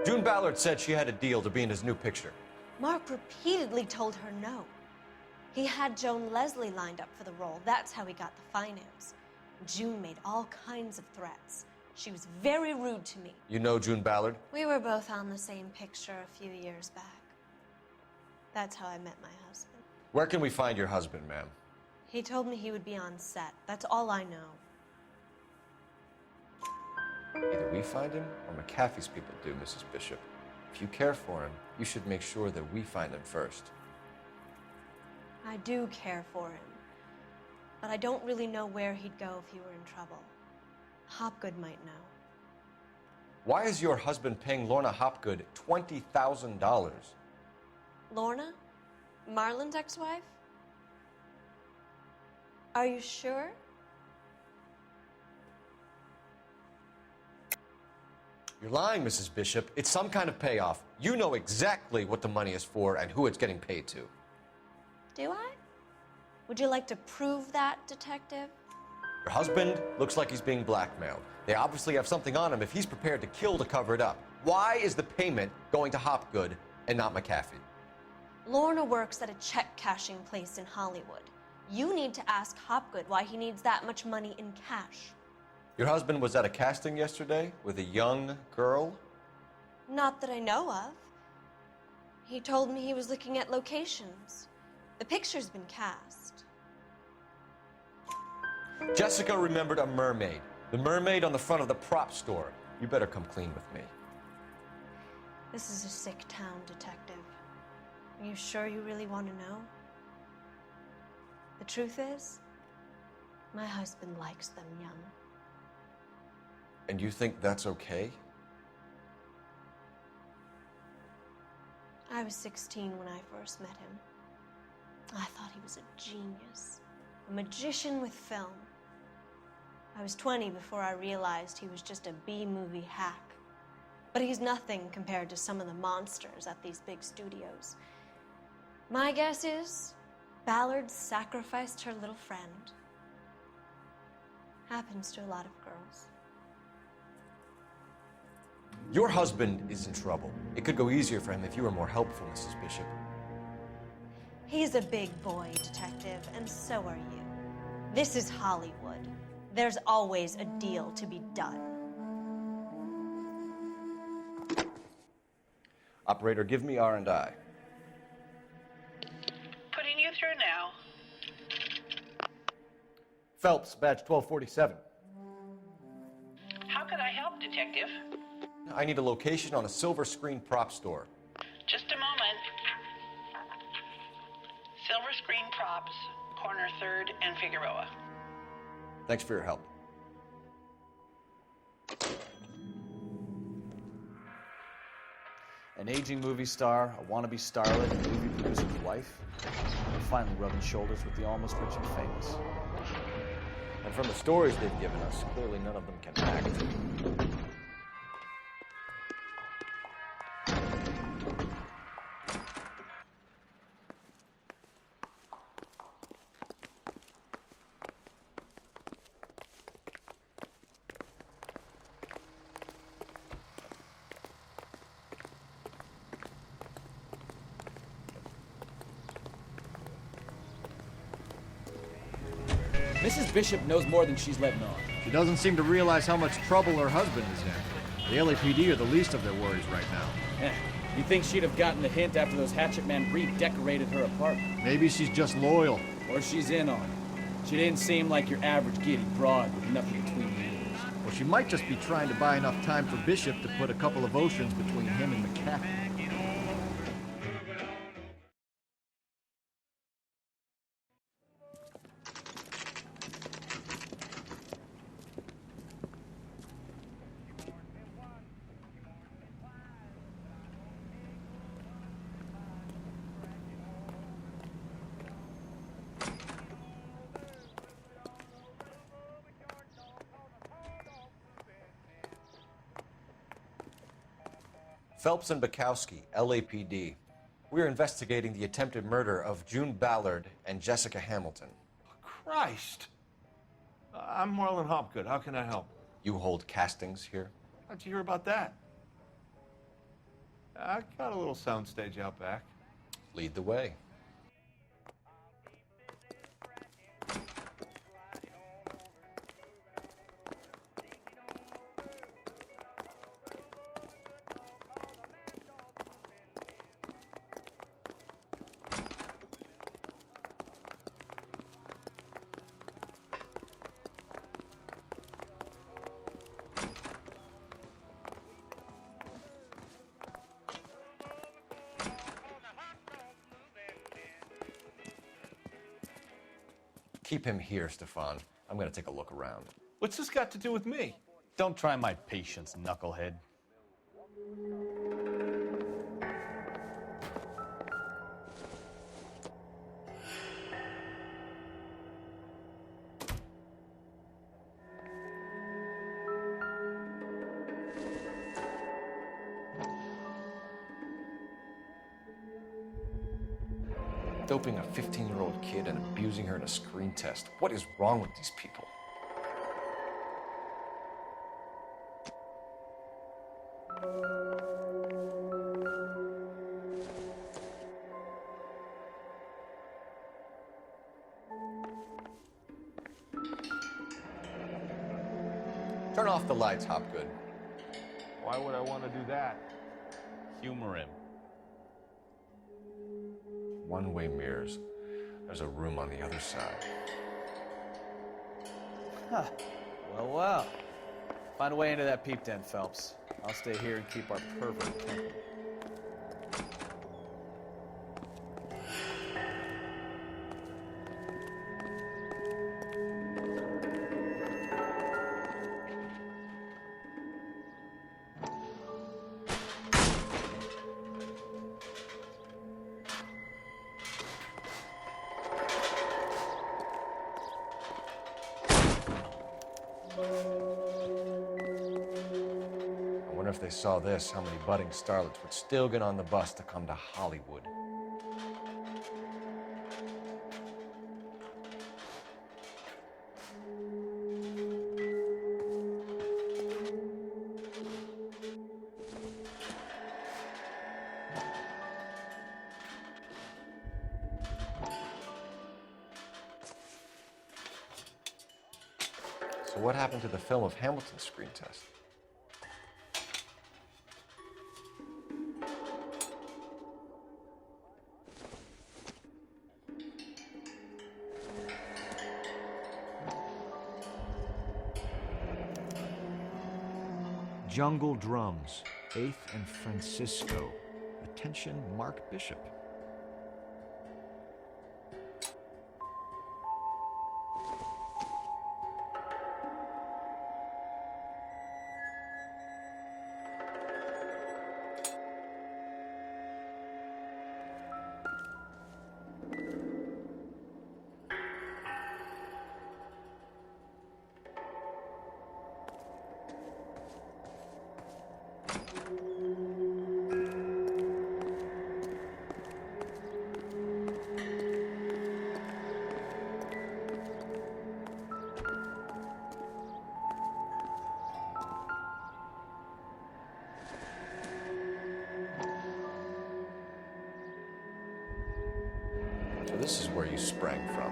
June Ballard said she had a deal to be in his new picture. Mark repeatedly told her no. He had Joan Leslie lined up for the role. That's how he got the finance. June made all kinds of threats. She was very rude to me. You know June Ballard? We were both on the same picture a few years back. That's how I met my husband. Where can we find your husband, ma'am? He told me he would be on set. That's all I know. Either we find him or McAfee's people do, Mrs. Bishop. If you care for him, you should make sure that we find him first. I do care for him, but I don't really know where he'd go if he were in trouble. Hopgood might know. Why is your husband paying Lorna Hopgood $20,000? Lorna? Marlon's ex-wife? Are you sure? You're lying, Mrs. Bishop. It's some kind of payoff. You know exactly what the money is for and who it's getting paid to. Do I? Would you like to prove that, Detective? Your husband looks like he's being blackmailed. They obviously have something on him if he's prepared to kill to cover it up. Why is the payment going to Hopgood and not McAfee? Lorna works at a check-cashing place in Hollywood. You need to ask Hopgood why he needs that much money in cash. Your husband was at a casting yesterday with a young girl? Not that I know of. He told me he was looking at locations. The picture's been cast. Jessica remembered a mermaid. The mermaid on the front of the prop store. You better come clean with me. This is a sick town, Detective. Are you sure you really want to know? The truth is, my husband likes them young. And you think that's okay? I was 16 when I first met him. I thought he was a genius, a magician with film. I was 20 before I realized he was just a B-movie hack. But he's nothing compared to some of the monsters at these big studios. My guess is Ballard sacrificed her little friend. Happens to a lot of girls. Your husband is in trouble. It could go easier for him if you were more helpful, Mrs. Bishop. He's a big boy, Detective, and so are you. This is Hollywood. There's always a deal to be done. Operator, give me R&I. Putting you through now. Phelps, badge 1247. How could I help, Detective? I need a location on a silver screen prop store. Just a moment. Silver Screen Props, corner 3rd and Figueroa. Thanks for your help. An aging movie star, a wannabe starlet, and movie producer's wife. They're finally rubbing shoulders with the almost rich and famous. And from the stories they've given us, clearly none of them can act. Mrs. Bishop knows more than she's letting on. She doesn't seem to realize how much trouble her husband is in. The LAPD are the least of their worries right now. You think she'd have gotten the hint after those hatchet men redecorated her apartment? Maybe she's just loyal. Or she's in on it. She didn't seem like your average giddy broad with nothing between the ears. Well, she might just be trying to buy enough time for Bishop to put a couple of oceans between him and the cat. Phelps and Bukowski, LAPD. We're investigating the attempted murder of June Ballard and Jessica Hamilton. Christ! I'm Marlon Hopgood. How can I help? You hold castings here? How'd you hear about that? I got a little soundstage out back. Lead the way. Keep him here, Stefan. I'm gonna take a look around. What's this got to do with me? Don't try my patience, knucklehead. Doping a 15-year-old kid and abusing her in a screen test. What is wrong with these people? Turn off the lights, Hopgood. Why would I want to do that? Humor him. One-way mirrors. There's a room on the other side. Huh. Well, well. Find a way into that peep den, Phelps. I'll stay here and keep our pervert company. I wonder if they saw this, how many budding starlets would still get on the bus to come to Hollywood. So what happened to the film of Hamilton's screen test? Jungle Drums, 8th and Francisco. Attention, Mark Bishop. So this is where you sprang from.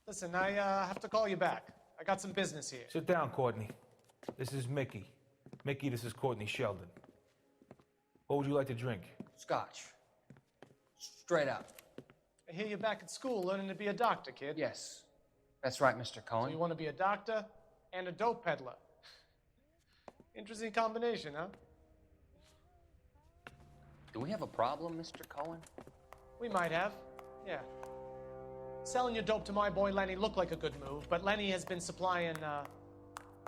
Listen, I have to call you back. I got some business here. Sit down, Courtney. This is Mickey. Mickey, this is Courtney Sheldon. What would you like to drink? Scotch. Straight up. I hear you're back at school learning to be a doctor, kid. Yes. That's right, Mr. Cohen. So you want to be a doctor and a dope peddler. Interesting combination, huh? Do we have a problem, Mr. Cohen? We might have, yeah. Selling your dope to my boy Lenny looked like a good move, but Lenny has been supplying,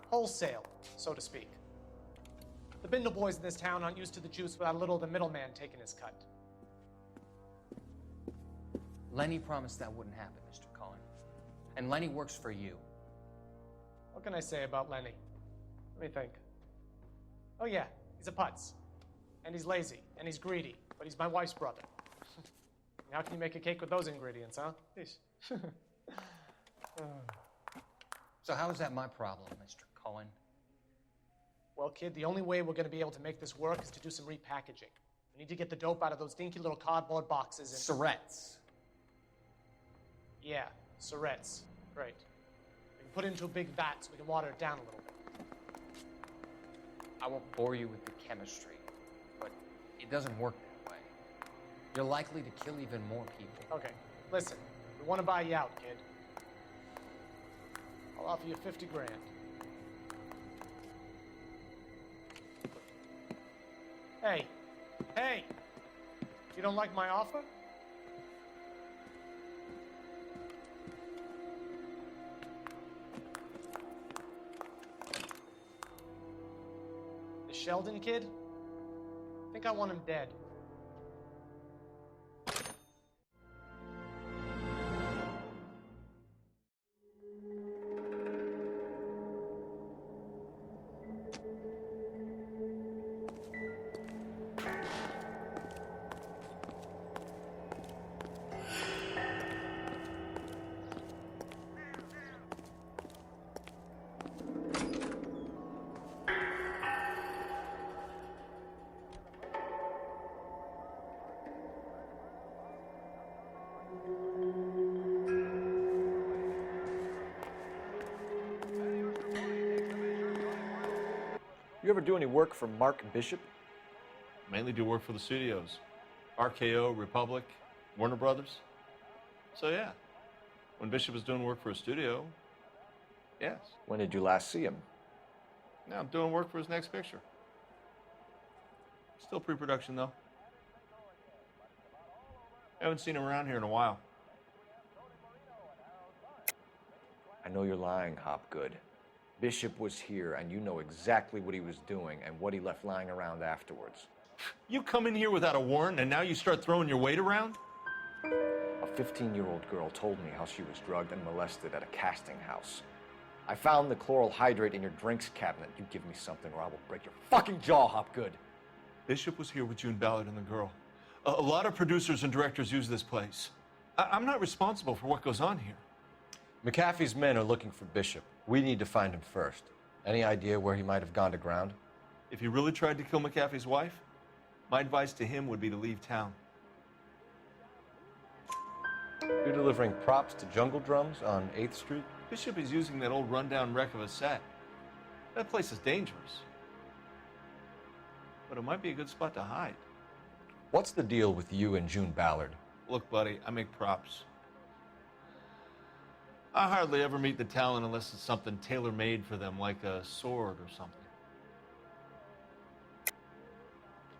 wholesale, so to speak. The Bindle boys in this town aren't used to the juice without a little of the middleman taking his cut. Lenny promised that wouldn't happen, Mr. Cohen. And Lenny works for you. What can I say about Lenny? Let me think. Oh yeah, he's a putz. And he's lazy, and he's greedy, but he's my wife's brother. How can you make a cake with those ingredients, huh? So how is that my problem, Mr. Cohen? Well, kid, the only way we're going to be able to make this work is to do some repackaging. We need to get the dope out of those dinky little cardboard boxes and... Syrettes. Yeah, syrettes. Right. We can put it into a big vat so we can water it down a little bit. I won't bore you with the chemistry, but it doesn't work that way. You're likely to kill even more people. Okay, listen. We want to buy you out, kid. I'll offer you 50 grand. Hey, hey! You don't like my offer? The Sheldon kid? I think I want him dead. You ever do any work for Mark Bishop? Mainly do work for the studios. RKO, Republic, Warner Brothers. So yeah, when Bishop was doing work for a studio, yes. When did you last see him? Now I'm doing work for his next picture. Still pre-production though. Haven't seen him around here in a while. I know you're lying, Hopgood. Bishop was here, and you know exactly what he was doing and what he left lying around afterwards. You come in here without a warrant, and now you start throwing your weight around? A 15-year-old girl told me how she was drugged and molested at a casting house. I found the chloral hydrate in your drinks cabinet. You give me something or I will break your fucking jaw, Hopgood. Bishop was here with June Ballard and the girl. A lot of producers and directors use this place. I'm not responsible for what goes on here. McAfee's men are looking for Bishop. We need to find him first. Any idea where he might have gone to ground? If he really tried to kill McAfee's wife, my advice to him would be to leave town. You're delivering props to Jungle Drums on 8th Street? Bishop is using that old rundown wreck of a set. That place is dangerous. But it might be a good spot to hide. What's the deal with you and June Ballard? Look, buddy, I make props. I hardly ever meet the talent unless it's something tailor-made for them, like a sword or something.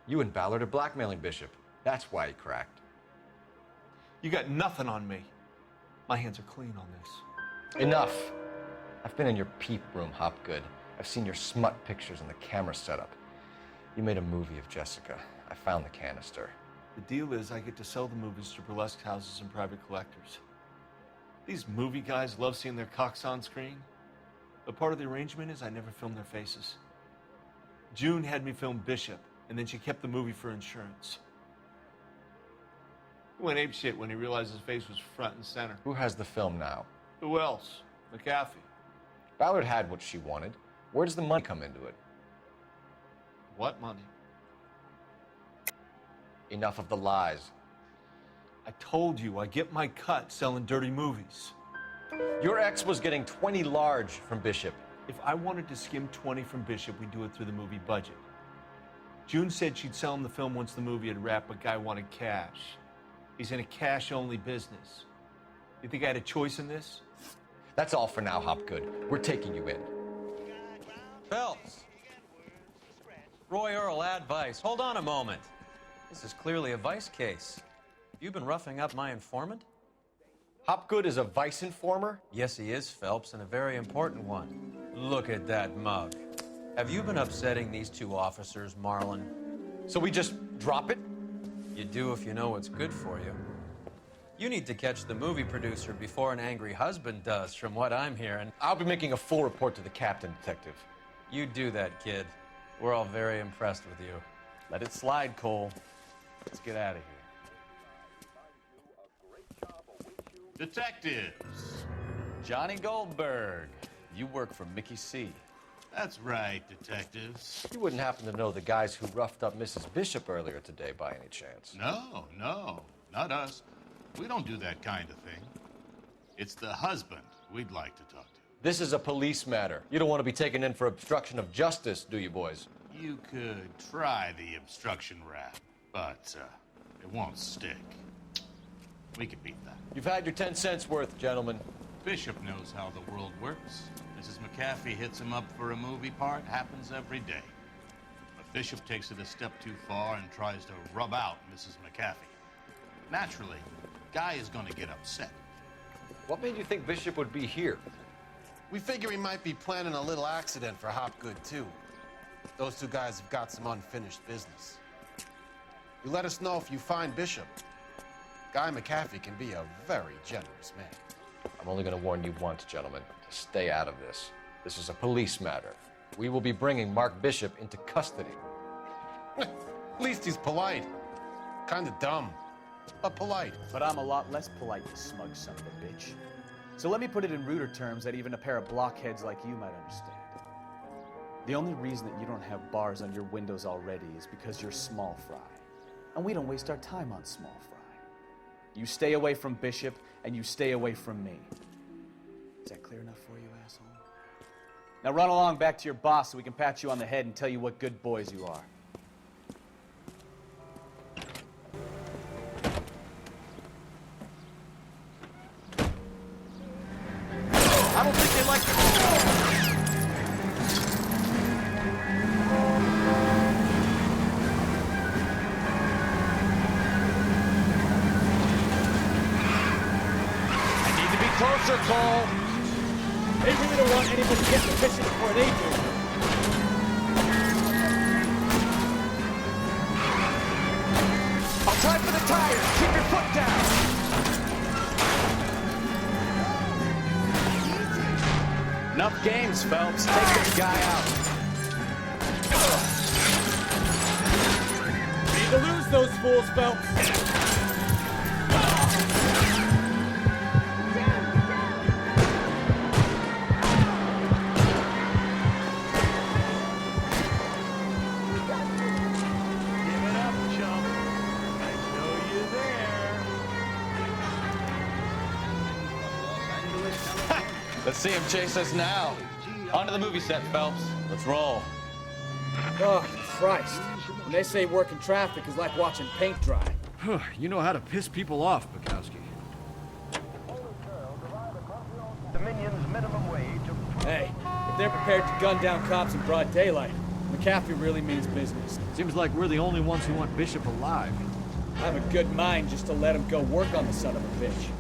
You and Ballard are blackmailing Bishop. That's why he cracked. You got nothing on me. My hands are clean on this. Enough. I've been in your peep room, Hopgood. I've seen your smut pictures and the camera setup. You made a movie of Jessica. I found the canister. The deal is I get to sell the movies to burlesque houses and private collectors. These movie guys love seeing their cocks on screen. But part of the arrangement is I never film their faces. June had me film Bishop, and then she kept the movie for insurance. He went apeshit when he realized his face was front and center. Who has the film now? Who else? McAfee. Ballard had what she wanted. Where does the money come into it? What money? Enough of the lies. I told you I get my cut selling dirty movies. Your ex was getting 20 large from Bishop. If I wanted to skim 20 from Bishop, we'd do it through the movie budget. June said she'd sell him the film once the movie had wrapped, but Guy wanted cash. He's in a cash-only business. You think I had a choice in this? That's all for now, Hopgood. We're taking you in. Phelps. Roy Earl, advice. Hold on a moment. This is clearly a vice case. You've been roughing up my informant? Hopgood is a vice informer? Yes, he is, Phelps, and a very important one. Look at that mug. Have you been upsetting these two officers, Marlon? So we just drop it? You do if you know what's good for you. You need to catch the movie producer before an angry husband does, from what I'm hearing. I'll be making a full report to the captain, Detective. You do that, kid. We're all very impressed with you. Let it slide, Cole. Let's get out of here. Detectives. Johnny Goldberg. You work for Mickey C. That's right, detectives. You wouldn't happen to know the guys who roughed up Mrs. Bishop earlier today by any chance? No, not us. We don't do that kind of thing. It's the husband we'd like to talk to. This is a police matter. You don't want to be taken in for obstruction of justice, do you, boys? You could try the obstruction rap, but it won't stick. We could beat that. You've had your 10 cents worth, gentlemen. Bishop knows how the world works. Mrs. McAfee hits him up for a movie part. Happens every day. But Bishop takes it a step too far and tries to rub out Mrs. McAfee. Naturally, Guy is going to get upset. What made you think Bishop would be here? We figure he might be planning a little accident for Hopgood, too. Those two guys have got some unfinished business. You let us know if you find Bishop. Guy McAfee can be a very generous man. I'm only going to warn you once, gentlemen, to stay out of this. This is a police matter. We will be bringing Mark Bishop into custody. At least he's polite. Kind of dumb, but polite. But I'm a lot less polite, you smug son of a bitch. So let me put it in ruder terms that even a pair of blockheads like you might understand. The only reason that you don't have bars on your windows already is because you're small fry. And we don't waste our time on small fry. You stay away from Bishop, and you stay away from me. Is that clear enough for you, asshole? Now run along back to your boss so we can pat you on the head and tell you what good boys you are. I don't think they like the... Closer, Cole. They really don't want anybody getting the Bishop before they do. I'll try for the tires. Keep your foot down. Enough games, Phelps. Take this guy out. We need to lose those fools, Phelps. Let's see him chase us now. Onto the movie set, Phelps. Let's roll. Oh, Christ. When they say working traffic is like watching paint dry. You know how to piss people off, Bukowski. Dominion's minimum wage of... Hey, if they're prepared to gun down cops in broad daylight, McAfee really means business. Seems like we're the only ones who want Bishop alive. I have a good mind just to let him go work on the son of a bitch.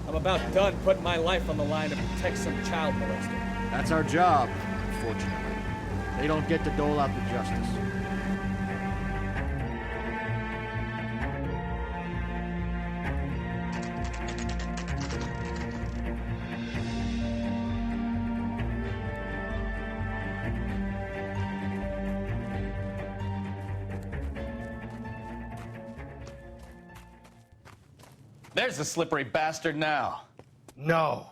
I'm about done putting my life on the line to protect some child molester. That's our job, unfortunately. They don't get to dole out the justice. There's the slippery bastard now. No.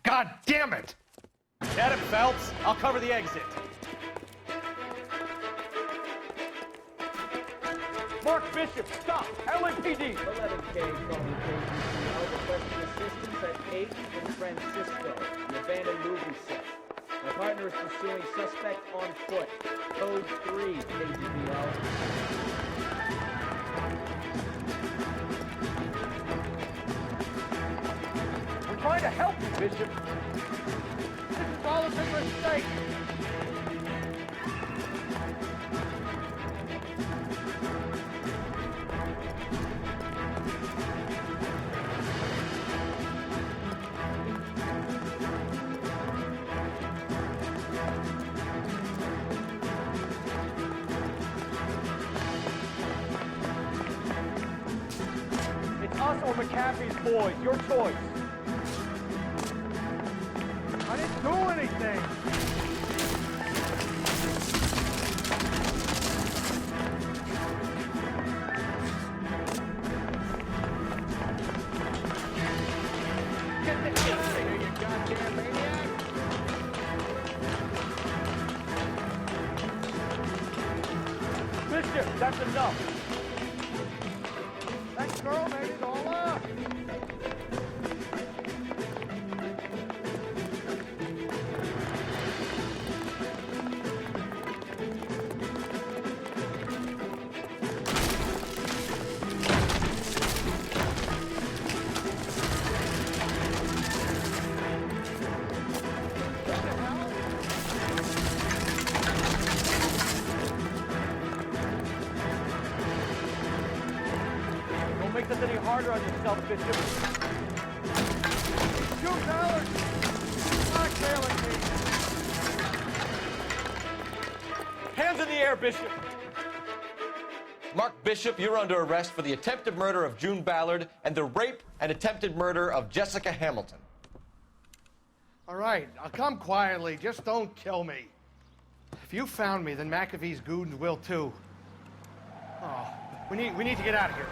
God damn it! Get him, Phelps. I'll cover the exit. Mark Bishop, stop! LAPD! 11K from the KBCL requesting assistance at 8 in Francisco, an abandoned movie set. My partner is pursuing suspect on foot. Code 3, KBCL. We're trying to help you, Bishop. This is all a big mistake. Us or McAfee's boys, your choice. I didn't do anything. Get the hell out of here, you goddamn maniac! Bishop, that's enough. That girl made it all up. Don't make this any harder on yourself, Bishop. Shoot, Alex! Not failing me. Hands in the air, Bishop! Mark Bishop, you're under arrest for the attempted murder of June Ballard and the rape and attempted murder of Jessica Hamilton. All right, I'll come quietly. Just don't kill me. If you found me, then McAfee's goons will too. Oh, we need to get out of here.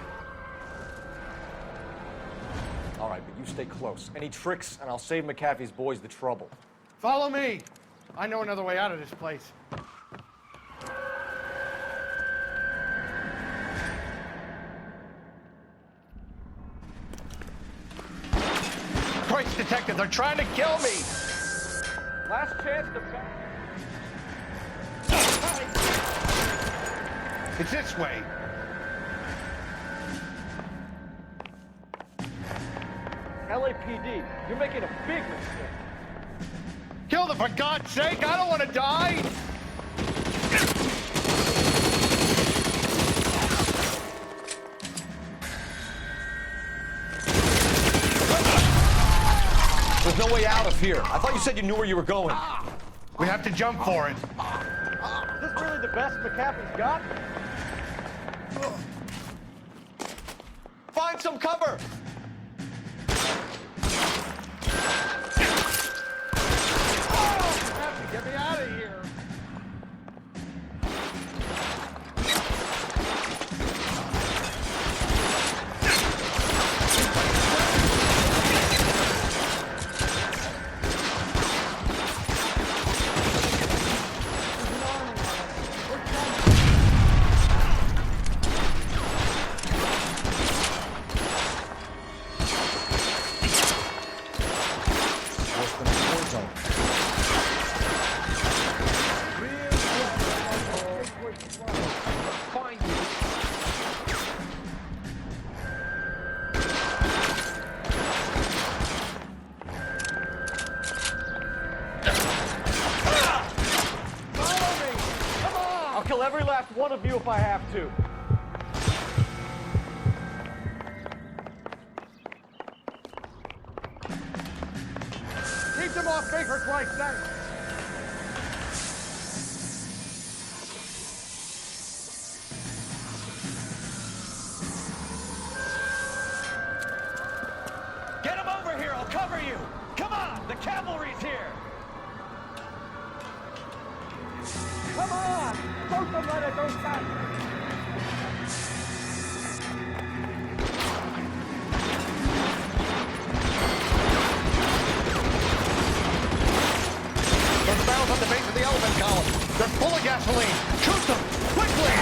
All right, but you stay close. Any tricks, and I'll save McAfee's boys the trouble. Follow me. I know another way out of this place. Christ, detective, they're trying to kill me. Last chance to... It's this way. LAPD, you're making a big mistake. Kill them, for God's sake! I don't want to die! There's no way out of here. I thought you said you knew where you were going. We have to jump for it. Is this really the best McAfee's got? Find some cover! Get me out of here! Kill every last one of you if I have to. Keep them off me for Christ's sake! Get him over here, I'll cover you! Come on, the cavalry's here! Come on! Don't let it go fast! Full of gasoline! Shoot them! Quickly!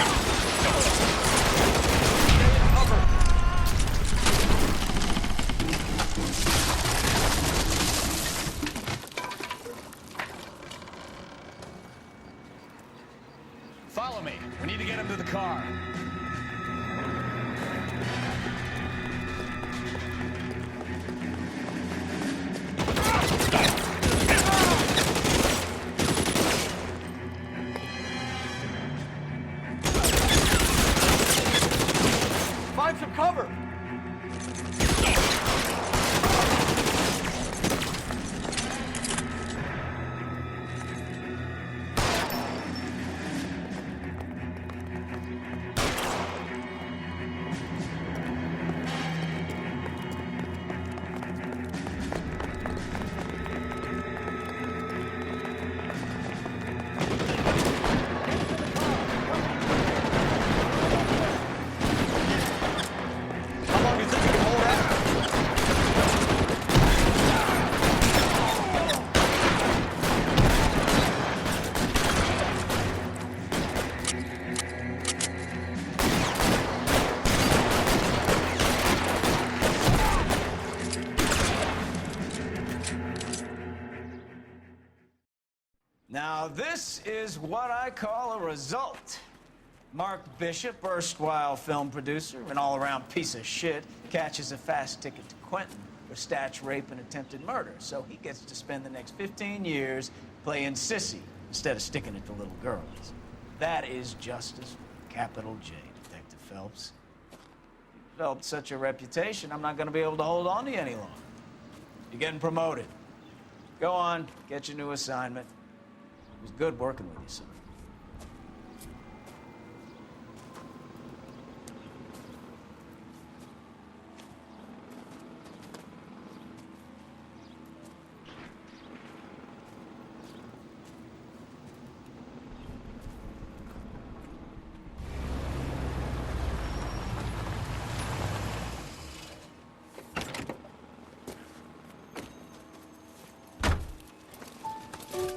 Follow me. We need to get him to the car. Find some cover! Now, this is what I call a result. Mark Bishop, erstwhile film producer and all-around piece of shit, catches a fast ticket to Quentin for statch rape and attempted murder. So he gets to spend the next 15 years playing sissy instead of sticking it to little girls. That is justice, capital J, Detective Phelps. You've developed such a reputation, I'm not going to be able to hold on to you any longer. You're getting promoted. Go on, get your new assignment. It was good working with you, son.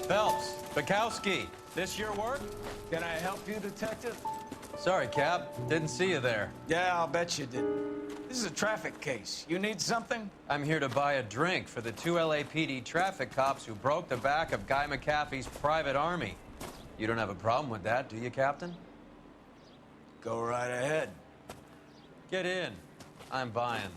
Phelps, Bukowski, this your work? Can I help you, Detective? Sorry, Cap. Didn't see you there. Yeah, I'll bet you didn't. This is a traffic case. You need something? I'm here to buy a drink for the 2 LAPD traffic cops who broke the back of Guy McAfee's private army. You don't have a problem with that, do you, Captain? Go right ahead. Get in. I'm buying.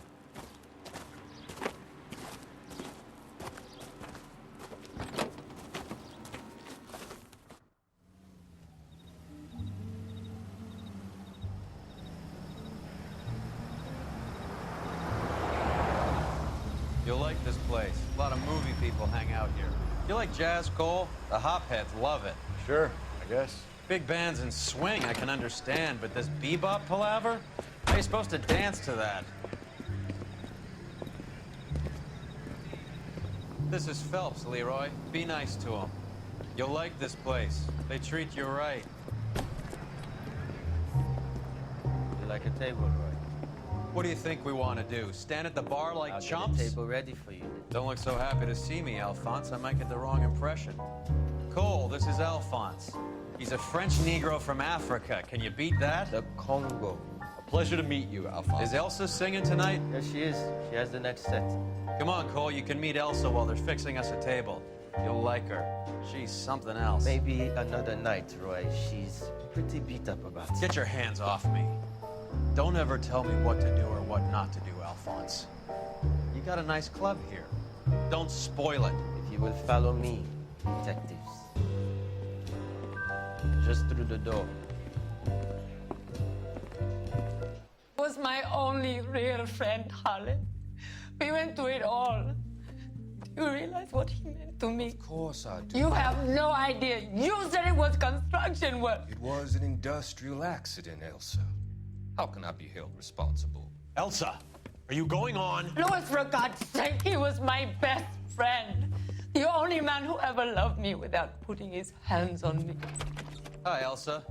You'll like this place. A lot of movie people hang out here. You like jazz, Cole? The hopheads love it. Sure, I guess. Big bands and swing I can understand, but this bebop palaver? How are you supposed to dance to that? This is Phelps, Leroy. Be nice to him. You'll like this place. They treat you right. You like a table, Roy? What do you think we want to do? Stand at the bar like I'll chumps? get a table ready for you. Don't look so happy to see me, Alphonse. I might get the wrong impression. Cole, this is Alphonse. He's a French Negro from Africa. Can you beat that? The Congo. A pleasure to meet you, Alphonse. Is Elsa singing tonight? Yes, she is. She has the next set. Come on, Cole. You can meet Elsa while they're fixing us a table. You'll like her. She's something else. Maybe another night, Roy. She's pretty beat up about it. Get your hands off me. Don't ever tell me what to do or what not to do, Alphonse. You got a nice club here. Don't spoil it. If you will follow me, detectives. Just through the door. Was my only real friend, Harlan. We went through it all. Do you realize what he meant to me? Of course I do. You have no idea. You said it was construction work. It was an industrial accident, Elsa. How can I be held responsible? Elsa, are you going on? Louis, for God's sake, he was my best friend. The only man who ever loved me without putting his hands on me. Hi, Elsa.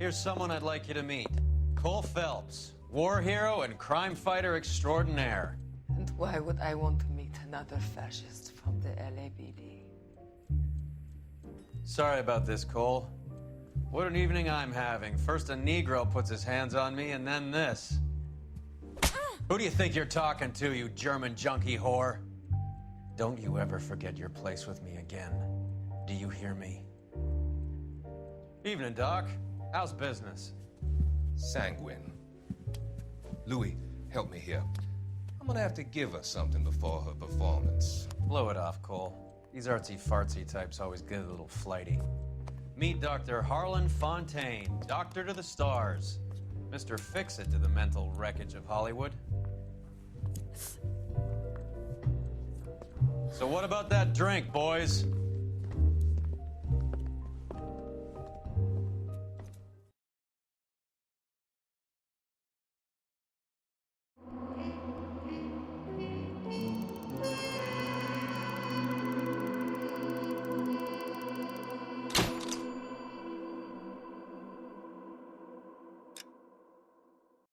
Here's someone I'd like you to meet. Cole Phelps, war hero and crime fighter extraordinaire. And why would I want to meet another fascist from the LAPD? Sorry about this, Cole. What an evening I'm having. First a Negro puts his hands on me, and then this. Who do you think you're talking to, you German junkie whore? Don't you ever forget your place with me again. Do you hear me? Evening, Doc. How's business? Sanguine. Louis, help me here. I'm gonna have to give her something before her performance. Blow it off, Cole. These artsy-fartsy types always get a little flighty. Meet Dr. Harlan Fontaine, doctor to the stars. Mr. Fix-It to the mental wreckage of Hollywood. So what about that drink, boys?